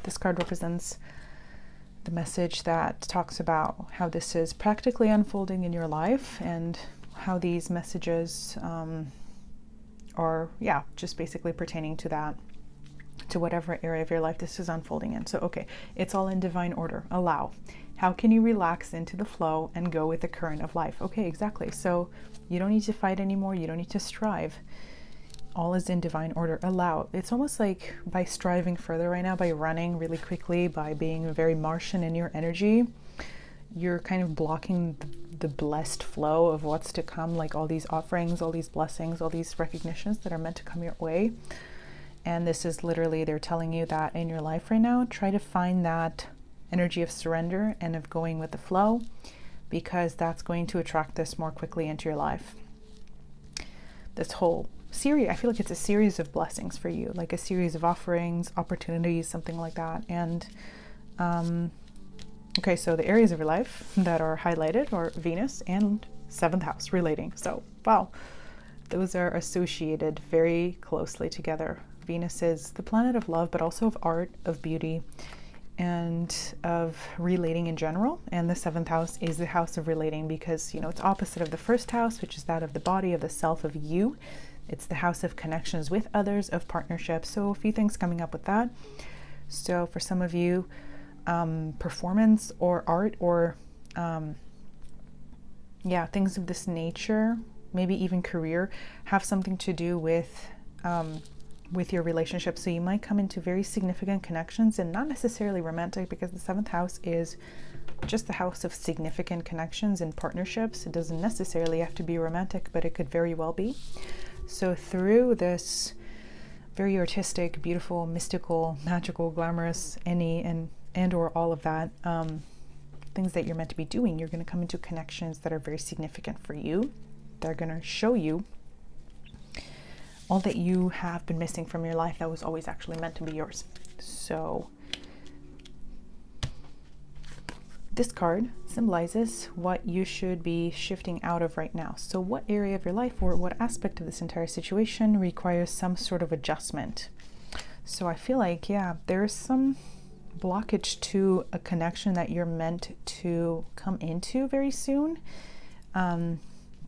this card represents the message that talks about how this is practically unfolding in your life, and how these messages are, yeah, just basically pertaining to that, to whatever area of your life this is unfolding in. So, okay, it's all in divine order. Allow. How can you relax into the flow and go with the current of life? Okay, exactly. So you don't need to fight anymore. You don't need to strive. All is in divine order. Allow. It's almost like by striving further right now, by running really quickly, by being very Martian in your energy, you're kind of blocking the blessed flow of what's to come, like all these offerings, all these blessings, all these recognitions that are meant to come your way. And this is literally, they're telling you that in your life right now, try to find that energy of surrender and of going with the flow, because that's going to attract this more quickly into your life. This whole series, I feel like it's a series of blessings for you, like a series of offerings, opportunities, something like that. And okay, so the areas of your life that are highlighted are Venus and 7th house relating. So wow, those are associated very closely together. Venus is the planet of love, but also of art, of beauty, and of relating in general. And the 7th house is the house of relating, because, you know, it's opposite of the 1st house, which is that of the body, of the self, of you. It's the house of connections with others, of partnerships. So a few things coming up with that. So for some of you, performance or art or things of this nature, maybe even career, have something to do with your relationship. So you might come into very significant connections, and not necessarily romantic, because the 7th house is just the house of significant connections and partnerships. It doesn't necessarily have to be romantic, but it could very well be. So through this very artistic, beautiful, mystical, magical, glamorous, and or all of that, things that you're meant to be doing, you're going to come into connections that are very significant for you. They're going to show you all that you have been missing from your life that was always actually meant to be yours. So this card symbolizes what you should be shifting out of right now. So what area of your life or what aspect of this entire situation requires some sort of adjustment? So I feel like, yeah, there's some blockage to a connection that you're meant to come into very soon,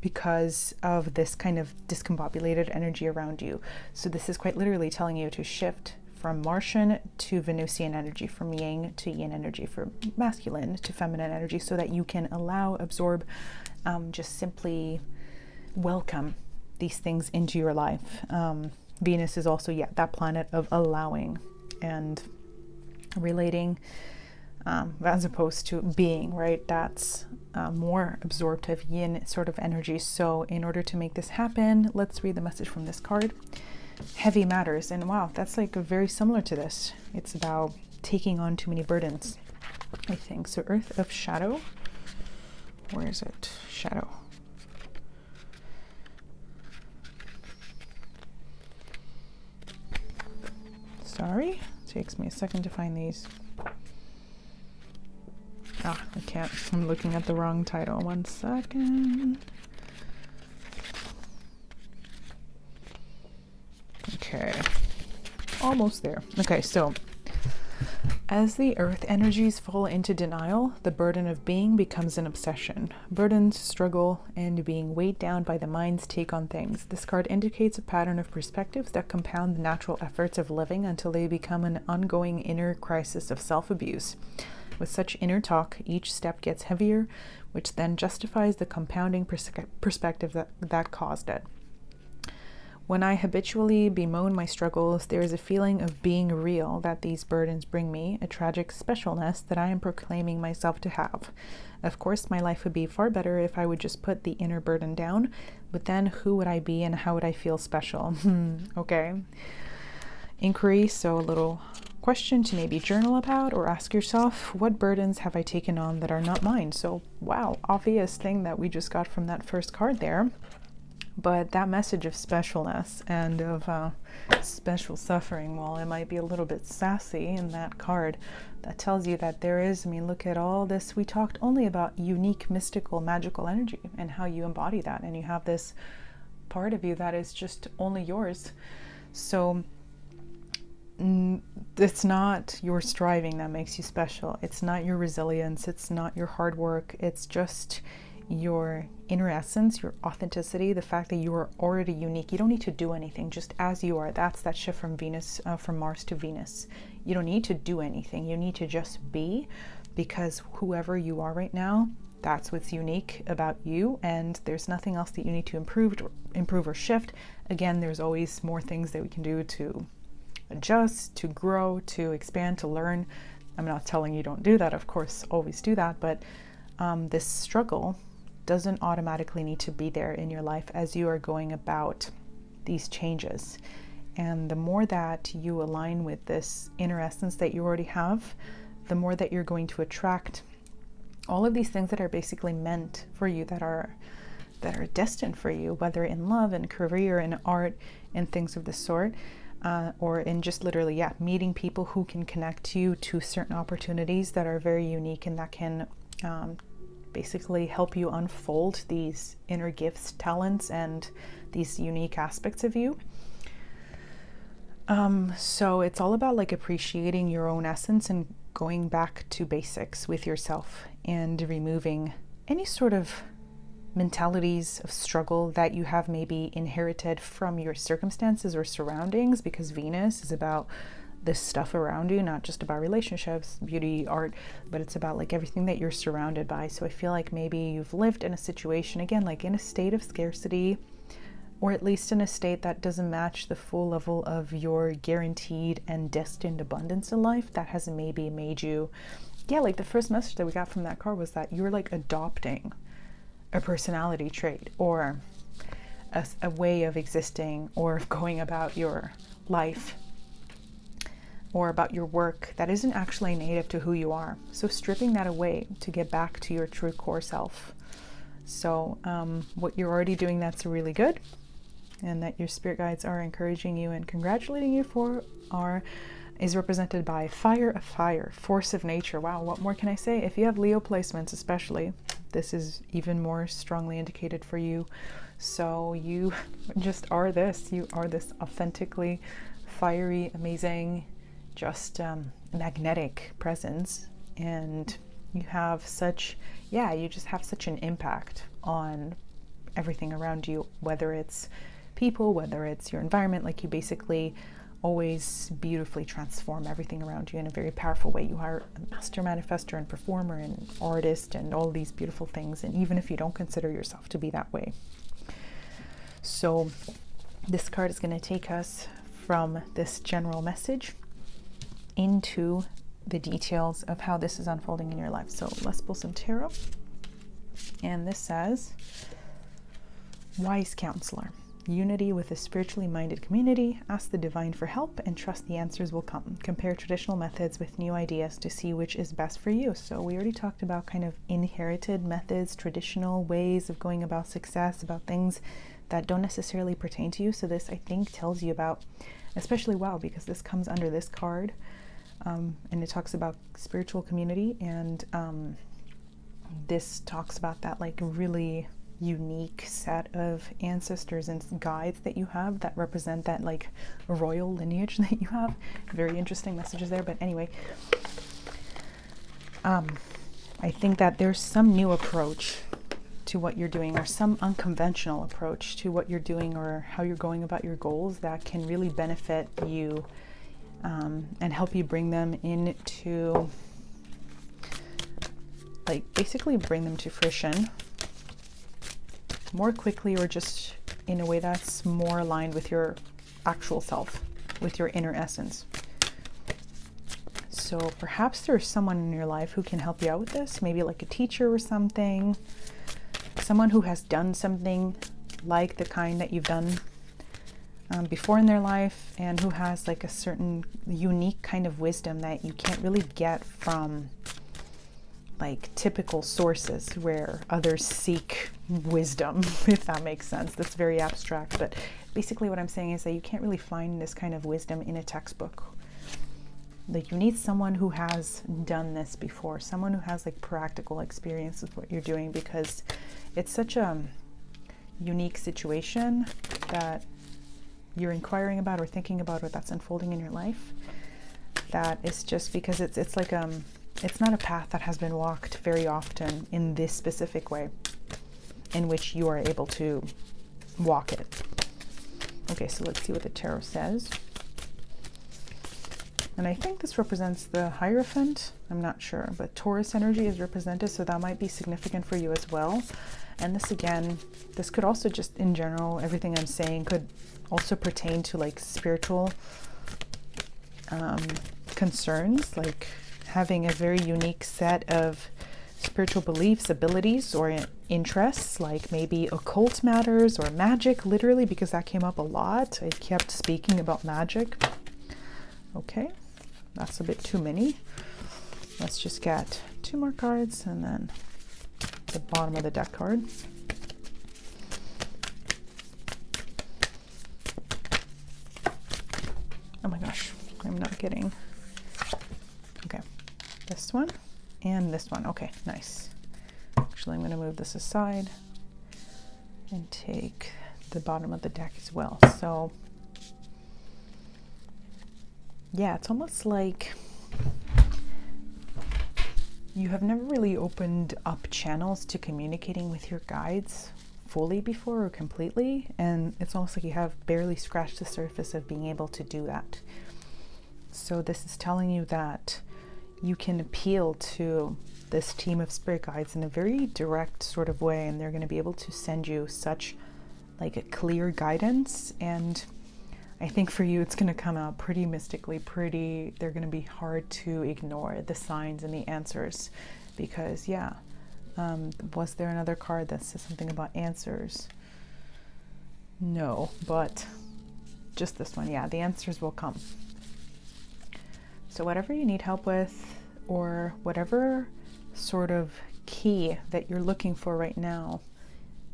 because of this kind of discombobulated energy around you. So this is quite literally telling you to shift from Martian to Venusian energy, from yang to yin energy, from masculine to feminine energy, so that you can allow, absorb, just simply welcome these things into your life. Venus is also, that planet of allowing and relating, as opposed to being, right? That's more absorptive yin sort of energy. So in order to make this happen, let's read the message from this card. Heavy matters. And wow, that's like very similar to this. It's about taking on too many burdens, I think. So Earth of Shadow. Where is it? Shadow. Sorry, takes me a second to find these. I can't. I'm looking at the wrong title. 1 second. Okay. Almost there. Okay, so as the earth energies fall into denial, the burden of being becomes an obsession. Burdens, struggle, and being weighed down by the mind's take on things. This card indicates a pattern of perspectives that compound the natural efforts of living until they become an ongoing inner crisis of self-abuse. With such inner talk, each step gets heavier, which then justifies the compounding perspective that caused it. When I habitually bemoan my struggles, there is a feeling of being real that these burdens bring me, a tragic specialness that I am proclaiming myself to have. Of course, my life would be far better if I would just put the inner burden down, but then who would I be and how would I feel special? Okay. Inquiry, so a little question to maybe journal about or ask yourself, what burdens have I taken on that are not mine? So, wow, obvious thing that we just got from that first card there. But that message of specialness and of special suffering, well, it might be a little bit sassy in that card. That tells you that there is, look at all this. We talked only about unique, mystical, magical energy and how you embody that. And you have this part of you that is just only yours. So it's not your striving that makes you special. It's not your resilience. It's not your hard work. It's just your inner essence, your authenticity, the fact that you are already unique. You don't need to do anything, just as you are. That's that shift from from Mars to Venus. You don't need to do anything. You need to just be, because whoever you are right now, that's what's unique about you, and there's nothing else that you need to improve or shift. Again, there's always more things that we can do to adjust, to grow, to expand, to learn. I'm not telling you don't do that, of course, always do that, but this struggle doesn't automatically need to be there in your life as you are going about these changes. And the more that you align with this inner essence that you already have, the more that you're going to attract all of these things that are basically meant for you, that are destined for you, whether in love and career and art and things of the sort, or in just literally, meeting people who can connect you to certain opportunities that are very unique and that can basically help you unfold these inner gifts, talents, and these unique aspects of you. So it's all about like appreciating your own essence and going back to basics with yourself and removing any sort of mentalities of struggle that you have maybe inherited from your circumstances or surroundings, because Venus is about this stuff around you, not just about relationships, beauty, art, but it's about like everything that you're surrounded by. So I feel like maybe you've lived in a situation, again, like in a state of scarcity, or at least in a state that doesn't match the full level of your guaranteed and destined abundance in life. That has maybe made you, like the first message that we got from that card was that you're like adopting a personality trait or a way of existing or of going about your life or about your work that isn't actually native to who you are. So stripping that away to get back to your true core self. So what you're already doing, that's really good, and that your spirit guides are encouraging you and congratulating you for is represented by fire, force of nature. Wow, what more can I say? If you have Leo placements especially, this is even more strongly indicated for you. So you just are this. You are this authentically fiery, amazing, just magnetic presence, and you have such, you just have such an impact on everything around you, whether it's people, whether it's your environment. Like you basically always beautifully transform everything around you in a very powerful way. You are a master manifestor and performer and artist and all these beautiful things, and even if you don't consider yourself to be that way. So this card is going to take us from this general message into the details of how this is unfolding in your life. So let's pull some tarot. And this says, Wise Counselor. Unity with a spiritually minded community. Ask the divine for help and trust the answers will come. Compare traditional methods with new ideas to see which is best for you. So we already talked about kind of inherited methods, traditional ways of going about success, about things that don't necessarily pertain to you. So this, I think, tells you about, especially because this comes under this card, and it talks about spiritual community, and this talks about that like really unique set of ancestors and guides that you have that represent that like royal lineage that you have. Very interesting messages there. But anyway, I think that there's some new approach to what you're doing, or some unconventional approach to what you're doing or how you're going about your goals that can really benefit you, and help you bring them into, like basically bring them to fruition more quickly, or just in a way that's more aligned with your actual self, with your inner essence. So perhaps there's someone in your life who can help you out with this, maybe like a teacher or something, someone who has done something like the kind that you've done, before in their life, and who has like a certain unique kind of wisdom that you can't really get from like typical sources where others seek wisdom, if that makes sense. That's very abstract, but basically what I'm saying is that you can't really find this kind of wisdom in a textbook. Like, you need someone who has done this before, someone who has like practical experience with what you're doing, because it's such a unique situation that you're inquiring about or thinking about, or that's unfolding in your life, that is just because it's like it's not a path that has been walked very often in this specific way in which you are able to walk it. Okay, so let's see what the tarot says. And I think this represents the Hierophant. I'm not sure, but Taurus energy is represented, so that might be significant for you as well. And this, again, this could also just in general, everything I'm saying could also pertain to like spiritual concerns, like having a very unique set of spiritual beliefs, abilities, or interests, like maybe occult matters or magic, literally, because that came up a lot. I kept speaking about magic. Okay, that's a bit too many. Let's just get 2 more cards and then the bottom of the deck card. Oh my gosh, I'm not getting... Okay, this one and this one. Okay, nice. Actually, I'm going to move this aside and take the bottom of the deck as well. So yeah, it's almost like you have never really opened up channels to communicating with your guides fully before or completely, and it's almost like you have barely scratched the surface of being able to do that. So this is telling you that you can appeal to this team of spirit guides in a very direct sort of way, and they're going to be able to send you such like a clear guidance. And I think for you, it's going to come out pretty mystically, they're going to be hard to ignore, the signs and the answers, because yeah, was there another card that says something about answers? No, but just this one. Yeah, the answers will come. So whatever you need help with, or whatever sort of key that you're looking for right now,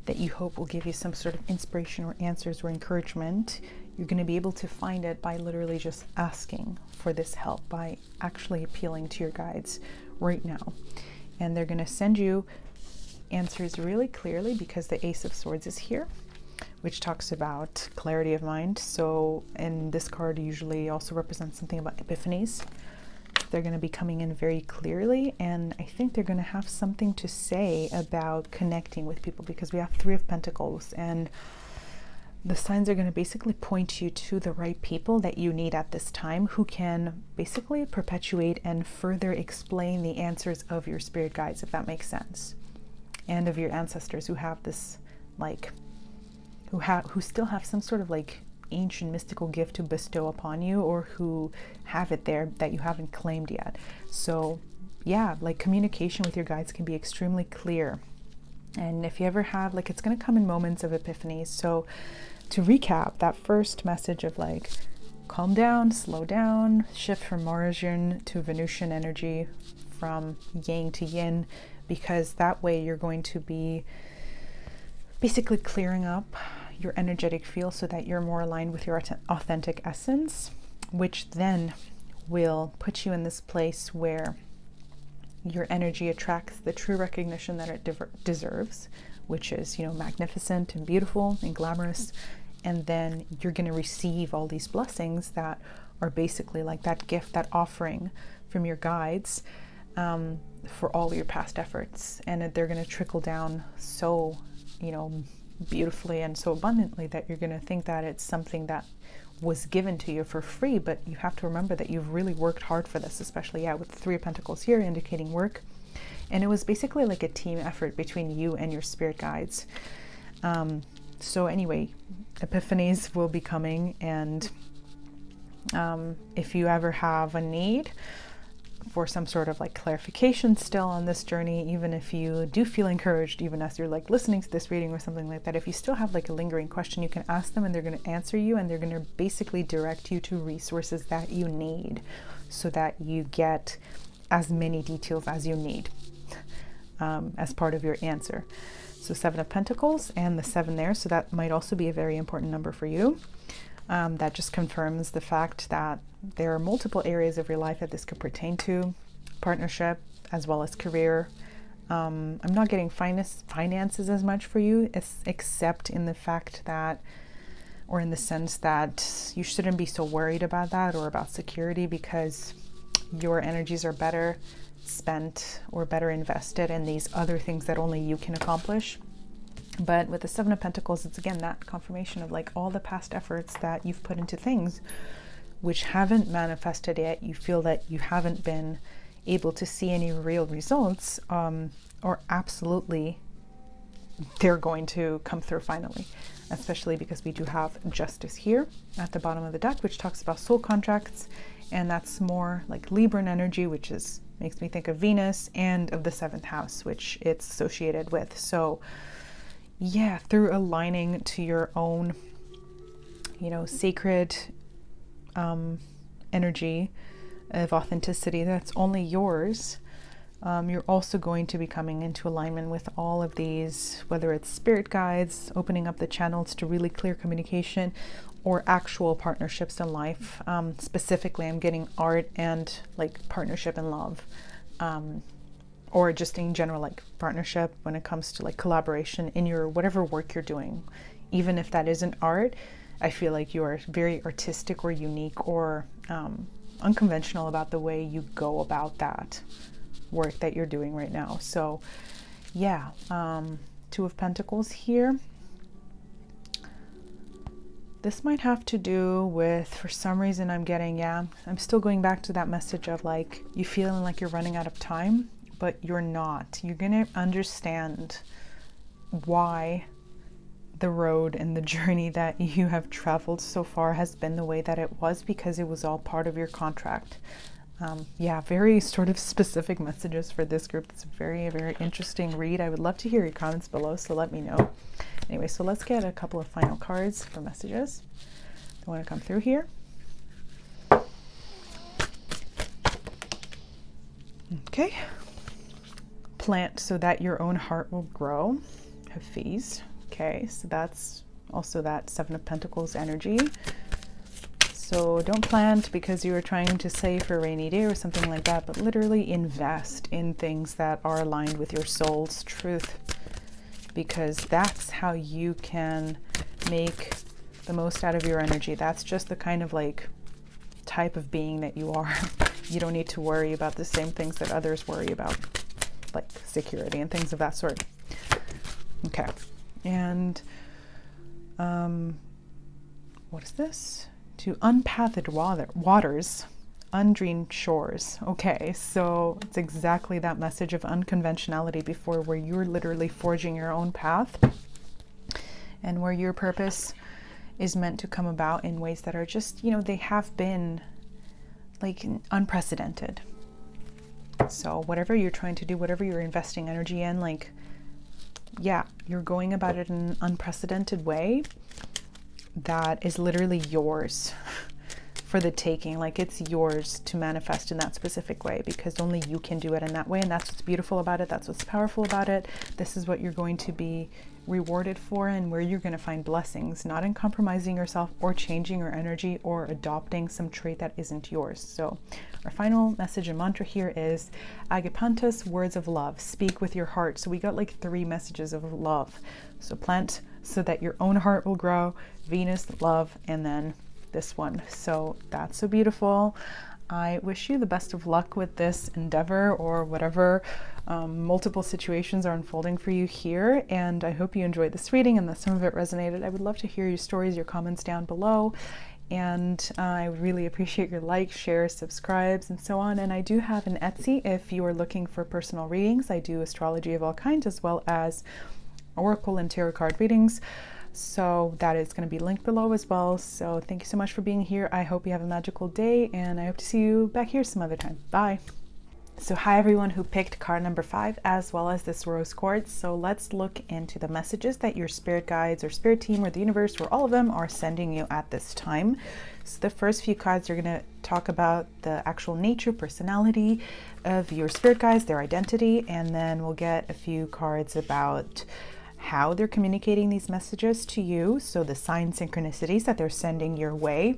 that you hope will give you some sort of inspiration or answers or encouragement, you're going to be able to find it by literally just asking for this help, by actually appealing to your guides right now. And they're going to send you answers really clearly, because the Ace of Swords is here, which talks about clarity of mind. So, and this card usually also represents something about epiphanies. They're going to be coming in very clearly, and I think they're going to have something to say about connecting with people, because we have 3 of Pentacles, and the signs are going to basically point you to the right people that you need at this time, who can basically perpetuate and further explain the answers of your spirit guides, if that makes sense, and of your ancestors who have this like who still have some sort of like ancient mystical gift to bestow upon you, or who have it there that you haven't claimed yet. So yeah, like communication with your guides can be extremely clear. And if you ever have, like, it's going to come in moments of epiphanies. So to recap, that first message of like calm down, slow down, shift from Martian to Venusian energy, from yang to yin, because that way you're going to be basically clearing up your energetic field so that you're more aligned with your authentic essence, which then will put you in this place where your energy attracts the true recognition that it deserves, which is, you know, magnificent and beautiful and glamorous. And then you're going to receive all these blessings that are basically like that gift, that offering from your guides for all your past efforts. And they're going to trickle down so, you know, beautifully and so abundantly that you're going to think that it's something that was given to you for free. But you have to remember that you've really worked hard for this, especially with the 3 of Pentacles here indicating work. And it was basically like a team effort between you and your spirit guides. So anyway, epiphanies will be coming, and if you ever have a need for some sort of like clarification still on this journey, even if you do feel encouraged, even as you're like listening to this reading or something like that, if you still have like a lingering question, you can ask them and they're going to answer you, and they're going to basically direct you to resources that you need so that you get as many details as you need as part of your answer. So 7 of Pentacles and the 7 there, so that might also be a very important number for you. That just confirms the fact that there are multiple areas of your life that this could pertain to, partnership as well as career. I'm not getting finances as much for you, except in the fact that, or in the sense that you shouldn't be so worried about that or about security, because your energies are better spent or better invested in these other things that only you can accomplish. But with the 7 of Pentacles, it's again that confirmation of like all the past efforts that you've put into things which haven't manifested yet. You feel that you haven't been able to see any real results, or absolutely they're going to come through finally, especially because we do have Justice here at the bottom of the deck, which talks about soul contracts, and that's more like Libran energy, which is makes me think of Venus and of the 7th house, which it's associated with. So yeah, through aligning to your own, sacred energy of authenticity that's only yours, you're also going to be coming into alignment with all of these, whether it's spirit guides, opening up the channels to really clear communication, or actual partnerships in life. Specifically, I'm getting art and like partnership in love, or just in general, like partnership when it comes to like collaboration in your whatever work you're doing. Even if that isn't art, I feel like you are very artistic or unique or unconventional about the way you go about that work that you're doing right now. So yeah, 2 of Pentacles here. This might have to do with, for some reason I'm getting, I'm still going back to that message of like, you feeling like you're running out of time, but you're not. You're going to understand why the road and the journey that you have traveled so far has been the way that it was, because it was all part of your contract. Very sort of specific messages for this group. It's a very, very interesting read. I would love to hear your comments below, so let me know. Anyway, so let's get a couple of final cards for messages that want to come through here. Okay. Plant so that your own heart will grow. Hafiz. Okay, so that's also that 7 of Pentacles energy. So don't plant because you are trying to save for a rainy day or something like that, but literally invest in things that are aligned with your soul's truth, because that's how you can make the most out of your energy. That's just the kind of like type of being that you are. You don't need to worry about the same things that others worry about, like security and things of that sort. Okay. And what is this? To unpathed waters, undreamed shores. Okay, so it's exactly that message of unconventionality before, where you're literally forging your own path and where your purpose is meant to come about in ways that are just, they have been like unprecedented. So whatever you're trying to do, whatever you're investing energy in, like, you're going about it in an unprecedented way that is literally yours for the taking. Like, it's yours to manifest in that specific way, because only you can do it in that way. And that's what's beautiful about it. That's what's powerful about it. This is what you're going to be rewarded for, and where you're going to find blessings, not in compromising yourself or changing your energy or adopting some trait that isn't yours. So our final message and mantra here is Agapantas, words of love. Speak with your heart. So we got like 3 messages of love. So plant so that your own heart will grow, Venus, love, and then this one. So that's so beautiful. I wish you the best of luck with this endeavor, or whatever multiple situations are unfolding for you here. And I hope you enjoyed this reading and that some of it resonated. I would love to hear your stories, your comments down below. And I would really appreciate your likes, shares, subscribes, and so on. And I do have an Etsy if you are looking for personal readings. I do astrology of all kinds, as well as oracle and tarot card readings. So that is going to be linked below as well. So thank you so much for being here. I hope you have a magical day, and I hope to see you back here some other time. Bye. So hi everyone who picked card number 5 as well as this rose quartz. So let's look into the messages that your spirit guides or spirit team or the universe or all of them are sending you at this time. So the first few cards are going to talk about the actual nature, personality of your spirit guides, their identity, and then we'll get a few cards about how they're communicating these messages to you. So the sign synchronicities that they're sending your way.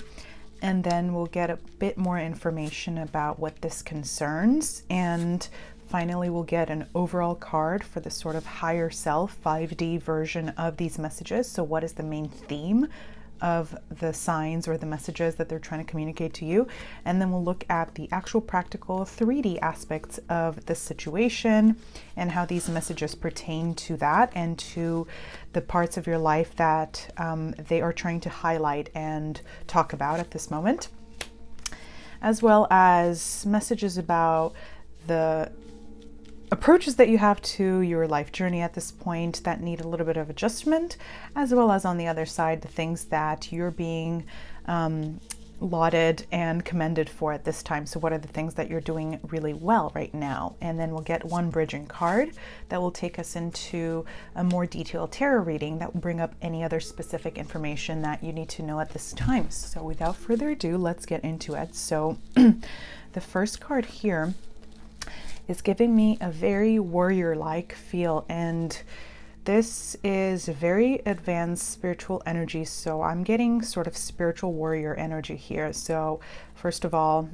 And then we'll get a bit more information about what this concerns. And finally, we'll get an overall card for the sort of higher self 5D version of these messages. So what is the main theme of the signs or the messages that they're trying to communicate to you? And then we'll look at the actual practical 3D aspects of the situation and how these messages pertain to that and to the parts of your life that they are trying to highlight and talk about at this moment, as well as messages about the approaches that you have to your life journey at this point that need a little bit of adjustment, as well as on the other side, the things that you're being lauded and commended for at this time. So what are the things that you're doing really well right now? And then we'll get one bridging card that will take us into a more detailed tarot reading that will bring up any other specific information that you need to know at this time. So without further ado, let's get into it. So the first card here is giving me a very warrior-like feel, and this is very advanced spiritual energy. So I'm getting sort of spiritual warrior energy here. So first of all,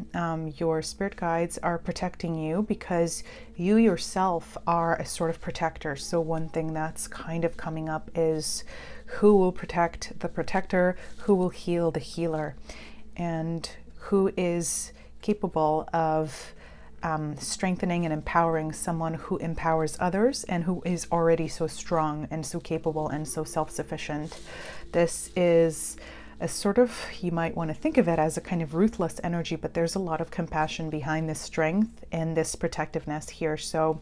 your spirit guides are protecting you because you yourself are a sort of protector. So one thing that's kind of coming up is who will protect the protector, who will heal the healer, and who is capable of strengthening and empowering someone who empowers others and who is already so strong and so capable and so self-sufficient. This is a sort of, you might want to think of it as a kind of ruthless energy, but there's a lot of compassion behind this strength and this protectiveness here. So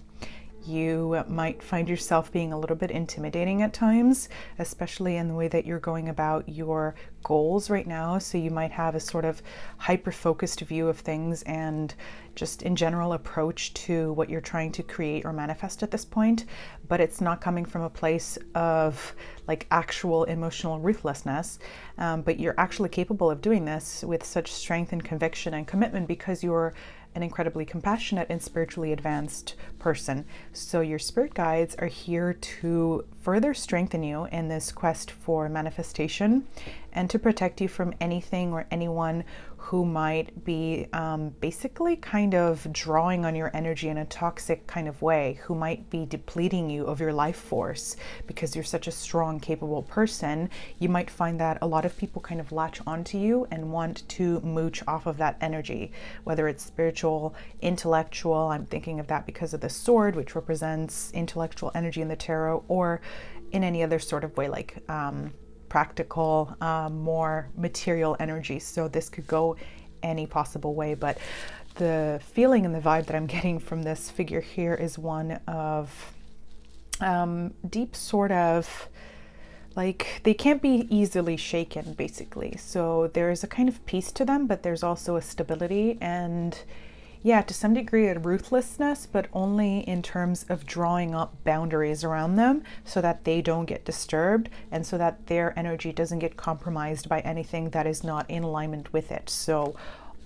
you might find yourself being a little bit intimidating at times, especially in the way that you're going about your goals right now. So you might have a sort of hyper-focused view of things and just in general approach to what you're trying to create or manifest at this point, but it's not coming from a place of like actual emotional ruthlessness, but you're actually capable of doing this with such strength and conviction and commitment because you're an incredibly compassionate and spiritually advanced person. So your spirit guides are here to further strengthen you in this quest for manifestation and to protect you from anything or anyone who might be basically kind of drawing on your energy in a toxic kind of way, who might be depleting you of your life force because you're such a strong, capable person. You might find that a lot of people kind of latch onto you and want to mooch off of that energy, whether it's spiritual, intellectual. I'm thinking of that because of the sword, which represents intellectual energy in the tarot, or in any other sort of way, like practical, more material energy. So this could go any possible way, but the feeling and the vibe that I'm getting from this figure here is one of deep sort of like they can't be easily shaken, basically. So there's a kind of peace to them, but there's also a stability and yeah, to some degree a ruthlessness, but only in terms of drawing up boundaries around them so that they don't get disturbed and so that their energy doesn't get compromised by anything that is not in alignment with it. So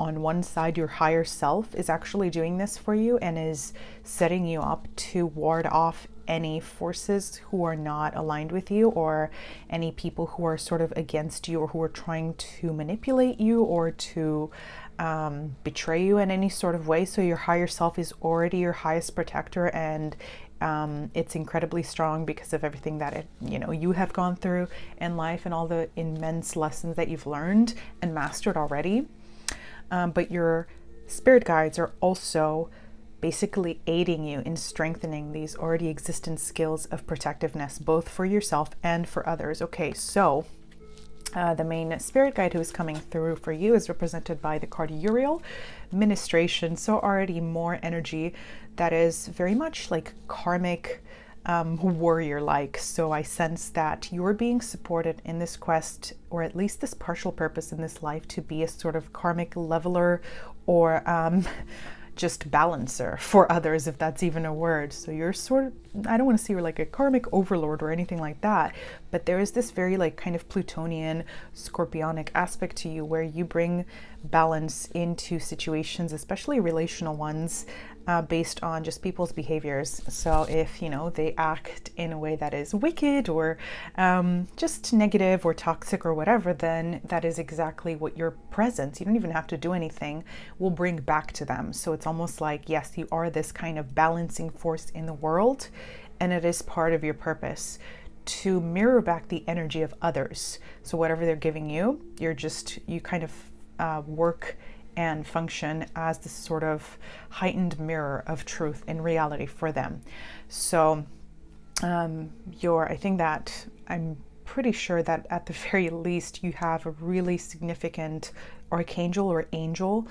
on one side, your higher self is actually doing this for you and is setting you up to ward off any forces who are not aligned with you or any people who are sort of against you or who are trying to manipulate you or to betray you in any sort of way. So your higher self is already your highest protector, and it's incredibly strong because of everything that you have gone through in life and all the immense lessons that you've learned and mastered already. But your spirit guides are also basically aiding you in strengthening these already existent skills of protectiveness, both for yourself and for others. Okay, so the main spirit guide who is coming through for you is represented by the card Uriel, Ministration. So already more energy that is very much like karmic, warrior-like. So I sense that you're being supported in this quest, or at least this partial purpose in this life, to be a sort of karmic leveler or just balancer for others, if that's even a word. So you're sort of, I don't want to say you're like a karmic overlord or anything like that, but there is this very like kind of Plutonian, Scorpionic aspect to you where you bring balance into situations, especially relational ones, based on just people's behaviors. So if, you know, they act in a way that is wicked or just negative or toxic or whatever, then that is exactly what your presence, you don't even have to do anything, will bring back to them. So it's almost like, yes, you are this kind of balancing force in the world, and it is part of your purpose to mirror back the energy of others. So whatever they're giving you, you kind of work and function as this sort of heightened mirror of truth in reality for them. So I think that I'm pretty sure that at the very least you have a really significant archangel or angel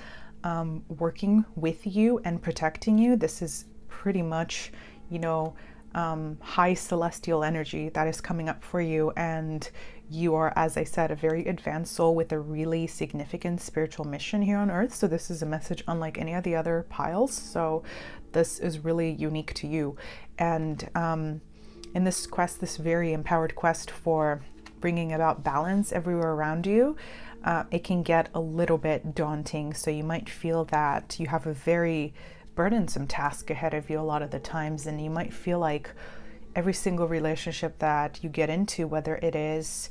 working with you and protecting you. This is pretty much, you know, high celestial energy that is coming up for you, and you are, as I said, a very advanced soul with a really significant spiritual mission here on earth. So this is a message unlike any of the other piles. So this is really unique to you. And in this quest, this very empowered quest for bringing about balance everywhere around you, it can get a little bit daunting. So you might feel that you have a very burdensome task ahead of you a lot of the times, and you might feel like every single relationship that you get into, whether it is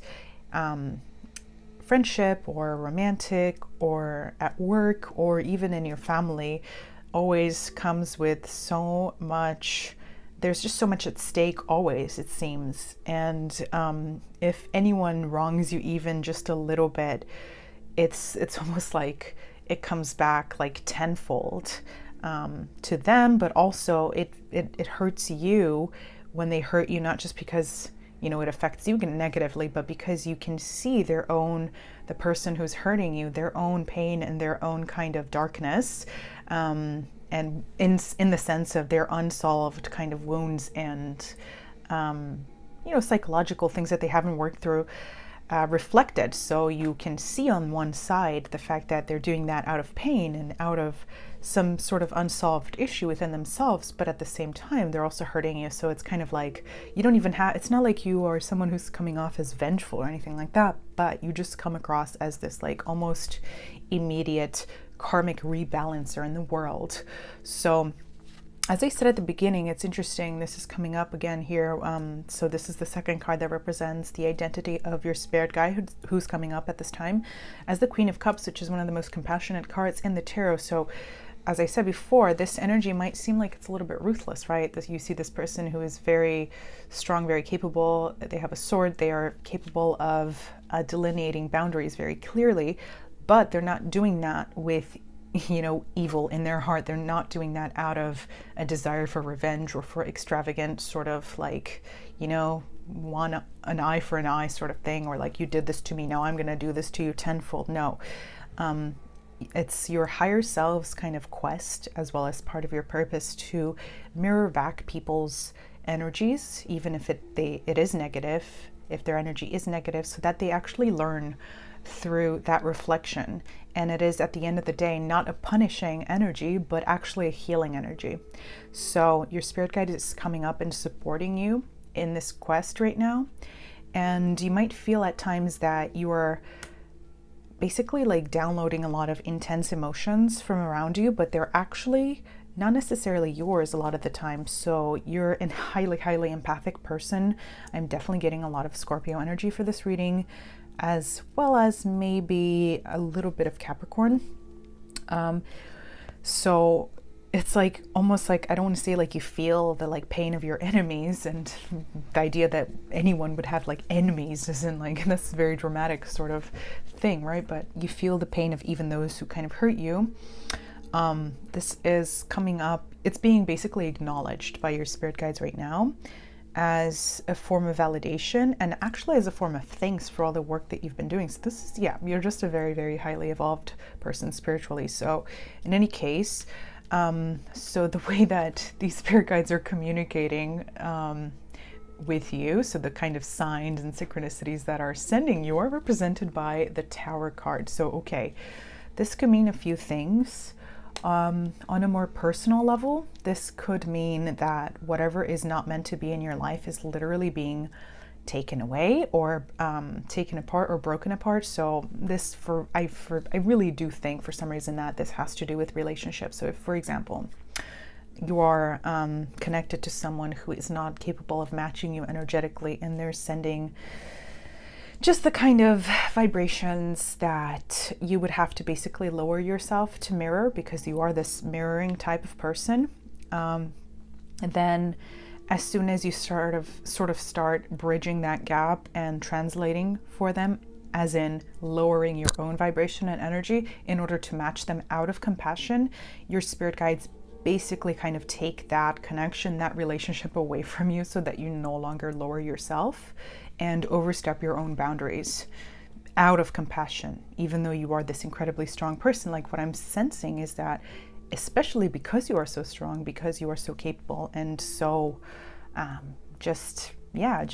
friendship or romantic or at work or even in your family, always comes with so much, there's just so much at stake always, it seems. And if anyone wrongs you even just a little bit, it's almost like it comes back like tenfold to them, but also it hurts you when they hurt you, not just because, you know, it affects you negatively, but because you can see the person who's hurting you, their own pain and their own kind of darkness, and in the sense of their unsolved kind of wounds and, you know, psychological things that they haven't worked through, reflected. So you can see on one side the fact that they're doing that out of pain and out of some sort of unsolved issue within themselves, but at the same time they're also hurting you. So it's kind of like you don't even have, it's not like you are someone who's coming off as vengeful or anything like that, but you just come across as this like almost immediate karmic rebalancer in the world. So as I said at the beginning, it's interesting, this is coming up again here. So this is the second card that represents the identity of your spirit guide who's coming up at this time as the Queen of Cups, which is one of the most compassionate cards in the tarot. So as I said before, this energy might seem like it's a little bit ruthless, right? You see this person who is very strong, very capable. They have a sword. They are capable of delineating boundaries very clearly, but they're not doing that with, you know, evil in their heart. They're not doing that out of a desire for revenge or for extravagant sort of like, you know, an eye for an eye sort of thing, or like, you did this to me, now I'm going to do this to you tenfold. No. It's your higher self's kind of quest, as well as part of your purpose, to mirror back people's energies, even if it is negative, if their energy is negative, so that they actually learn through that reflection. And it is, at the end of the day, not a punishing energy, but actually a healing energy. So your spirit guide is coming up and supporting you in this quest right now. And you might feel at times that you are basically like downloading a lot of intense emotions from around you, but they're actually not necessarily yours a lot of the time. So you're a highly, highly empathic person. I'm definitely getting a lot of Scorpio energy for this reading, as well as maybe a little bit of Capricorn. So it's like almost like, I don't want to say like you feel the like pain of your enemies, and the idea that anyone would have like enemies isn't like, that's a very dramatic sort of thing, right? But you feel the pain of even those who kind of hurt you. This is coming up, it's being basically acknowledged by your spirit guides right now as a form of validation, and actually as a form of thanks for all the work that you've been doing. So this is, yeah, you're just a very, very highly evolved person spiritually. So in any case, so the way that these spirit guides are communicating with you, so the kind of signs and synchronicities that are sending you, are represented by the Tower card. So, okay, this could mean a few things. On a more personal level, this could mean that whatever is not meant to be in your life is literally being taken away or taken apart or broken apart. So this I really do think for some reason that this has to do with relationships. So if, for example, you are connected to someone who is not capable of matching you energetically, and they're sending just the kind of vibrations that you would have to basically lower yourself to mirror, because you are this mirroring type of person. And then as soon as you sort of start bridging that gap and translating for them, as in lowering your own vibration and energy in order to match them out of compassion, your spirit guides basically kind of take that connection, that relationship away from you, so that you no longer lower yourself and overstep your own boundaries out of compassion, even though you are this incredibly strong person. Like, what I'm sensing is that, especially because you are so strong, because you are so capable and so just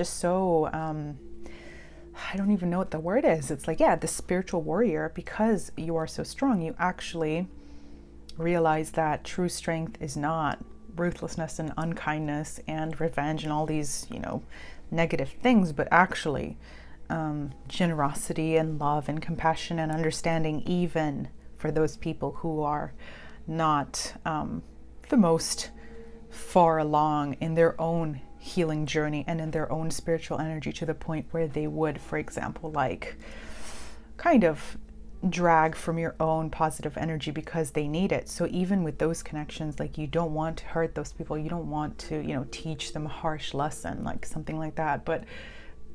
so I don't even know what the word is. It's like, the spiritual warrior, because you are so strong, you actually realize that true strength is not ruthlessness and unkindness and revenge and all these, negative things, but actually generosity and love and compassion and understanding, even for those people who are not the most far along in their own healing journey and in their own spiritual energy, to the point where they would, for example, like kind of drag from your own positive energy because they need it. So even with those connections, like, you don't want to hurt those people, you don't want to teach them a harsh lesson, like something like that. But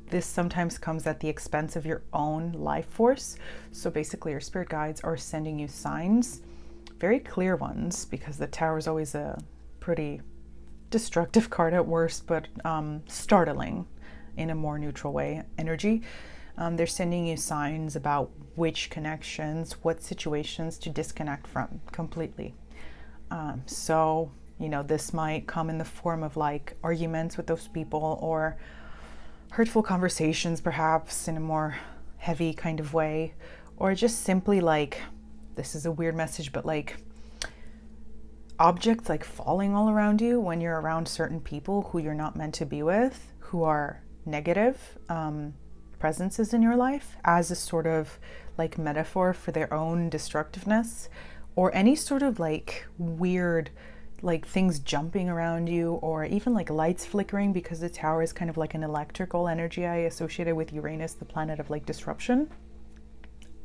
this sometimes comes at the expense of your own life force. So basically your spirit guides are sending you signs, very clear ones, because the Tower is always a pretty destructive card at worst, but startling in a more neutral way energy. They're sending you signs about which connections, what situations to disconnect from completely. So, this might come in the form of like arguments with those people, or hurtful conversations, perhaps in a more heavy kind of way, or just simply like, this is a weird message, but like objects like falling all around you when you're around certain people who you're not meant to be with, who are negative presences in your life, as a sort of like metaphor for their own destructiveness, or any sort of like weird like things jumping around you, or even like lights flickering, because the Tower is kind of like an electrical energy I associated with Uranus, the planet of like disruption,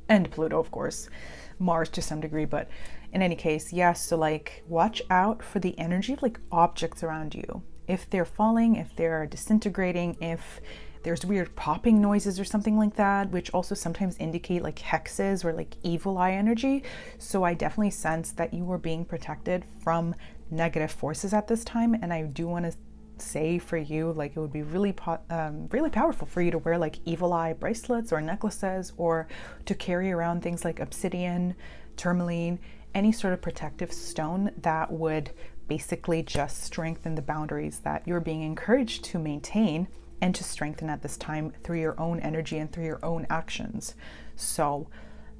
and Pluto, of course, Mars to some degree. But in any case, so like watch out for the energy of like objects around you. If they're falling, if they're disintegrating, if there's weird popping noises or something like that, which also sometimes indicate like hexes or like evil eye energy. So I definitely sense that you are being protected from negative forces at this time. And I do want to say for you, like, it would be really powerful for you to wear like evil eye bracelets or necklaces, or to carry around things like obsidian, tourmaline, any sort of protective stone that would basically just strengthen the boundaries that you're being encouraged to maintain and to strengthen at this time through your own energy and through your own actions. So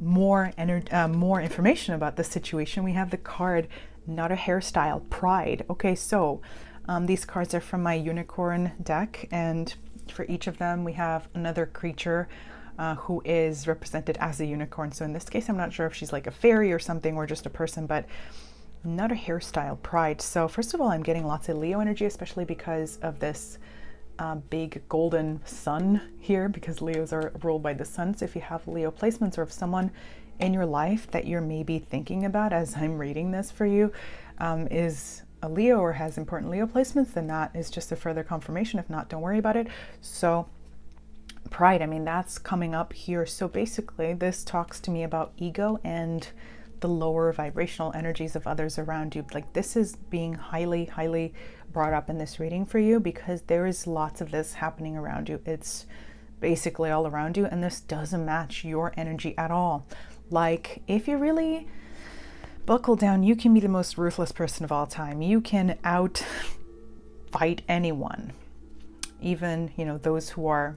more information about the situation. We have the card Not a Hairstyle, Pride. Okay, so these cards are from my unicorn deck, and for each of them we have another creature who is represented as a unicorn. So in this case, I'm not sure if she's like a fairy or something, or just a person, but not a hairstyle, Pride. So first of all, I'm getting lots of Leo energy, especially because of this big golden sun here, because Leos are ruled by the sun. So if you have Leo placements, or if someone in your life that you're maybe thinking about as I'm reading this for you is a Leo or has important Leo placements, then that is just a further confirmation. If not, don't worry about it. So Pride, I mean, that's coming up here. So basically this talks to me about ego and the lower vibrational energies of others around you. Like, this is being highly brought up in this reading for you, because there is lots of this happening around you. It's basically all around you, and this doesn't match your energy at all. Like, if you really buckle down, you can be the most ruthless person of all time. You can out fight anyone, even, those who are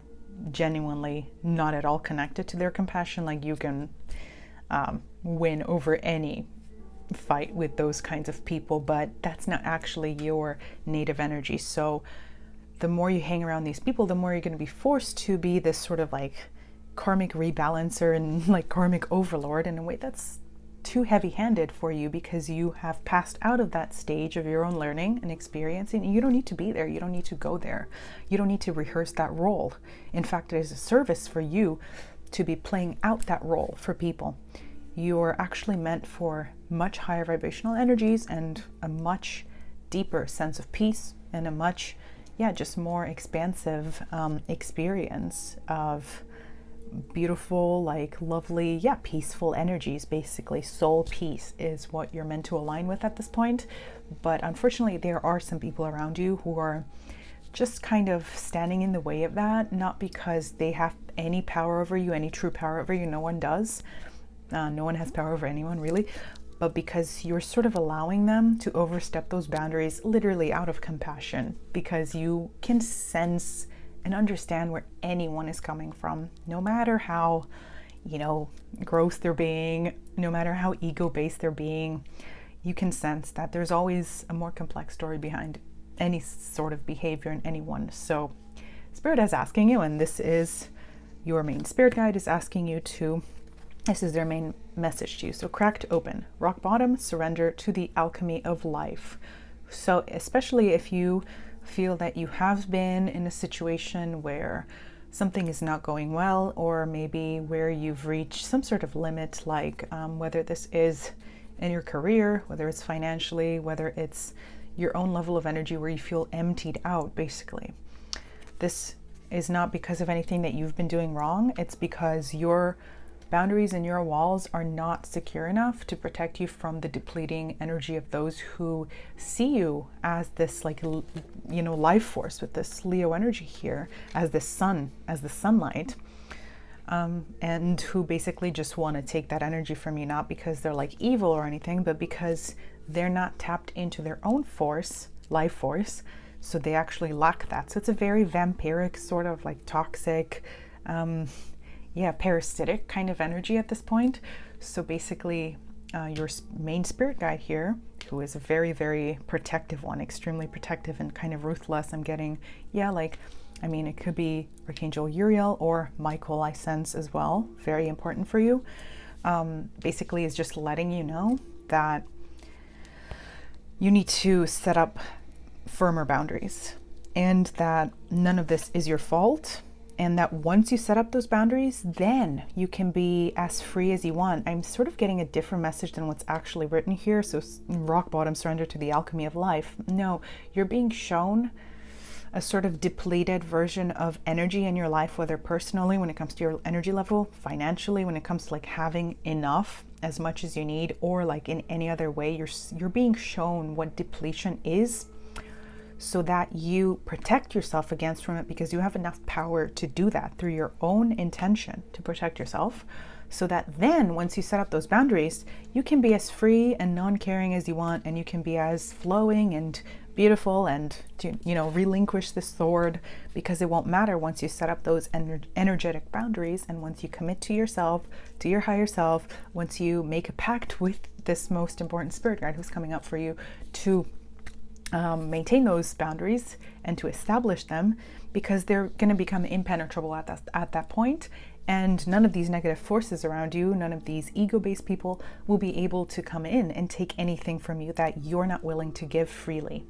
genuinely not at all connected to their compassion. Like, you can win over any fight with those kinds of people, but that's not actually your native energy. So the more you hang around these people, the more you're going to be forced to be this sort of like karmic rebalancer and like karmic overlord in a way that's too heavy-handed for you, because you have passed out of that stage of your own learning and experiencing. You don't need to be there. You don't need to go there. You don't need to rehearse that role. In fact, it is a service for you to be playing out that role for people. You're actually meant for much higher vibrational energies and a much deeper sense of peace and a much, just more expansive experience of beautiful, like lovely, peaceful energies. Basically, soul peace is what you're meant to align with at this point. But unfortunately, there are some people around you who are just kind of standing in the way of that, not because they have any power over you, any true power over you. No one does. No one has power over anyone, really. But because you're sort of allowing them to overstep those boundaries, literally out of compassion, because you can sense and understand where anyone is coming from, no matter how, gross they're being, no matter how ego-based they're being. You can sense that there's always a more complex story behind any sort of behavior in anyone. So Spirit is asking you, and this is your main spirit guide, is asking you to, this is their main message to you. So cracked open, rock bottom, surrender to the alchemy of life. So especially if you feel that you have been in a situation where something is not going well, or maybe where you've reached some sort of limit, like whether this is in your career, whether it's financially, whether it's your own level of energy where you feel emptied out, basically. This is not because of anything that you've been doing wrong. It's because your boundaries and your walls are not secure enough to protect you from the depleting energy of those who see you as this life force with this Leo energy here, as the sun, as the sunlight, and who basically just want to take that energy from you, not because they're like evil or anything, but because they're not tapped into their own force, life force, so they actually lack that. So it's a very vampiric, sort of like toxic, parasitic kind of energy at this point. So basically, your main spirit guide here, who is a very, very protective one, extremely protective and kind of ruthless. I'm getting, it could be Archangel Uriel or Michael, I sense as well. Very important for you. Basically is just letting you know that you need to set up firmer boundaries, and that none of this is your fault. And that once you set up those boundaries, then you can be as free as you want. I'm sort of getting a different message than what's actually written here. So rock bottom, surrender to the alchemy of life. No, you're being shown a sort of depleted version of energy in your life, whether personally when it comes to your energy level, financially when it comes to like having enough, as much as you need, or like in any other way. You're being shown what depletion is, so that you protect yourself against from it, because you have enough power to do that through your own intention to protect yourself, so that then once you set up those boundaries, you can be as free and non-caring as you want, and you can be as flowing and beautiful, and to relinquish the sword, because it won't matter once you set up those energetic boundaries, and once you commit to yourself, to your higher self, once you make a pact with this most important spirit guide who's coming up for you to maintain those boundaries and to establish them, because they're going to become impenetrable at that point, and none of these negative forces around you, none of these ego-based people will be able to come in and take anything from you that you're not willing to give freely,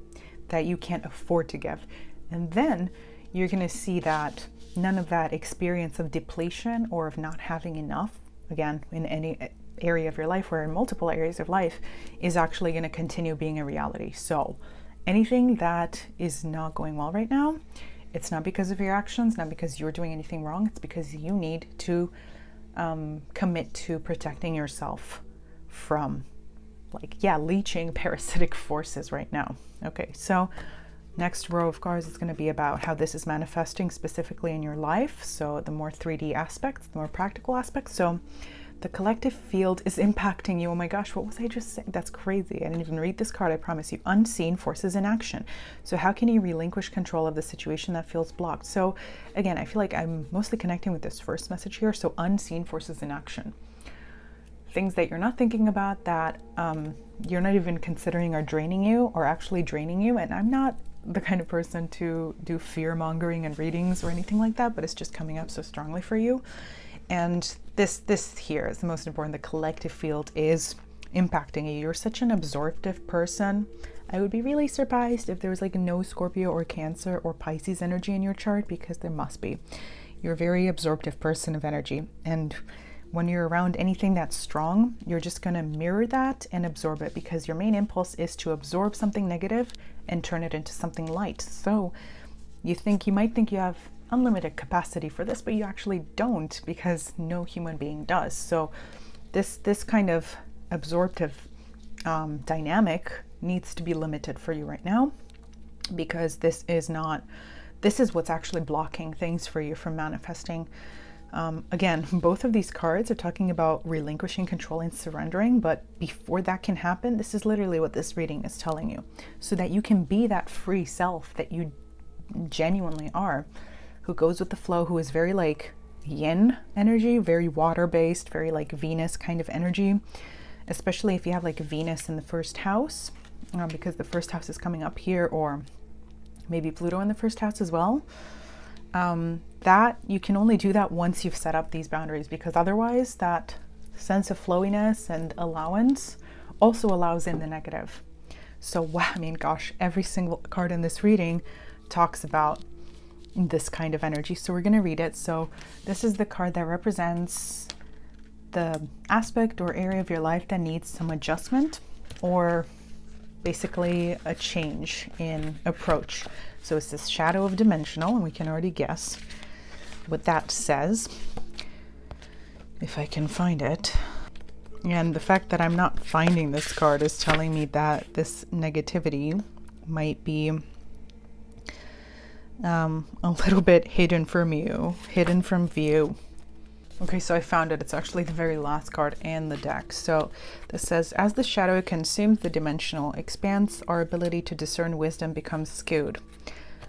that you can't afford to give. And then you're going to see that none of that experience of depletion or of not having enough, again, in any area of your life or in multiple areas of life, is actually going to continue being a reality. So anything that is not going well right now, it's not because of your actions, not because you're doing anything wrong. It's because you need to commit to protecting yourself from leeching parasitic forces right now. Okay, so next row of cards is going to be about how this is manifesting specifically in your life. So the more 3D aspects, the more practical aspects. So the collective field is impacting you. Oh my gosh, what was I just saying? That's crazy. I didn't even read this card, I promise you. Unseen forces in action. So how can you relinquish control of the situation that feels blocked? So again, I feel like I'm mostly connecting with this first message here. So unseen forces in action. things that you're not thinking about, that you're not even considering are draining you or actually draining you. And I'm not the kind of person to do fear mongering and readings or anything like that, but it's just coming up so strongly for you. And this here is the most important. The collective field is impacting you. You're such an absorptive person. I would be really surprised if there was like no Scorpio or Cancer or Pisces energy in your chart, because there must be. You're a very absorptive person of energy, and when you're around anything that's strong, you're just going to mirror that and absorb it, because your main impulse is to absorb something negative and turn it into something light. So you might think you have unlimited capacity for this, but you actually don't, because no human being does. So this kind of absorptive dynamic needs to be limited for you right now, because this is what's actually blocking things for you from manifesting. Again, both of these cards are talking about relinquishing control and surrendering, but before that can happen, this is literally what this reading is telling you, so that you can be that free self that you genuinely are, who goes with the flow, who is very like yin energy, very water-based, very like Venus kind of energy, especially if you have like Venus in the first house, because the first house is coming up here, or maybe Pluto in the first house as well. That you can only do that once you've set up these boundaries, because otherwise that sense of flowiness and allowance also allows in the negative. So wow, I mean, gosh, every single card in this reading talks about this kind of energy. So we're going to read it. So this is the card that represents the aspect or area of your life that needs some adjustment, or basically a change in approach. So it's this shadow of dimensional, and we can already guess what that says, if I can find it. And the fact that I'm not finding this card is telling me that this negativity might be a little bit hidden from view. Okay, so I found it. It's actually the very last card in the deck. So this says, as the shadow consumes the dimensional expanse, our ability to discern wisdom becomes skewed.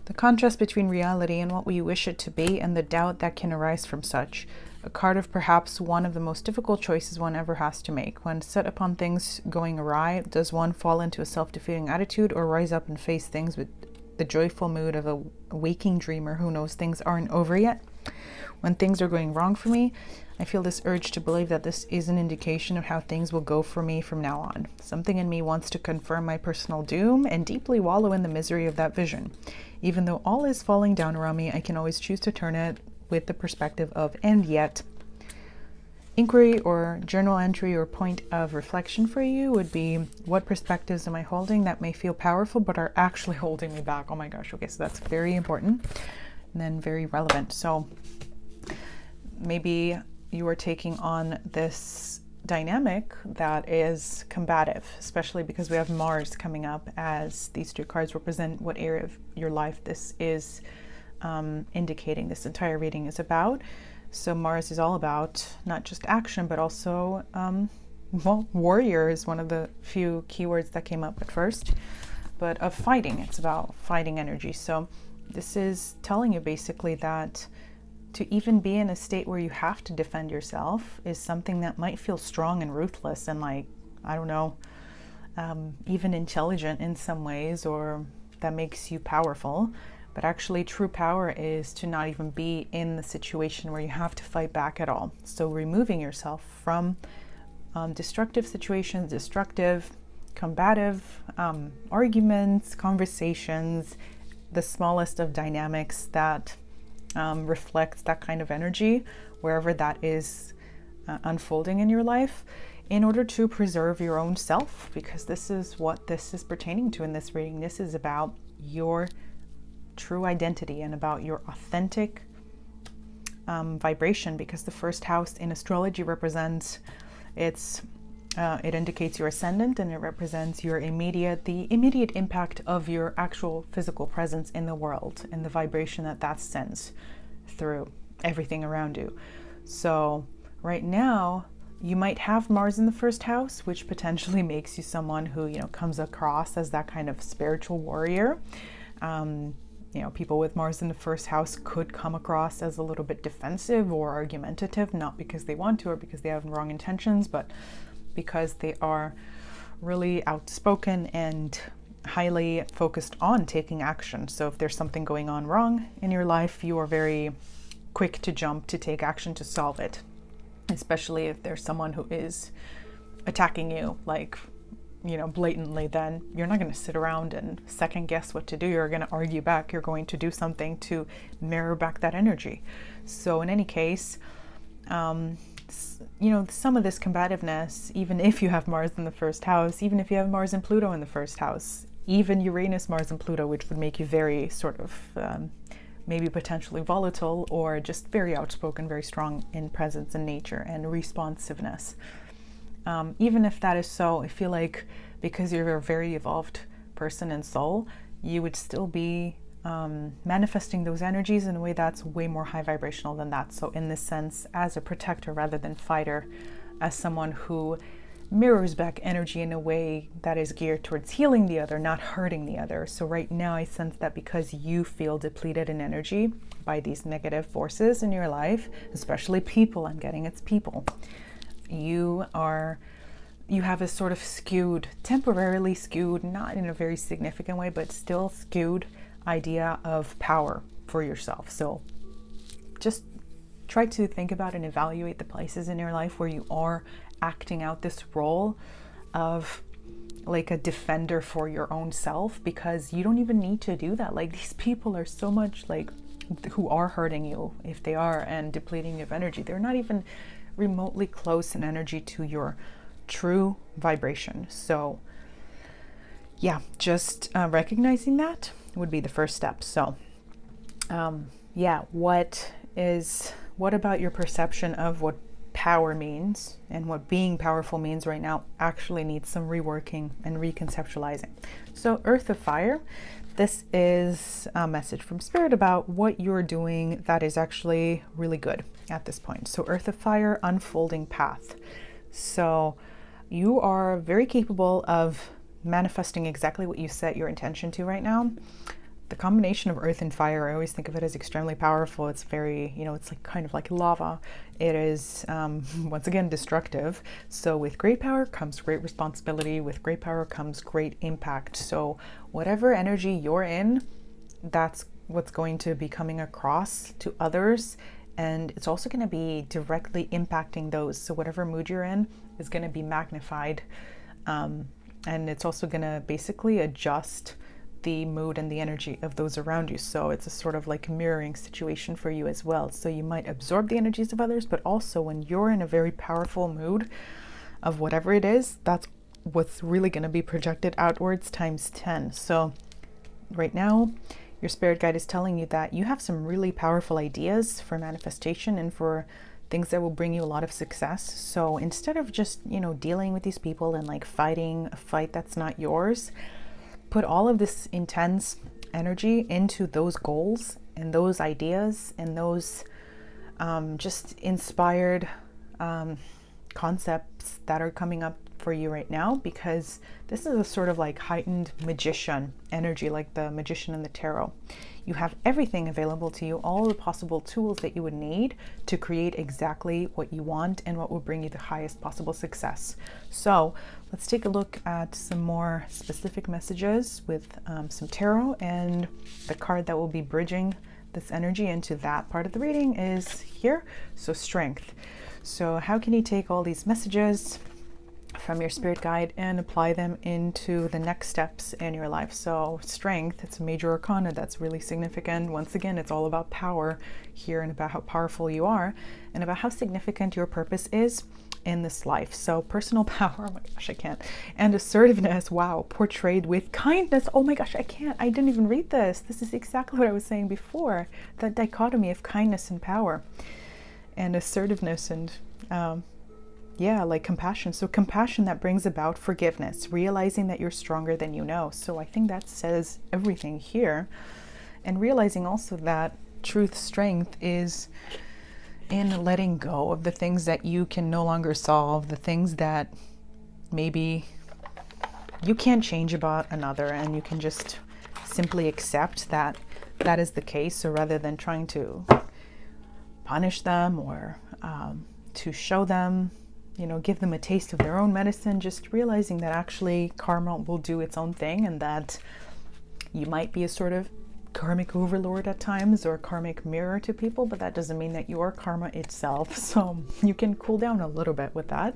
The contrast between reality and what we wish it to be, and the doubt that can arise from such. A card of perhaps one of the most difficult choices one ever has to make. When set upon things going awry, does one fall into a self-defeating attitude, or rise up and face things with the joyful mood of a waking dreamer who knows things aren't over yet? When things are going wrong for me, I feel this urge to believe that this is an indication of how things will go for me from now on. Something in me wants to confirm my personal doom and deeply wallow in the misery of that vision. Even though all is falling down around me, I can always choose to turn it with the perspective of "and yet." Inquiry or journal entry or point of reflection for you would be, what perspectives am I holding that may feel powerful but are actually holding me back? Oh my gosh, okay, so that's very important and then very relevant. So maybe you are taking on this dynamic that is combative, especially because we have Mars coming up, as these two cards represent what area of your life this is indicating this entire reading is about. So Mars is all about not just action, but also, warrior is one of the few keywords that came up at first, but of fighting. It's about fighting energy. So this is telling you basically that to even be in a state where you have to defend yourself is something that might feel strong and ruthless and like, I don't know, even intelligent in some ways, or that makes you powerful. But actually true power is to not even be in the situation where you have to fight back at all. So removing yourself from destructive situations, destructive, combative arguments, conversations, the smallest of dynamics that reflects that kind of energy, wherever that is unfolding in your life, in order to preserve your own self, because this is what this is pertaining to in this reading. This is about your true identity and about your authentic vibration, because the first house in astrology represents it indicates your ascendant, and it represents the immediate impact of your actual physical presence in the world and the vibration that sends through everything around you. So right now you might have Mars in the first house, which potentially makes you someone who, comes across as that kind of spiritual warrior. People with Mars in the first house could come across as a little bit defensive or argumentative, not because they want to or because they have wrong intentions, but because they are really outspoken and highly focused on taking action. So if there's something going on wrong in your life, you are very quick to jump to take action to solve it, especially if there's someone who is attacking you, like, blatantly. Then you're not going to sit around and second guess what to do. You're going to argue back. You're going to do something to mirror back that energy. So in any case, some of this combativeness, even if you have Mars in the first house, even if you have Mars and Pluto in the first house, even Uranus, Mars and Pluto, which would make you very sort of maybe potentially volatile or just very outspoken, very strong in presence and nature and responsiveness. Even if that is so, I feel like because you're a very evolved person and soul, you would still be manifesting those energies in a way that's way more high vibrational than that. So in this sense, as a protector rather than fighter, as someone who mirrors back energy in a way that is geared towards healing the other, not hurting the other. So right now I sense that because you feel depleted in energy by these negative forces in your life, especially people, I'm getting it's people, you have a sort of temporarily skewed, not in a very significant way, but still skewed idea of power for yourself. So just try to think about and evaluate the places in your life where you are acting out this role of like a defender for your own self, because you don't even need to do that. Like, these people are so much like who are hurting you, if they are, and depleting you of energy. They're not even remotely close in energy to your true vibration. So just recognizing that would be the first step. So what about your perception of what power means and what being powerful means right now actually needs some reworking and reconceptualizing? So Earth of Fire, this is a message from Spirit about what you're doing that is actually really good at this point. So Earth of Fire, unfolding path. So you are very capable of manifesting exactly what you set your intention to right now. The combination of earth and fire, I always think of it as extremely powerful. It's very, it's like kind of like lava. It is, once again, destructive. So with great power comes great responsibility. With great power comes great impact. So whatever energy you're in, that's what's going to be coming across to others. And it's also going to be directly impacting those. So whatever mood you're in is going to be magnified. And it's also going to basically adjust the mood and the energy of those around you. So it's a sort of like mirroring situation for you as well. So you might absorb the energies of others, but also when you're in a very powerful mood of whatever it is, that's what's really going to be projected outwards times 10. So right now, your spirit guide is telling you that you have some really powerful ideas for manifestation and for things that will bring you a lot of success. So instead of just, dealing with these people and like fighting a fight that's not yours, put all of this intense energy into those goals and those ideas and those just inspired concepts that are coming up for you right now, because this is a sort of like heightened magician energy, like the magician in the tarot. You have everything available to you, all the possible tools that you would need to create exactly what you want and what will bring you the highest possible success. So let's take a look at some more specific messages with some tarot, and the card that will be bridging this energy into that part of the reading is here. So Strength. So how can you take all these messages from your spirit guide and apply them into the next steps in your life? So Strength, it's a major arcana that's really significant. Once again, it's all about power here and about how powerful you are and about how significant your purpose is in this life. So personal power, oh my gosh, I can't. And assertiveness, wow, portrayed with kindness. Oh my gosh, I can't. I didn't even read this. This is exactly what I was saying before. That dichotomy of kindness and power and assertiveness and like compassion. So compassion that brings about forgiveness, realizing that you're stronger than you know. So I think that says everything here. And realizing also that truth strength is in letting go of the things that you can no longer solve, the things that maybe you can't change about another, and you can just simply accept that that is the case. So rather than trying to punish them or to show them, give them a taste of their own medicine, just realizing that actually karma will do its own thing, and that you might be a sort of karmic overlord at times or a karmic mirror to people, but that doesn't mean that you are karma itself. So you can cool down a little bit with that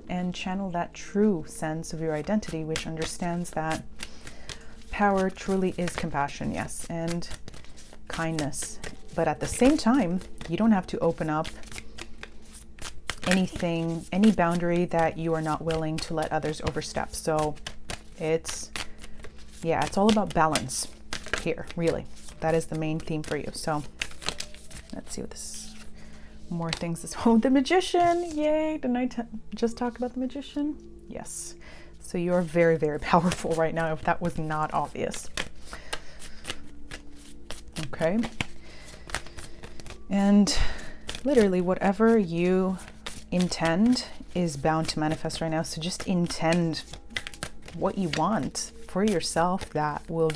and channel that true sense of your identity, which understands that power truly is compassion, yes, and kindness. But at the same time, you don't have to open up anything, any boundary that you are not willing to let others overstep. So it's all about balance here, really. That is the main theme for you. So let's see what this, more things is. Oh, the Magician, yay. Didn't I just talk about the Magician? Yes. So you're very, very powerful right now, if that was not obvious. Okay. And literally whatever you intend is bound to manifest right now. So just intend what you want for yourself that will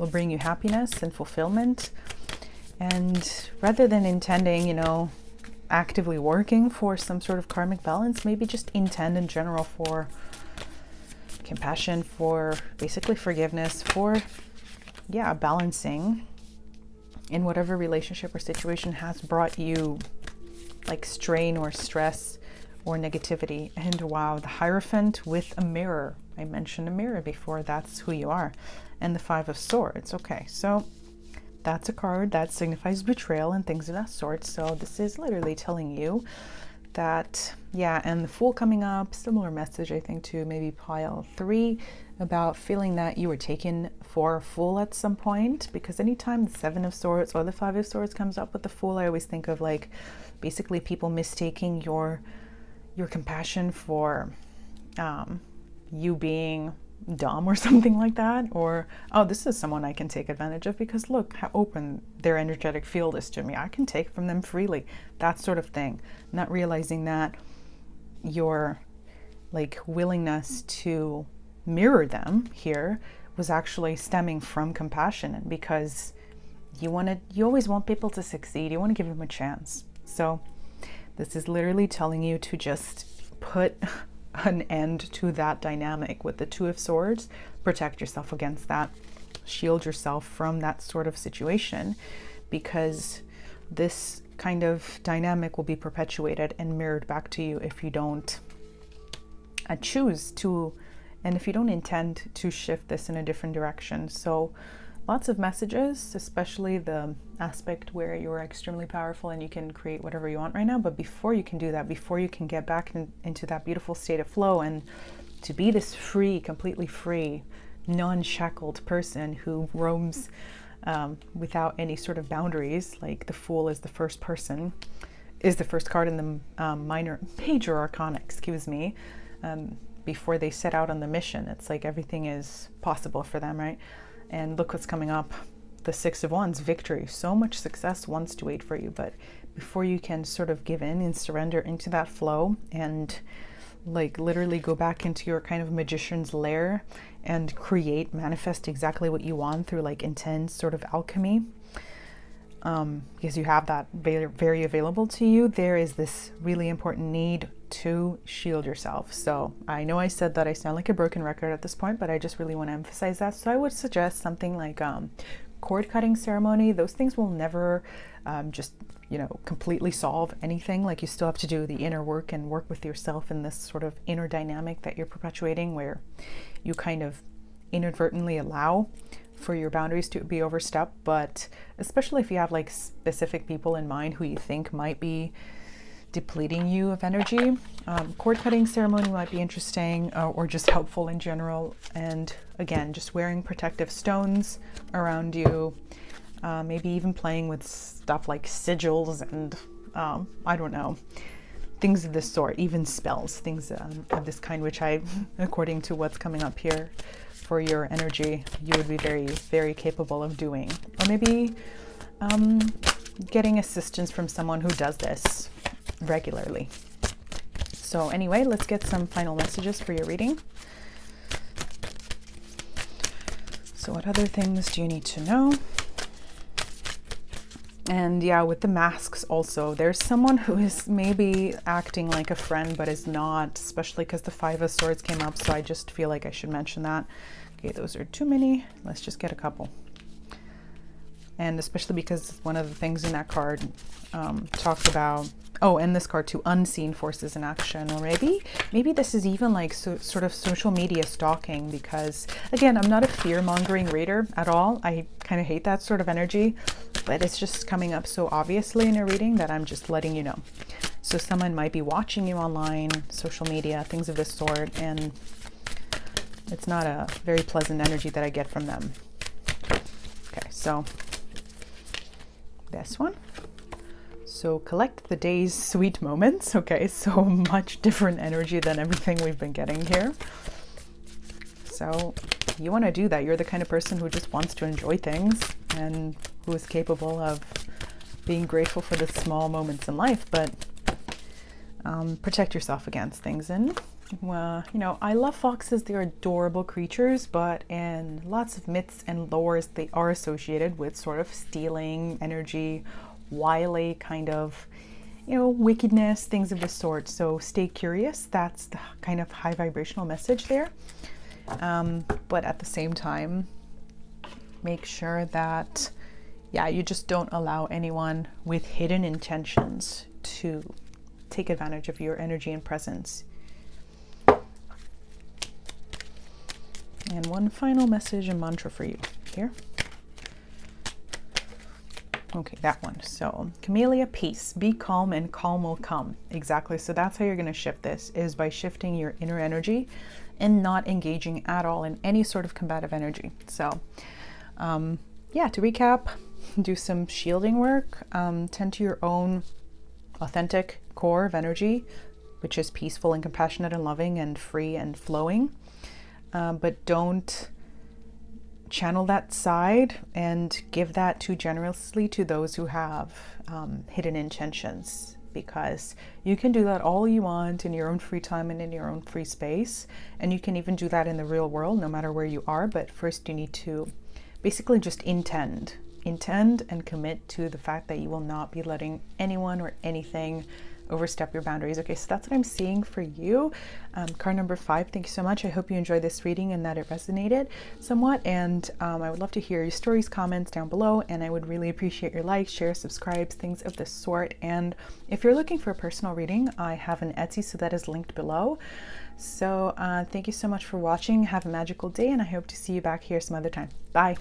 bring you happiness and fulfillment. And rather than intending, actively working for some sort of karmic balance, maybe just intend in general for compassion, for basically forgiveness, for balancing in whatever relationship or situation has brought you like strain or stress or negativity. And wow, the Hierophant with a mirror. I mentioned a mirror before. That's who you are. And the Five of Swords. Okay, so that's a card that signifies betrayal and things of that sort. So this is literally telling you that, and the Fool coming up, similar message, I think, to maybe pile 3, about feeling that you were taken for a fool at some point. Because anytime the Seven of Swords or the Five of Swords comes up with the Fool, I always think of like basically people mistaking your compassion for you being dumb or something like that, or this is someone I can take advantage of because look how open their energetic field is to me, I can take from them freely, that sort of thing. Not realizing that your like willingness to mirror them here was actually stemming from compassion, and because you always want people to succeed, you want to give them a chance. So this is literally telling you to just put an end to that dynamic with the Two of Swords. Protect yourself against that. Shield yourself from that sort of situation, because this kind of dynamic will be perpetuated and mirrored back to you if you don't choose to, and if you don't intend to shift this in a different direction. So lots of messages, especially the aspect where you're extremely powerful and you can create whatever you want right now. But before you can do that, before you can get back into that beautiful state of flow and to be this free, completely free, non-shackled person who roams without any sort of boundaries, like the Fool is the first card in the major arcana, before they set out on the mission. It's like everything is possible for them, right? And look what's coming up. The Six of Wands, victory. So much success wants to wait for you. But before you can sort of give in and surrender into that flow and like literally go back into your kind of magician's lair and manifest exactly what you want through like intense sort of alchemy, because you have that very, very available to you, there is this really important need to shield yourself. So I know I said that I sound like a broken record at this point, but I just really want to emphasize that. So I would suggest something like cord cutting ceremony. Those things will never just completely solve anything. Like you still have to do the inner work and work with yourself in this sort of inner dynamic that you're perpetuating, where you kind of inadvertently allow for your boundaries to be overstepped. But especially if you have like specific people in mind who you think might be depleting you of energy, cord cutting ceremony might be interesting, or just helpful in general. And again, just wearing protective stones around you, maybe even playing with stuff like sigils and I don't know, things of this sort, even spells, things of this kind, which I, according to what's coming up here for your energy, you would be very, very capable of doing. Or maybe getting assistance from someone who does this regularly. So anyway, let's get some final messages for your reading. So what other things do you need to know? And yeah, with the masks also, there's someone who is maybe acting like a friend but is not, especially because the Five of Swords came up, so I just feel like I should mention that. Okay, those are too many. Let's just get a couple. And especially because one of the things in that card talks about, oh, and this card too, unseen forces in action. Or maybe this is even like sort of social media stalking, because again, I'm not a fear-mongering reader at all. I kind of hate that sort of energy, but it's just coming up so obviously in a reading that I'm just letting you know. So someone might be watching you online, social media, things of this sort, and it's not a very pleasant energy that I get from them. Okay, so this one. So collect the day's sweet moments. Okay, so much different energy than everything we've been getting here. So you want to do that. You're the kind of person who just wants to enjoy things and who is capable of being grateful for the small moments in life, but protect yourself against things. And well, you know, I love foxes. They're adorable creatures, but in lots of myths and lores, they are associated with sort of stealing energy, wily kind of, you know, wickedness, things of the sort. So stay curious. That's the kind of high vibrational message there. But at the same time, make sure that, yeah, you just don't allow anyone with hidden intentions to take advantage of your energy and presence. And one final message and mantra for you here. Okay, that one. So, Camellia, peace. Be calm and calm will come. Exactly. So that's how you're going to shift this, is by shifting your inner energy and not engaging at all in any sort of combative energy. So, yeah, to recap, do some shielding work, tend to your own authentic core of energy, which is peaceful and compassionate and loving and free and flowing. But don't channel that side and give that too generously to those who have hidden intentions, because you can do that all you want in your own free time and in your own free space. And you can even do that in the real world, no matter where you are. But first you need to basically just intend and commit to the fact that you will not be letting anyone or anything overstep your boundaries. Okay, so that's what I'm seeing for you. Card number 5. Thank you so much. I hope you enjoyed this reading and that it resonated somewhat. And I would love to hear your stories, comments down below. And I would really appreciate your likes, shares, subscribes, things of this sort. And if you're looking for a personal reading, I have an Etsy, so that is linked below. So thank you so much for watching. Have a magical day, and I hope to see you back here some other time. Bye.